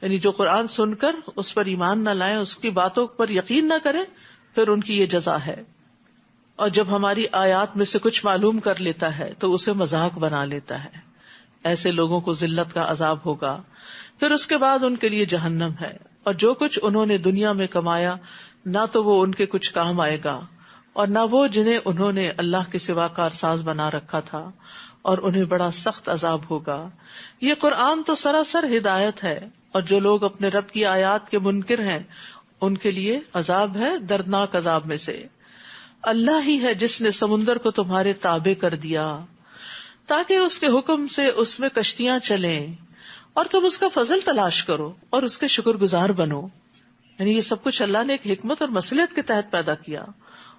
S1: یعنی جو قرآن سن کر اس پر ایمان نہ لائیں، اس کی باتوں پر یقین نہ کریں، پھر ان کی یہ جزا ہے. اور جب ہماری آیات میں سے کچھ معلوم کر لیتا ہے تو اسے مذاق بنا لیتا ہے. ایسے لوگوں کو ذلت کا عذاب ہوگا، پھر اس کے بعد ان کے لیے جہنم ہے. اور جو کچھ انہوں نے دنیا میں کمایا نہ تو وہ ان کے کچھ کام آئے گا اور نہ وہ جنہیں انہوں نے اللہ کے سوا کارساز بنا رکھا تھا، اور انہیں بڑا سخت عذاب ہوگا. یہ قرآن تو سراسر ہدایت ہے، اور جو لوگ اپنے رب کی آیات کے منکر ہیں ان کے لیے عذاب ہے دردناک عذاب میں سے. اللہ ہی ہے جس نے سمندر کو تمہارے تابع کر دیا تاکہ اس کے حکم سے اس میں کشتیاں چلیں، اور تم اس کا فضل تلاش کرو اور اس کے شکر گزار بنو. یعنی یہ سب کچھ اللہ نے ایک حکمت اور مصلحت کے تحت پیدا کیا.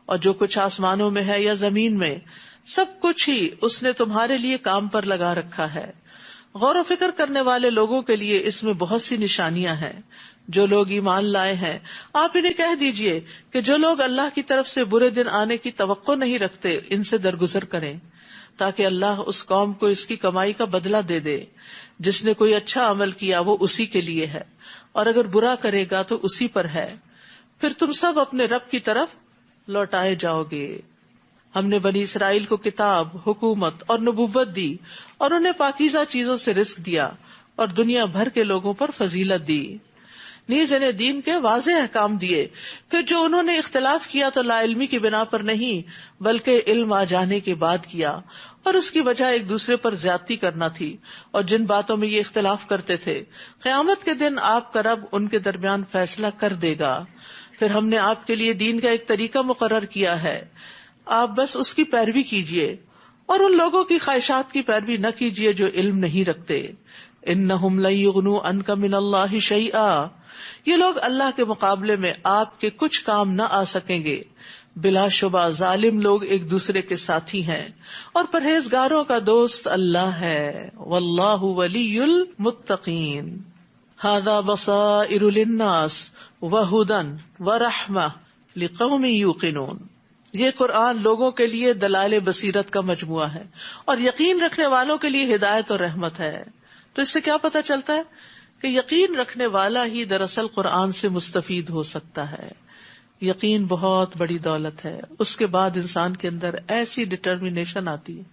S1: اور جو کچھ آسمانوں میں ہے یا زمین میں، سب کچھ ہی اس نے تمہارے لیے کام پر لگا رکھا ہے. غور و فکر کرنے والے لوگوں کے لیے اس میں بہت سی نشانیاں ہیں. جو لوگ ایمان لائے ہیں آپ انہیں کہہ دیجئے کہ جو لوگ اللہ کی طرف سے برے دن آنے کی توقع نہیں رکھتے ان سے درگزر کریں، تاکہ اللہ اس قوم کو اس کی کمائی کا بدلہ دے دے. جس نے کوئی اچھا عمل کیا وہ اسی کے لیے ہے، اور اگر برا کرے گا تو اسی پر ہے. پھر تم سب اپنے رب کی طرف لوٹائے جاؤ گے. ہم نے بنی اسرائیل کو کتاب، حکومت اور نبوت دی، اور انہیں پاکیزہ چیزوں سے رزق دیا، اور دنیا بھر کے لوگوں پر فضیلت دی. نیز انہیں دین کے واضح احکام دیے. پھر جو انہوں نے اختلاف کیا تو لا علمی کی بنا پر نہیں بلکہ علم آ جانے کے بعد کیا، اور اس کی وجہ ایک دوسرے پر زیادتی کرنا تھی. اور جن باتوں میں یہ اختلاف کرتے تھے قیامت کے دن آپ کا رب ان کے درمیان فیصلہ کر دے گا. پھر ہم نے آپ کے لیے دین کا ایک طریقہ مقرر کیا ہے، آپ بس اس کی پیروی کیجیے اور ان لوگوں کی خواہشات کی پیروی نہ کیجیے جو علم نہیں رکھتے. انہم لن یغنوا عنک من اللہ شیئا، یہ لوگ اللہ کے مقابلے میں آپ کے کچھ کام نہ آ سکیں گے. بلا شبہ ظالم لوگ ایک دوسرے کے ساتھی ہیں، اور پرہیزگاروں کا دوست اللہ ہے. واللہ ولی المتقین. ھذا بصائر للناس وہدی ورحمہ لقوم یوقنون. یہ قرآن لوگوں کے لیے دلائل بصیرت کا مجموعہ ہے اور یقین رکھنے والوں کے لیے ہدایت اور رحمت ہے. تو اس سے کیا پتہ چلتا ہے کہ یقین رکھنے والا ہی دراصل قرآن سے مستفید ہو سکتا ہے. یقین بہت بڑی دولت ہے. اس کے بعد انسان کے اندر ایسی ڈٹرمینیشن آتی ہے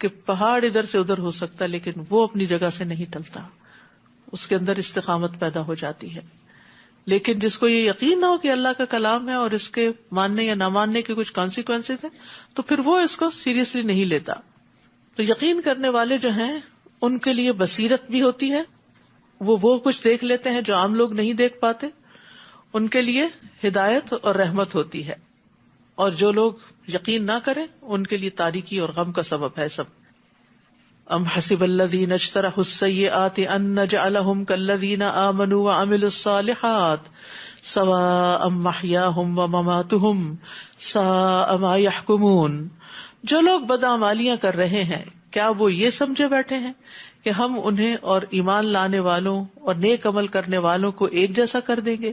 S1: کہ پہاڑ ادھر سے ادھر ہو سکتا ہے لیکن وہ اپنی جگہ سے نہیں ٹلتا. اس کے اندر استقامت پیدا ہو جاتی ہے. لیکن جس کو یہ یقین نہ ہو کہ اللہ کا کلام ہے اور اس کے ماننے یا نہ ماننے کے کچھ کانسیکوینسز ہیں تو پھر وہ اس کو سیریسلی نہیں لیتا. تو یقین کرنے والے جو ہیں ان کے لیے بصیرت بھی ہوتی ہے، وہ کچھ دیکھ لیتے ہیں جو عام لوگ نہیں دیکھ پاتے. ان کے لیے ہدایت اور رحمت ہوتی ہے، اور جو لوگ یقین نہ کریں ان کے لیے تاریکی اور غم کا سبب ہے سب. ام حسب الذین اجترحوا السیئات ان نجعلہم کالذین آمنوا وعملوا الصالحات سواء محیاہم ومماتہم ساء ما یحکمون. جو لوگ بدعمالیاں کر رہے ہیں کیا وہ یہ سمجھے بیٹھے ہیں کہ ہم انہیں اور ایمان لانے والوں اور نیک عمل کرنے والوں کو ایک جیسا کر دیں گے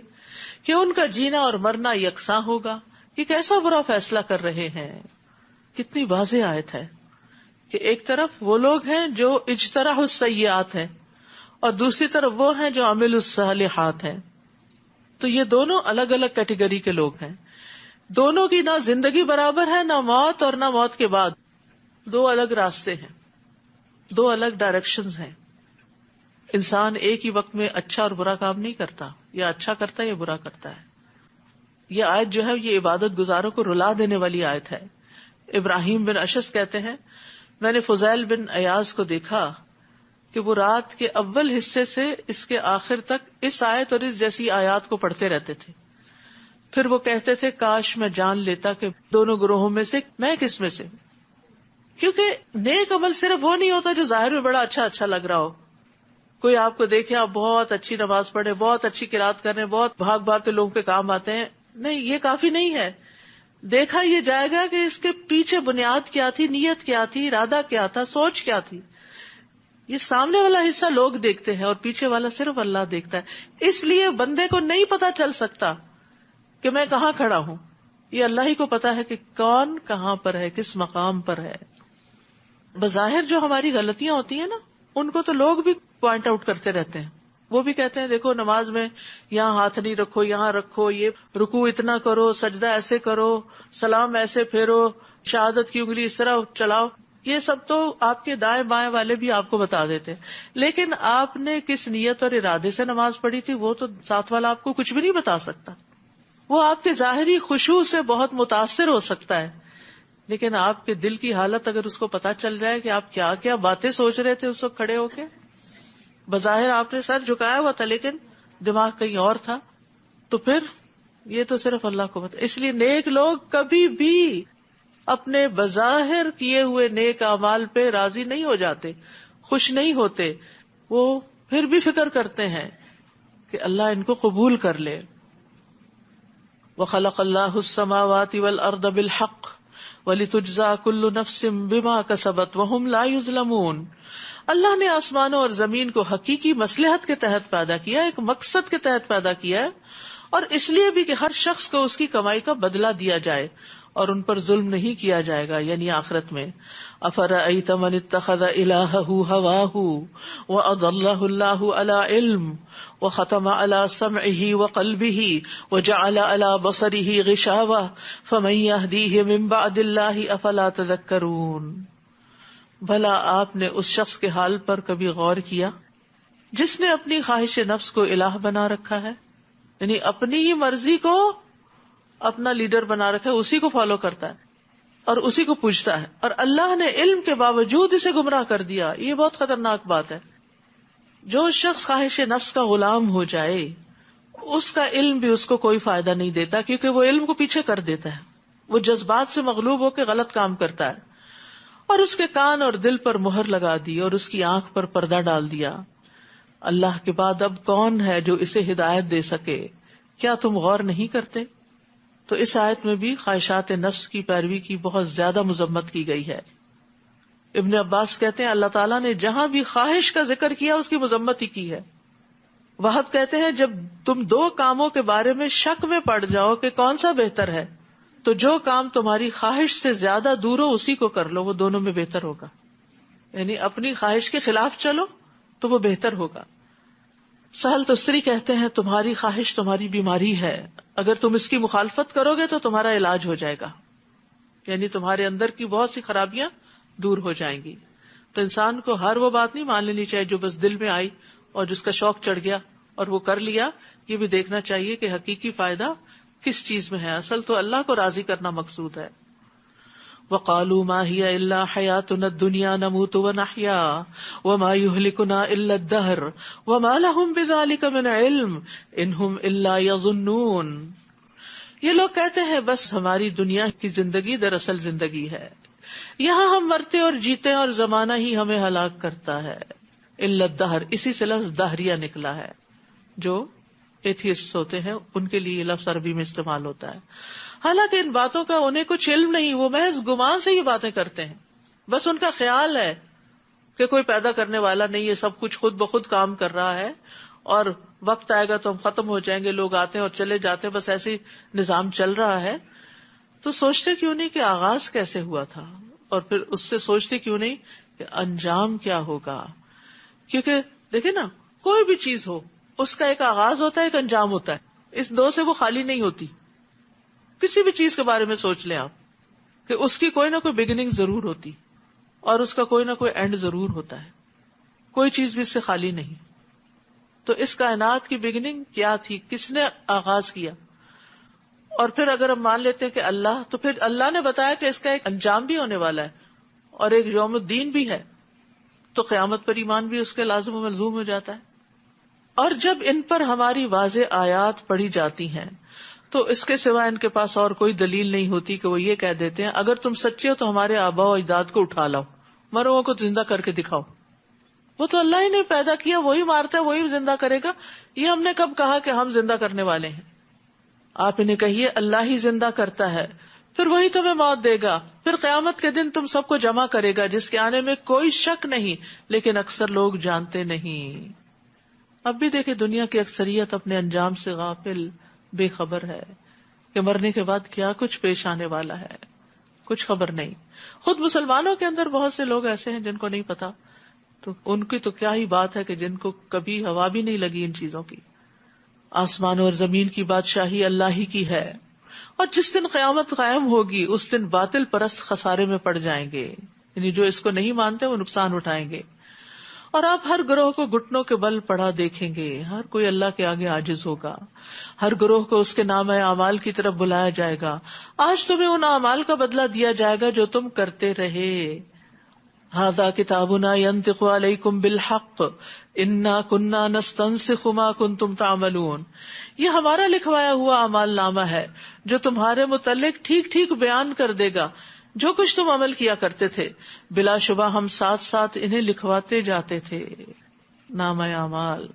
S1: کہ ان کا جینا اور مرنا یکساں ہوگا. یہ کیسا برا فیصلہ کر رہے ہیں. کتنی واضح آیت ہے کہ ایک طرف وہ لوگ ہیں جو اجتراح السیئات ہیں اور دوسری طرف وہ ہیں جو عمل الصالحات ہیں. تو یہ دونوں الگ الگ کیٹیگری کے لوگ ہیں. دونوں کی نہ زندگی برابر ہے، نہ موت اور نہ موت کے بعد. دو الگ راستے ہیں، دو الگ ڈائریکشنز ہیں. انسان ایک ہی وقت میں اچھا اور برا کام نہیں کرتا، یا اچھا کرتا ہے یا برا کرتا ہے. یہ آیت جو ہے یہ عبادت گزاروں کو رلا دینے والی آیت ہے. ابراہیم بن اشعث کہتے ہیں میں نے فضیل بن ایاز کو دیکھا کہ وہ رات کے اول حصے سے اس کے آخر تک اس آیت اور اس جیسی آیات کو پڑھتے رہتے تھے. پھر وہ کہتے تھے کاش میں جان لیتا کہ دونوں گروہوں میں سے میں کس میں سے. کیونکہ نیک عمل صرف وہ نہیں ہوتا جو ظاہر میں بڑا اچھا لگ رہا ہو. کوئی آپ کو دیکھے آپ بہت اچھی نماز پڑھے، بہت اچھی قرات کر رہے ہیں، بہت بھاگ بھاگ کے لوگوں کے کام آتے ہیں، نہیں، یہ کافی نہیں ہے. دیکھا یہ جائے گا کہ اس کے پیچھے بنیاد کیا تھی، نیت کیا تھی، ارادہ کیا تھا، سوچ کیا تھی. یہ سامنے والا حصہ لوگ دیکھتے ہیں اور پیچھے والا صرف اللہ دیکھتا ہے. اس لیے بندے کو نہیں پتا چل سکتا کہ میں کہاں کھڑا ہوں، یہ اللہ ہی کو پتا ہے کہ کون کہاں پر ہے، کس مقام پر ہے. بظاہر جو ہماری غلطیاں ہوتی ہیں نا، ان کو تو لوگ بھی پوائنٹ آؤٹ کرتے رہتے ہیں. وہ بھی کہتے ہیں دیکھو نماز میں یہاں ہاتھ نہیں رکھو، یہاں رکھو، یہ رکوع اتنا کرو، سجدہ ایسے کرو، سلام ایسے پھیرو، شہادت کی انگلی اس طرح چلاؤ. یہ سب تو آپ کے دائیں بائیں والے بھی آپ کو بتا دیتے ہیں، لیکن آپ نے کس نیت اور ارادے سے نماز پڑھی تھی وہ تو ساتھ والا آپ کو کچھ بھی نہیں بتا سکتا. وہ آپ کے ظاہری خشوع سے بہت متاثر ہو سکتا ہے، لیکن آپ کے دل کی حالت اگر اس کو پتا چل جائے کہ آپ کیا کیا باتیں سوچ رہے تھے اس وقت کھڑے ہو کے، بظاہر آپ نے سر جھکایا ہوا تھا لیکن دماغ کہیں اور تھا، تو پھر یہ تو صرف اللہ کو پتا. اس لیے نیک لوگ کبھی بھی اپنے بظاہر کیے ہوئے نیک اعمال پہ راضی نہیں ہو جاتے، خوش نہیں ہوتے. وہ پھر بھی فکر کرتے ہیں کہ اللہ ان کو قبول کر لے. وَخَلَقَ اللَّهُ السَّمَاوَاتِ وَالْأَرْضَ بِالْحَقِّ وَلِتُجْزَىٰ كُلُّ نَفْسٍ بِمَا كَسَبَتْ وَهُمْ لَا يُظْلَمُونَ. اللہ نے آسمانوں اور زمین کو حقیقی مصلحت کے تحت پیدا کیا، ایک مقصد کے تحت پیدا کیا ہے، اور اس لیے بھی کہ ہر شخص کو اس کی کمائی کا بدلہ دیا جائے اور ان پر ظلم نہیں کیا جائے گا، یعنی آخرت میں. افرأیت من اتخذ الہہ ہواہ وأضلہ اللہ علی علم وختم علی سمعہ وقلبہ وجعل علی بصرہ غشاوہ فمن یہدیہ من بعد اللہ افلا تذکرون. بھلا آپ نے اس شخص کے حال پر کبھی غور کیا جس نے اپنی خواہش نفس کو الہ بنا رکھا ہے، یعنی اپنی ہی مرضی کو اپنا لیڈر بنا رکھا ہے، اسی کو فالو کرتا ہے اور اسی کو پوجتا ہے، اور اللہ نے علم کے باوجود اسے گمراہ کر دیا. یہ بہت خطرناک بات ہے. جو شخص خواہش نفس کا غلام ہو جائے اس کا علم بھی اس کو کوئی فائدہ نہیں دیتا، کیونکہ وہ علم کو پیچھے کر دیتا ہے. وہ جذبات سے مغلوب ہو کے غلط کام کرتا ہے، اور اس کے کان اور دل پر مہر لگا دی اور اس کی آنکھ پر پردہ ڈال دیا. اللہ کے بعد اب کون ہے جو اسے ہدایت دے سکے؟ کیا تم غور نہیں کرتے؟ تو اس آیت میں بھی خواہشات نفس کی پیروی کی بہت زیادہ مذمت کی گئی ہے. ابن عباس کہتے ہیں اللہ تعالیٰ نے جہاں بھی خواہش کا ذکر کیا اس کی مذمت ہی کی ہے. وہب کہتے ہیں جب تم دو کاموں کے بارے میں شک میں پڑ جاؤ کہ کون سا بہتر ہے تو جو کام تمہاری خواہش سے زیادہ دور ہو اسی کو کر لو، وہ دونوں میں بہتر ہوگا. یعنی اپنی خواہش کے خلاف چلو تو وہ بہتر ہوگا. سہل تستری کہتے ہیں تمہاری خواہش تمہاری بیماری ہے، اگر تم اس کی مخالفت کرو گے تو تمہارا علاج ہو جائے گا، یعنی تمہارے اندر کی بہت سی خرابیاں دور ہو جائیں گی. تو انسان کو ہر وہ بات نہیں مان لینی چاہیے جو بس دل میں آئی اور جس کا شوق چڑھ گیا اور وہ کر لیا. یہ بھی دیکھنا چاہیے کہ حقیقی فائدہ کس چیز میں ہے. اصل تو اللہ کو راضی کرنا مقصود ہے. وَقَالُوا مَا هِيَ إِلَّا حَيَاتُنَا الدُّنْيَا نَمُوتُ وَنَحْيَا وَمَا يُهْلِكُنَا إِلَّا الدَّهْرُ وَمَا لَهُمْ بِذَلِكَ مِنْ عِلْمٍ إِنْ هُمْ إِلَّا يَظُنُّونَ. یہ لوگ کہتے ہیں بس ہماری دنیا کی زندگی دراصل زندگی ہے، یہاں ہم مرتے اور جیتے ہیں اور زمانہ ہی ہمیں ہلاک کرتا ہے. إِلَّا الدَّهْرُ، اسی سے لفظ دہریہ نکلا ہے. جو ایتھیسٹ ہوتے ہیں ان کے لیے یہ لفظ عربی میں استعمال ہوتا ہے. حالانکہ ان باتوں کا انہیں کچھ علم نہیں، وہ محض گمان سے یہ باتیں کرتے ہیں. بس ان کا خیال ہے کہ کوئی پیدا کرنے والا نہیں، یہ سب کچھ خود بخود کام کر رہا ہے اور وقت آئے گا تو ہم ختم ہو جائیں گے، لوگ آتے ہیں اور چلے جاتے ہیں، بس ایسے نظام چل رہا ہے. تو سوچتے کیوں نہیں کہ آغاز کیسے ہوا تھا، اور پھر اس سے سوچتے کیوں نہیں کہ انجام کیا ہوگا. کیونکہ دیکھیں نا، کوئی بھی چیز ہو اس کا ایک آغاز ہوتا ہے، ایک انجام ہوتا ہے، اس دو سے وہ خالی نہیں ہوتی. کسی بھی چیز کے بارے میں سوچ لیں آپ کہ اس کی کوئی نہ کوئی بگننگ ضرور ہوتی اور اس کا کوئی نہ کوئی اینڈ ضرور ہوتا ہے. کوئی چیز بھی اس سے خالی نہیں. تو اس کائنات کی بگننگ کیا تھی، کس نے آغاز کیا؟ اور پھر اگر ہم مان لیتے ہیں کہ اللہ، تو پھر اللہ نے بتایا کہ اس کا ایک انجام بھی ہونے والا ہے اور ایک یوم الدین بھی ہے، تو قیامت پر ایمان بھی اس کے لازم و ملزوم ہو جاتا ہے. اور جب ان پر ہماری واضح آیات پڑھی جاتی ہیں تو اس کے سوا ان کے پاس اور کوئی دلیل نہیں ہوتی کہ وہ یہ کہہ دیتے ہیں اگر تم سچے ہو تو ہمارے آباء و اجداد کو اٹھا لاؤ، مروں کو زندہ کر کے دکھاؤ. وہ تو اللہ ہی نے پیدا کیا، وہی مارتا ہے، وہی زندہ کرے گا. یہ ہم نے کب کہا کہ ہم زندہ کرنے والے ہیں؟ آپ انہیں کہیے اللہ ہی زندہ کرتا ہے، پھر وہی تمہیں موت دے گا، پھر قیامت کے دن تم سب کو جمع کرے گا جس کے آنے میں کوئی شک نہیں، لیکن اکثر لوگ جانتے نہیں. اب بھی دیکھیں دنیا کی اکثریت اپنے انجام سے غافل، بے خبر ہے کہ مرنے کے بعد کیا کچھ پیش آنے والا ہے، کچھ خبر نہیں. خود مسلمانوں کے اندر بہت سے لوگ ایسے ہیں جن کو نہیں پتا، تو ان کی تو کیا ہی بات ہے کہ جن کو کبھی ہوا بھی نہیں لگی ان چیزوں کی. آسمان اور زمین کی بادشاہی اللہ ہی کی ہے، اور جس دن قیامت قائم ہوگی اس دن باطل پرست خسارے میں پڑ جائیں گے، یعنی جو اس کو نہیں مانتے وہ نقصان اٹھائیں گے. اور آپ ہر گروہ کو گھٹنوں کے بل پڑا دیکھیں گے، ہر کوئی اللہ کے آگے عاجز ہوگا، ہر گروہ کو اس کے نامہ اعمال کی طرف بلایا جائے گا. آج تمہیں ان اعمال کا بدلہ دیا جائے گا جو تم کرتے رہے. ھذا کتابنا ینطق علیکم بالحق انا کنا نستنسخ ما کنتم تعملون. یہ ہمارا لکھوایا ہوا اعمال نامہ ہے جو تمہارے متعلق ٹھیک ٹھیک بیان کر دے گا جو کچھ تم عمل کیا کرتے تھے. بلا شبہ ہم ساتھ ساتھ انہیں لکھواتے جاتے تھے. نامہ اعمال.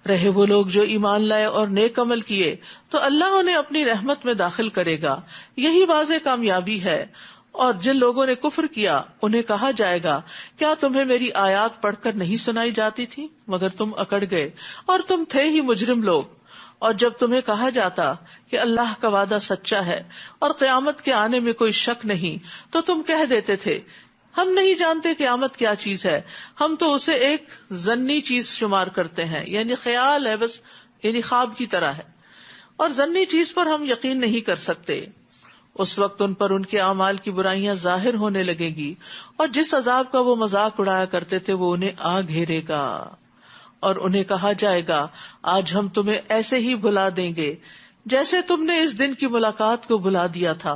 S1: رہے وہ لوگ جو ایمان لائے اور نیک عمل کیے تو اللہ انہیں اپنی رحمت میں داخل کرے گا. یہی واضح کامیابی ہے. اور جن لوگوں نے کفر کیا انہیں کہا جائے گا کیا تمہیں میری آیات پڑھ کر نہیں سنائی جاتی تھی مگر تم اکڑ گئے اور تم تھے ہی مجرم لوگ. اور جب تمہیں کہا جاتا کہ اللہ کا وعدہ سچا ہے اور قیامت کے آنے میں کوئی شک نہیں تو تم کہہ دیتے تھے ہم نہیں جانتے قیامت کیا چیز ہے، ہم تو اسے ایک ظنی چیز شمار کرتے ہیں، یعنی خیال ہے بس، یعنی خواب کی طرح ہے، اور ظنی چیز پر ہم یقین نہیں کر سکتے. اس وقت ان پر ان کے اعمال کی برائیاں ظاہر ہونے لگے گی اور جس عذاب کا وہ مذاق اڑایا کرتے تھے وہ انہیں آ گھیرے گا. اور انہیں کہا جائے گا آج ہم تمہیں ایسے ہی بھلا دیں گے جیسے تم نے اس دن کی ملاقات کو بھلا دیا تھا،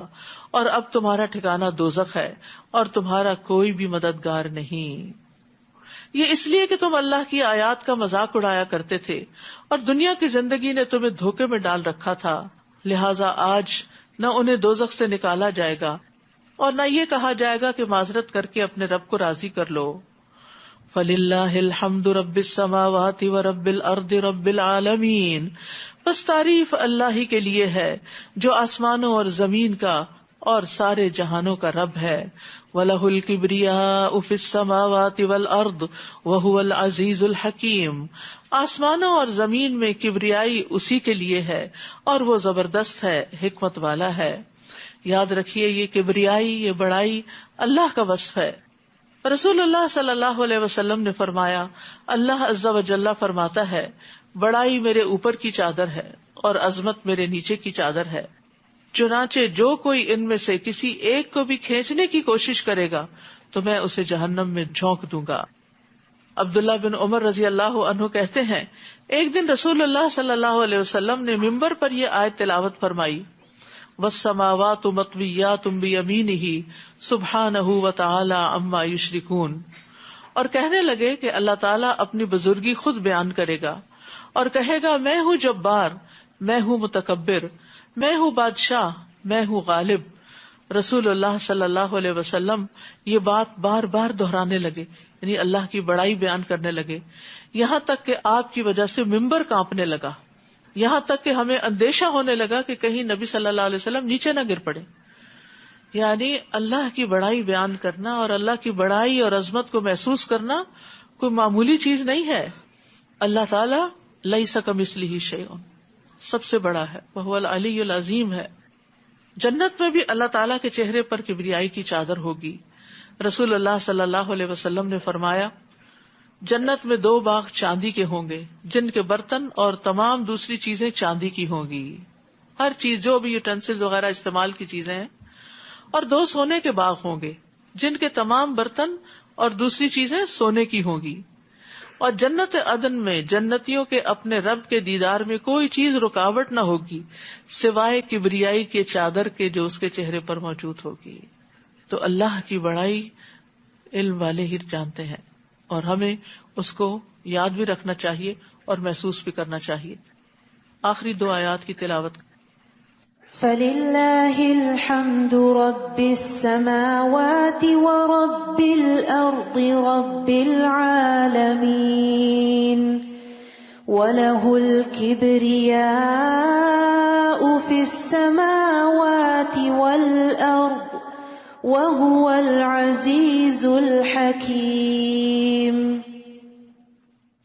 S1: اور اب تمہارا ٹھکانہ دوزخ ہے اور تمہارا کوئی بھی مددگار نہیں. یہ اس لیے کہ تم اللہ کی آیات کا مذاق اڑایا کرتے تھے اور دنیا کی زندگی نے تمہیں دھوکے میں ڈال رکھا تھا، لہٰذا آج نہ انہیں دوزخ سے نکالا جائے گا اور نہ یہ کہا جائے گا کہ معذرت کر کے اپنے رب کو راضی کر لو. فَلِلَّهِ الْحَمْدُ رَبِّ السَّمَاوَاتِ وَرَبِّ الْأَرْضِ رَبِّ الْعَالَمِينَ. بس تعریف اللہ ہی کے لیے ہے جو آسمانوں اور زمین کا اور سارے جہانوں کا رب ہے. وَلَهُ الْكِبْرِيَاءُ فِي السَّمَاوَاتِ وَالْأَرْضِ وَهُوَ الْعَزِيزُ الْحَكِيمُ. آسمانوں اور زمین میں کبریائی اسی کے لیے ہے اور وہ زبردست ہے، حکمت والا ہے. یاد رکھیے یہ کبریائی، یہ بڑائی اللہ کا وصف ہے. رسول اللہ صلی اللہ علیہ وسلم نے فرمایا اللہ عز و جل فرماتا ہے بڑائی میرے اوپر کی چادر ہے اور عظمت میرے نیچے کی چادر ہے، چنانچہ جو کوئی ان میں سے کسی ایک کو بھی کھینچنے کی کوشش کرے گا تو میں اسے جہنم میں جھونک دوں گا. عبداللہ بن عمر رضی اللہ عنہ کہتے ہیں ایک دن رسول اللہ صلی اللہ علیہ وسلم نے ممبر پر یہ آیت تلاوت فرمائی وَالسَّمَاوَاتُ مَطْوِيَّاتٌ بِيَمِينِهِ سُبْحَانَهُ وَتَعَالَى عَمَّا يُشْرِكُونَ، اور کہنے لگے کہ اللہ تعالیٰ اپنی بزرگی خود بیان کرے گا اور کہے گا میں ہوں جبار، میں ہوں متکبر، میں ہوں بادشاہ، میں ہوں غالب. رسول اللہ صلی اللہ علیہ وسلم یہ بات بار بار دہرانے لگے، یعنی اللہ کی بڑائی بیان کرنے لگے، یہاں تک کہ آپ کی وجہ سے ممبر کانپنے لگا، یہاں تک کہ ہمیں اندیشہ ہونے لگا کہ کہیں نبی صلی اللہ علیہ وسلم نیچے نہ گر پڑے. یعنی اللہ کی بڑائی بیان کرنا اور اللہ کی بڑائی اور عظمت کو محسوس کرنا کوئی معمولی چیز نہیں ہے. اللہ تعالیٰ لیس کمثلہ شیء، سب سے بڑا ہے، وہو العلی العظیم ہے. جنت میں بھی اللہ تعالیٰ کے چہرے پر کبریائی کی چادر ہوگی. رسول اللہ صلی اللہ علیہ وسلم نے فرمایا جنت میں 2 باغ چاندی کے ہوں گے جن کے برتن اور تمام دوسری چیزیں چاندی کی ہوں گی، ہر چیز جو بھی یوٹینسل وغیرہ استعمال کی چیزیں ہیں، اور 2 سونے کے باغ ہوں گے جن کے تمام برتن اور دوسری چیزیں سونے کی ہوں گی. اور جنت عدن میں جنتیوں کے اپنے رب کے دیدار میں کوئی چیز رکاوٹ نہ ہوگی سوائے کبریائی کے چادر کے جو اس کے چہرے پر موجود ہوگی. تو اللہ کی بڑائی علم والے ہی جانتے ہیں اور ہمیں اس کو یاد بھی رکھنا چاہیے اور محسوس بھی کرنا چاہیے. آخری 2 آیات کی تلاوت.
S2: فللہ الحمد رب السماوات ورب الارض رب العالمین وَلَهُ الْكِبْرِيَاءُ فِي السَّمَاوَاتِ وَالْأَرْضِ وَهُوَ الْعَزِيزُ الْحَكِيمُ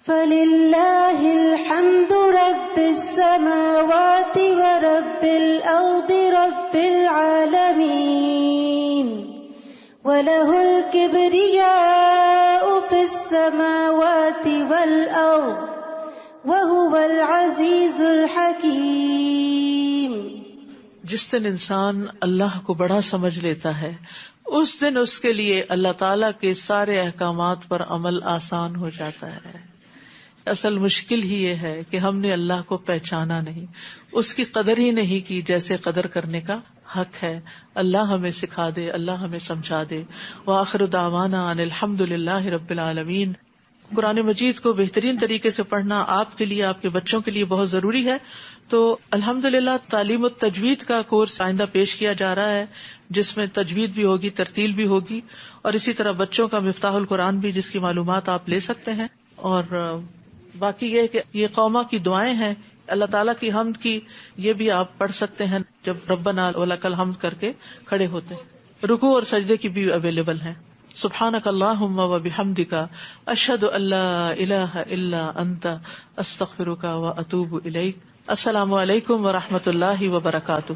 S2: فَلِلَّهِ الْحَمْدُ رَبِّ السَّمَاوَاتِ وَرَبِّ الْأَرْضِ رَبِّ الْعَالَمِينَ وَلَهُ الْكِبْرِيَاءُ فِي السَّمَاوَاتِ وَالْأَرْضِ وَهُوَ الْعَزِيزُ الْحَكِيمُ۔
S1: جس دن انسان اللہ کو بڑا سمجھ لیتا ہے اس دن اس کے لیے اللہ تعالیٰ کے سارے احکامات پر عمل آسان ہو جاتا ہے۔ اصل مشکل ہی یہ ہے کہ ہم نے اللہ کو پہچانا نہیں، اس کی قدر ہی نہیں کی جیسے قدر کرنے کا حق ہے۔ اللہ ہمیں سکھا دے، اللہ ہمیں سمجھا دے۔ وآخر دعوانا ان الحمد للہ رب العالمین۔ قرآن مجید کو بہترین طریقے سے پڑھنا آپ کے لیے، آپ کے بچوں کے لیے بہت ضروری ہے۔ تو الحمدللہ تعلیم التجوید کا کورس آئندہ پیش کیا جا رہا ہے، جس میں تجوید بھی ہوگی، ترتیل بھی ہوگی، اور اسی طرح بچوں کا مفتاح القرآن بھی، جس کی معلومات آپ لے سکتے ہیں۔ اور باقی یہ کہ یہ قوما کی دعائیں ہیں، اللہ تعالیٰ کی حمد کی، یہ بھی آپ پڑھ سکتے ہیں جب ربنا ولک الحمد کر کے کھڑے ہوتے ہیں۔ رکوع اور سجدے کی بھی اویلیبل ہیں۔ سبحانک اللہم و بحمدک اشہد ان لا الہ الا انت استغفرک و اتوب الیک۔ السلام علیکم و رحمۃ اللہ وبرکاتہ۔